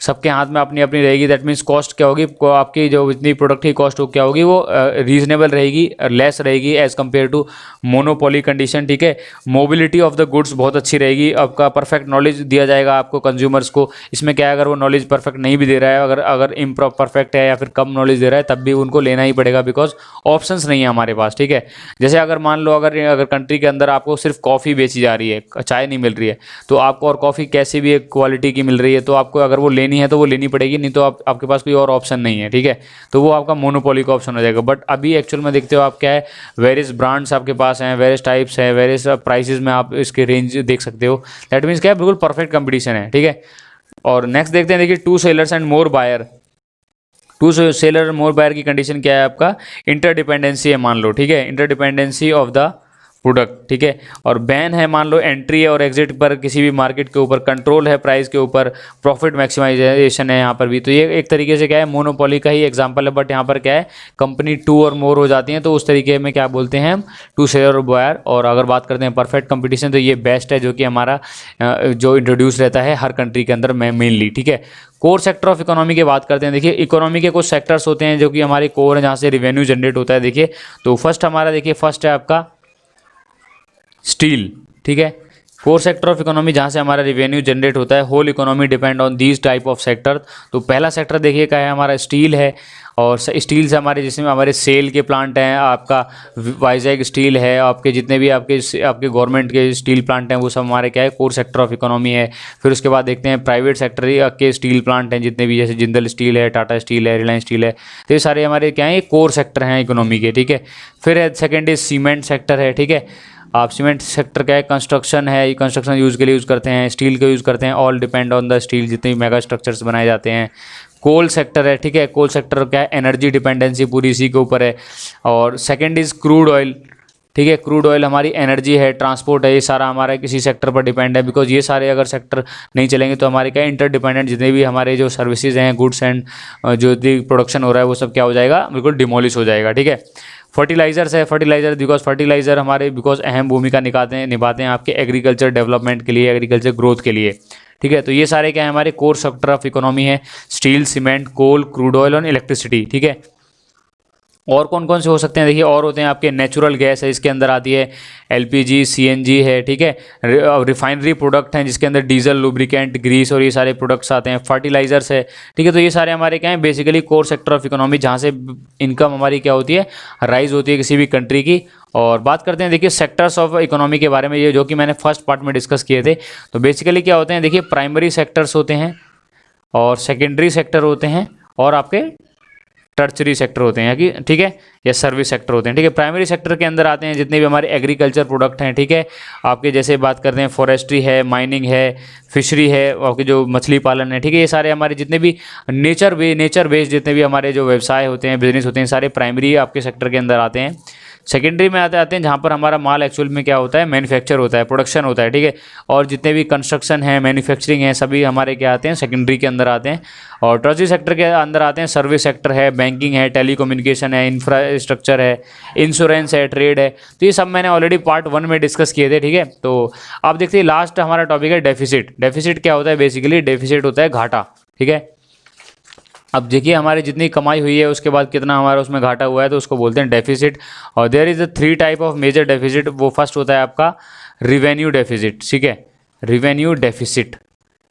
Speaker 1: सबके हाथ में अपनी अपनी रहेगी। दैट मीन्स कॉस्ट क्या होगी, आपकी जो इतनी प्रोडक्ट की कॉस्ट क्या होगी वो रीजनेबल रहेगी, लेस रहेगी as compare to monopoly condition, ठीक है। मोबिलिटी ऑफ द गुड्स बहुत अच्छी रहेगी, आपका परफेक्ट नॉलेज दिया जाएगा आपको कंज्यूमर्स को। इसमें क्या है, अगर वो नॉलेज परफेक्ट नहीं भी दे रहा है, अगर अगर परफेक्ट है या फिर कम नॉलेज दे रहा है, तब भी उनको लेना ही पड़ेगा, बिकॉज ऑप्शंस नहीं है हमारे पास, ठीक है। जैसे अगर मान लो अगर कंट्री के अंदर आपको सिर्फ कॉफ़ी बेची जा रही है, चाय नहीं मिल रही है, तो आपको और कॉफ़ी कैसी भी एक क्वालिटी की मिल रही है, तो आपको अगर वो लेनी है तो वो लेनी पड़ेगी, नहीं तो आपके पास कोई और ऑप्शन नहीं है, ठीक है। तो वो आपका मोनोपोली का ऑप्शन हो जाएगा। बट अभी एक्चुअल में देखते हो आप क्या है, वेरियस ब्रांड्स आपके पास हैं, वेरियस टाइप्स हैं, वेरियस प्राइसेस में आप इसके रेंज देख सकते हो। दैट मीन्स क्या है, बिल्कुल परफेक्ट कंपटीशन है, ठीक है। और नेक्स्ट देखते हैं, देखिए two sellers and more buyer. Two seller more buyer की कंडीशन क्या है, आपका इंटरडिपेंडेंसी है मान लो, ठीक है, इंटरडिपेंडेंसी ऑफ द प्रोडक्ट, ठीक है। और बैन है मान लो एंट्री और एग्जिट पर किसी भी मार्केट के ऊपर, कंट्रोल है प्राइस के ऊपर, प्रॉफिट मैक्सिमाइजेशन है यहाँ पर भी। तो ये एक तरीके से क्या है मोनोपोली का ही एग्जांपल है, बट यहाँ पर क्या है कंपनी टू और मोर हो जाती हैं, तो उस तरीके में क्या बोलते हैं हम, टू सेलर और बायर। और अगर बात करते हैं परफेक्ट कंपटीशन, तो ये बेस्ट है जो कि हमारा जो इंट्रोड्यूस रहता है हर कंट्री के अंदर मेनली, ठीक है। कोर सेक्टर ऑफ इकोनॉमी की बात करते हैं। देखिए इकोनॉमी के कुछ सेक्टर्स होते हैं जो कि हमारे कोर हैं, जहाँ से रिवेन्यू जनरेट होता है। देखिए तो फर्स्ट हमारा देखिए फर्स्ट है आपका स्टील, ठीक है। कोर सेक्टर ऑफ इकोनॉमी जहाँ से हमारा रिवेन्यू जनरेट होता है, whole economy depend on these type of sector. तो पहला सेक्टर देखिए क्या है, हमारा स्टील है। और स्टील से हमारे जिसमें हमारे सेल के प्लांट हैं, आपका वाइजैग स्टील है, आपके जितने भी आपके गवर्नमेंट के स्टील प्लांट हैं वो सब हमारे क्या है कोर सेक्टर ऑफ इकोनॉमी है। फिर उसके बाद देखते हैं प्राइवेट सेक्टर के स्टील प्लांट हैं जितने भी, जैसे जिंदल स्टील है, टाटा स्टील है, रिलायंस स्टील है, तो ये सारे हमारे क्या है कोर सेक्टर हैं इकोनॉमी के, ठीक है। फिर सेकेंड इज सीमेंट सेक्टर है, ठीक है। आप सीमेंट सेक्टर क्या है, कंस्ट्रक्शन है, ये कंस्ट्रक्शन यूज़ के लिए यूज़ करते हैं, स्टील का यूज़ करते हैं, all depend on the steel, जितने भी मेगा स्ट्रक्चर्स बनाए जाते हैं। कोल सेक्टर है, ठीक है। कोल सेक्टर क्या है, एनर्जी डिपेंडेंसी पूरी इसी के ऊपर है। और सेकंड इज़ क्रूड ऑयल, ठीक है। क्रूड ऑयल हमारी एनर्जी है, ट्रांसपोर्ट है, ये सारा हमारा किसी सेक्टर पर डिपेंड है, बिकॉज ये सारे अगर सेक्टर नहीं चलेंगे तो हमारे क्या इंटरडिपेंडेंट जितने भी हमारे जो सर्विसेज हैं, गुड्स एंड जो भी प्रोडक्शन हो रहा है वो सब क्या हो जाएगा, बिल्कुल डिमोलिश हो जाएगा, ठीक है। फर्टिलाइजर्स है, फर्टिलाइजर बिकॉज फर्टिलाइजर हमारे बिकॉज अहम भूमिका निभाते हैं आपके एग्रीकल्चर डेवलपमेंट के लिए, एग्रीकल्चर ग्रोथ के लिए, ठीक है। तो ये सारे क्या है हमारे कोर सेक्टर ऑफ इकोनॉमी है, स्टील, सीमेंट, कोल, क्रूड ऑयल और इलेक्ट्रिसिटी, ठीक है। और कौन कौन से हो सकते हैं, देखिए और होते हैं आपके नेचुरल गैस है, इसके अंदर आती है एलपीजी, सीएनजी है, ठीक है। रिफाइनरी प्रोडक्ट हैं जिसके अंदर डीजल, लुब्रिकेंट, ग्रीस और ये सारे प्रोडक्ट्स आते हैं। फर्टिलाइजर्स है, ठीक है। तो ये सारे हमारे क्या हैं basically core sector of economy, जहाँ से इनकम हमारी क्या होती है, राइज होती है किसी भी कंट्री की। और बात करते हैं देखिए सेक्टर्स ऑफ इकोनॉमी के बारे में, ये जो कि मैंने फर्स्ट पार्ट में डिस्कस किए थे। तो बेसिकली क्या होते हैं, देखिए प्राइमरी सेक्टर्स होते हैं और सेकेंडरी सेक्टर होते हैं और आपके टर्चरी सेक्टर होते हैं कि ठीक है, या सर्विस सेक्टर होते हैं, ठीक है। प्राइमरी सेक्टर के अंदर आते हैं जितने भी हमारे एग्रीकल्चर प्रोडक्ट हैं, ठीक है। आपके जैसे बात करते हैं फॉरेस्ट्री है, माइनिंग है, फिशरी है, आपके जो मछली पालन है, ठीक है। ये सारे हमारे जितने भी नेचर बेस्ड जितने भी हमारे जो व्यवसाय होते हैं, बिजनेस होते हैं, सारे प्राइमरी आपके सेक्टर के अंदर आते हैं। सेकेंडरी में आते आते हैं जहाँ पर हमारा माल एक्चुअल में क्या होता है, मैन्युफैक्चर होता है, प्रोडक्शन होता है, ठीक है। और जितने भी कंस्ट्रक्शन है, मैन्युफैक्चरिंग है, सभी हमारे क्या आते हैं, सेकेंडरी के अंदर आते हैं। और टर्शियरी सेक्टर के अंदर आते हैं सर्विस सेक्टर है, बैंकिंग है, टेलीकम्युनिकेशन है, इंफ्रास्ट्रक्चर है, इंश्योरेंस है, ट्रेड है। तो ये सब मैंने ऑलरेडी पार्ट 1 में डिस्कस किए थे, ठीक है। तो अब देखते हैं लास्ट हमारा टॉपिक है डेफिसिट। डेफिसिट क्या होता है, बेसिकली डेफिसिट होता है घाटा, ठीक है। अब देखिए हमारी जितनी कमाई हुई है उसके बाद कितना हमारा उसमें घाटा हुआ है, तो उसको बोलते हैं डेफिसिट। और there is a 3 type of major deficit. वो फर्स्ट होता है आपका रिवेन्यू डेफिसिट, ठीक है। रिवेन्यू डेफिसिट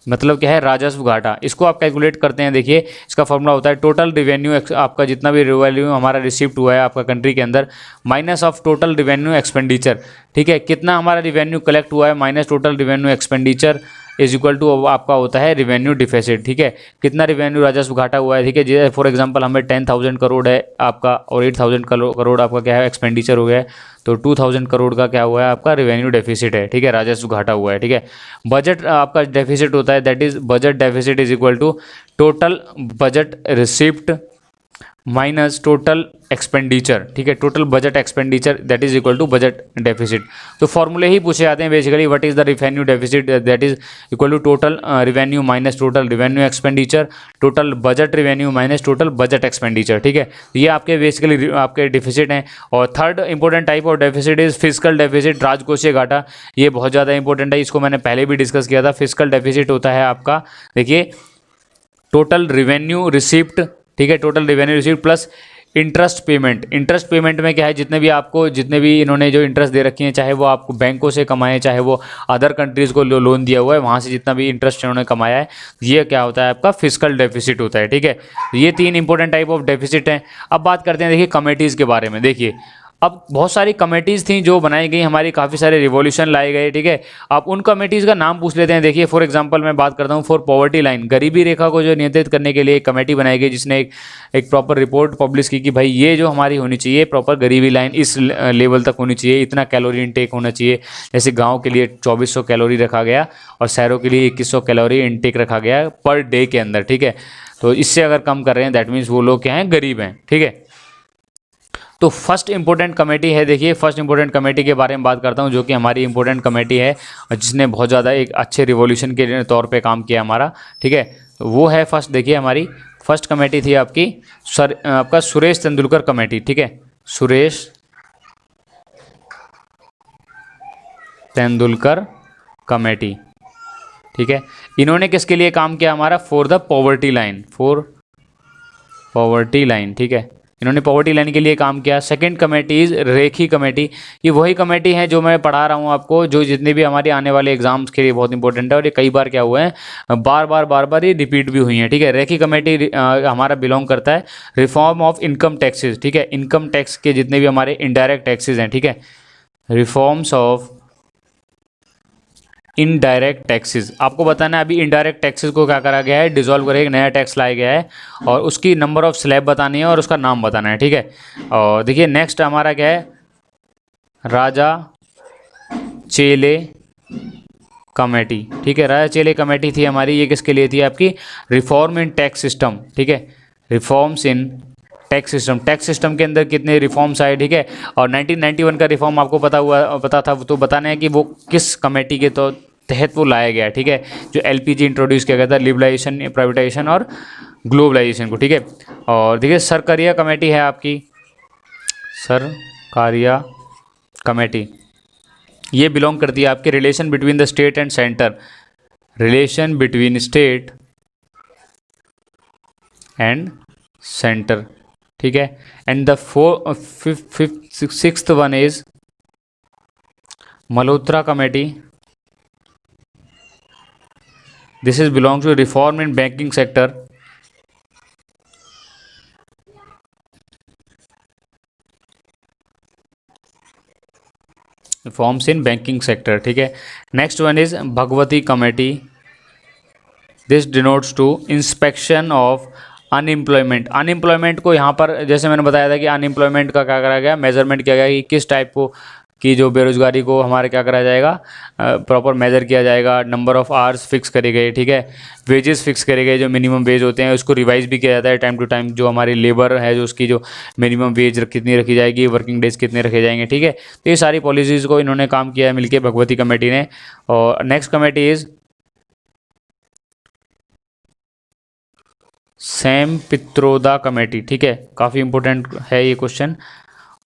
Speaker 1: मतलब क्या है, राजस्व घाटा। इसको आप कैलकुलेट करते हैं, देखिए इसका फॉर्मूला होता है टोटल रिवेन्यू, आपका जितना भी रिवेन्यू हमारा रिसीव्ड हुआ है आपका कंट्री के अंदर, minus of total revenue expenditure, ठीक है। कितना हमारा रिवेन्यू कलेक्ट हुआ है minus total revenue expenditure is equal to आपका होता है रिवेन्यू डिफिसिट, ठीक है। कितना रिवेन्यू राजस्व घाटा हुआ है, ठीक है। जैसे फॉर एग्जांपल हमें 10,000 करोड़ है आपका और 8,000 करोड़ आपका क्या है, एक्सपेंडिचर हो गया है, तो 2,000 करोड़ का क्या हुआ है, आपका रिवेन्यू डेफिसिट है, ठीक है, राजस्व घाटा हुआ है, ठीक है। बजट आपका डेफिसिट होता है, that is budget deficit is equal to total budget receipt minus total expenditure, ठीक है। Total budget expenditure that is equal to budget deficit. तो फॉर्मूले ही पूछे जाते हैं basically, what is the revenue deficit, that is equal to total revenue minus total revenue expenditure, total budget revenue minus total budget expenditure, ठीक है। ये आपके बेसिकली आपके डिफिसिट हैं। और third important type of deficit is physical deficit, राजकोषीय घाटा। ये बहुत ज़्यादा इंपॉर्टेंट है, इसको मैंने पहले भी डिस्कस किया था। फिजिकल डेफिसिट होता है आपका, देखिए टोटल रिवेन्यू रिसिप्ट, ठीक है, total revenue received plus interest payment. Interest payment में क्या है, जितने भी इन्होंने जो इंटरेस्ट दे रखी है, चाहे वो आपको बैंकों से कमाए, चाहे वो अदर कंट्रीज़ को लोन दिया हुआ है वहाँ से जितना भी इंटरेस्ट इन्होंने कमाया है, ये क्या होता है आपका फिजिकल डेफिसिट होता है, ठीक है। ये 3 इंपॉर्टेंट टाइप ऑफ डेफिसिट हैं। अब बात करते हैं देखिए कमेटीज़ के बारे में। देखिए अब बहुत सारी कमेटीज़ थी जो बनाई गई, हमारी काफ़ी सारे रिवॉल्यूशन लाए गए, ठीक है। आप उन कमेटीज़ का नाम पूछ लेते हैं। देखिए फॉर एग्जांपल मैं बात करता हूँ फॉर पॉवर्टी लाइन, गरीबी रेखा को जो नियंत्रित करने के लिए एक कमेटी बनाई गई, जिसने एक प्रॉपर रिपोर्ट पब्लिश की कि भाई ये जो हमारी होनी चाहिए प्रॉपर गरीबी लाइन इस लेवल तक होनी चाहिए, इतना कैलोरी इनटेक होना चाहिए। जैसे गाँव के लिए 2400 कैलोरी रखा गया और शहरों के लिए 2100 कैलोरी इनटेक रखा गया पर डे के अंदर, ठीक है। तो इससे अगर कम कर रहे हैं दैट मीन्स वो लोग क्या हैं, गरीब हैं, ठीक है। तो फर्स्ट इंपॉर्टेंट कमेटी है, देखिए फर्स्ट इंपॉर्टेंट कमेटी के बारे में बात करता हूँ, जो कि हमारी इंपॉर्टेंट कमेटी है जिसने बहुत ज़्यादा एक अच्छे रिवॉल्यूशन के तौर पे काम किया हमारा, ठीक है। वो है फर्स्ट, देखिए हमारी फर्स्ट कमेटी थी आपका सुरेश तेंदुलकर कमेटी, ठीक है। सुरेश तेंदुलकर कमेटी, ठीक है। इन्होंने किसके लिए काम किया हमारा, for the poverty line, for poverty line, ठीक है। इन्होंने पॉवर्टी लाइन के लिए काम किया। Second committee is Rekhi committee. ये वही कमेटी है जो मैं पढ़ा रहा हूँ आपको, जो जितने भी हमारे आने वाले एग्जाम्स के लिए बहुत इंपॉर्टेंट है, और ये कई बार क्या हुए हैं, बार बार ये रिपीट भी हुई हैं, ठीक है। रेखी कमेटी हमारा बिलोंग करता है रिफॉर्म ऑफ इनकम टैक्सेस, ठीक है। इनकम टैक्स के जितने भी हमारे इनडायरेक्ट टैक्सेस हैं, ठीक है, रिफॉर्म्स ऑफ इनडायरेक्ट टैक्सेस। आपको बताना है अभी इनडायरेक्ट टैक्सेस को क्या करा गया है, डिसॉल्व करके एक नया टैक्स लाया गया है, और उसकी नंबर ऑफ स्लैब बतानी है और उसका नाम बताना है, ठीक है। और देखिए नेक्स्ट हमारा क्या है, राजा चेले कमेटी, ठीक है। राजा चेले कमेटी थी हमारी, ये किसके लिए थी, आपकी रिफॉर्म इन टैक्स सिस्टम, ठीक है। Reforms in tax system, tax system के अंदर कितने रिफॉर्म्स आए, ठीक है। और 1991 का रिफॉर्म आपको पता था, तो बताना है कि वो किस कमेटी के तहत वो लाया गया, ठीक है। जो एलपीजी इंट्रोड्यूस किया गया था, लिबरलाइजेशन, प्राइवेटाइजेशन और ग्लोबलाइजेशन को, ठीक है। और देखिए सरकारिया कमेटी है आपकी, सरकारिया कमेटी, ये बिलोंग करती है आपके relation between the state and centre, relation between state and centre, ठीक है। And the sixth one is Malhotra committee. This is belong to reform in banking sector, reforms in banking sector, ठीक है। Next one is Bhagwati committee. This denotes to inspection of unemployment. Unemployment को यहाँ पर जैसे मैंने बताया था कि अनएम्प्लॉयमेंट का क्या करा गया, मेजरमेंट किया गया कि किस टाइप को कि जो बेरोज़गारी को हमारे क्या करा जाएगा, प्रॉपर मेजर किया जाएगा, नंबर ऑफ़ आवर्स फिक्स करे गए, ठीक है, वेजेस फिक्स करे गए, जो मिनिमम वेज होते हैं उसको रिवाइज भी किया जाता है टाइम टू टाइम, जो हमारी लेबर है जो उसकी जो मिनिमम वेज कितनी रखी जाएगी, वर्किंग डेज कितने रखे जाएंगे, ठीक है। तो ये सारी पॉलिसीज़ को इन्होंने काम किया है मिलके भगवती कमेटी ने। और next committee is Sam Pitroda committee, ठीक है, काफ़ी इंपॉर्टेंट है ये question.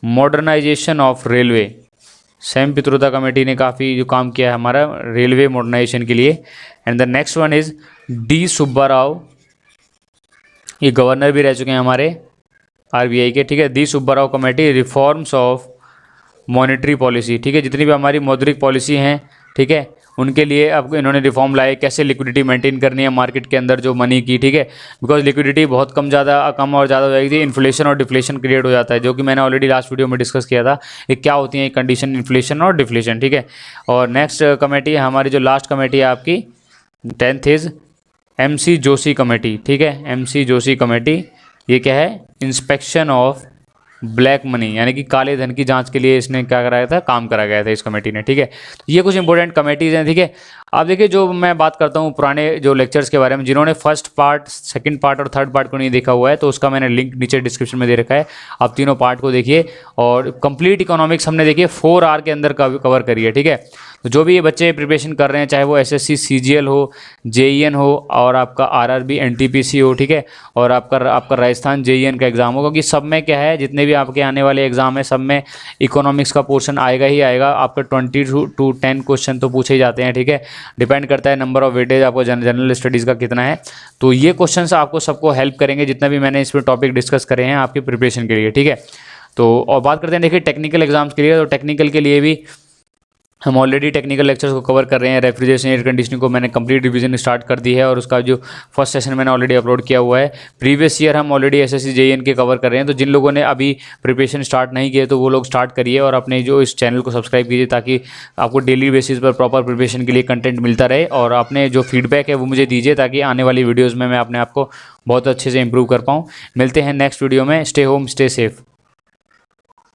Speaker 1: Modernisation of railway, Sam Pitroda committee ने काफ़ी जो काम किया है हमारा रेलवे मॉडर्नाइजेशन के लिए। And the next one is D Subba Rao, ये गवर्नर भी रह चुके हैं हमारे आरबीआई के, ठीक है। D Subba Rao committee, reforms of monetary policy, ठीक है, जितनी भी हमारी मौद्रिक पॉलिसी हैं, ठीक है, उनके लिए अब इन्होंने रिफॉर्म लाए, कैसे लिक्विडिटी मेंटेन करनी है मार्केट के अंदर जो मनी की, ठीक है, बिकॉज लिक्विडिटी बहुत कम कम और ज़्यादा हो जाएगी, इन्फ्लेशन और डिफ्लेशन क्रिएट हो जाता है, जो कि मैंने ऑलरेडी लास्ट वीडियो में डिस्कस किया था ये क्या होती है कंडीशन, इन्फ्लेशन और डिफ्लेशन, ठीक है। और नेक्स्ट कमेटी हमारी जो लास्ट कमेटी है आपकी 10th is MC Joshi committee, ठीक है, MC जोशी कमेटी, ये क्या है, इंस्पेक्शन ऑफ ब्लैक मनी यानी कि काले धन की जांच के लिए इसने क्या कराया था, काम करा गया था इस कमेटी ने, ठीक है। ये कुछ इंपॉर्टेंट कमेटीज़ हैं, ठीक है। अब देखिए जो मैं बात करता हूँ पुराने जो लेक्चर्स के बारे में, जिन्होंने फर्स्ट पार्ट, सेकंड पार्ट और थर्ड पार्ट को नहीं देखा हुआ है तो उसका मैंने लिंक नीचे डिस्क्रिप्शन में दे रखा है, आप तीनों पार्ट को देखिए। और कंप्लीट इकोनॉमिक्स हमने देखिए 4 आवर के अंदर कवर करी है, ठीक है। तो जो भी ये बच्चे प्रिपरेशन कर रहे हैं, चाहे वो SSC CGL हो, JEN हो, और आपका RRB NTPC हो, ठीक है, और आपका राजस्थान JEN का एग्ज़ाम हो, क्योंकि सब में क्या है, जितने भी आपके आने वाले एग्ज़ाम है सब में इकोनॉमिक्स का पोर्शन आएगा ही आएगा। आपका 20 to 10 क्वेश्चन तो पूछे ही जाते हैं, ठीक है। डिपेंड करता है नंबर ऑफ वेटेज आपको जनरल स्टडीज़ का कितना है। तो ये क्वेश्चन आपको सबको हेल्प करेंगे, जितना भी मैंने इसमें टॉपिक डिस्कस करे हैं आपकी प्रिपरेशन के लिए, ठीक है। तो और बात करते हैं देखिए टेक्निकल एग्जाम्स के लिए, तो टेक्निकल के लिए भी हम ऑलरेडी टेक्निकल लेक्चर्स को कवर कर रहे हैं। रेफ्रिजरेशन एयर कंडीशनिंग को मैंने कंप्लीट रिवीजन स्टार्ट कर दी है और उसका जो फर्स्ट सेशन मैंने ऑलरेडी अपलोड किया हुआ है। प्रीवियस ईयर हम ऑलरेडी SSC JEN के कवर कर रहे हैं, तो जिन लोगों ने अभी प्रिपरेशन स्टार्ट नहीं किए तो वो लोग स्टार्ट करिए और अपने जो इस चैनल को सब्सक्राइब कीजिए, ताकि आपको डेली बेसिस पर प्रॉपर प्रिपरेशन के लिए कंटेंट मिलता रहे। और अपने जो फीडबैक है वो मुझे दीजिए, ताकि आने वाली वीडियोज़ में मैं अपने आप को बहुत अच्छे से इंप्रूव कर पाऊँ। मिलते हैं नेक्स्ट वीडियो में। Stay home, stay safe.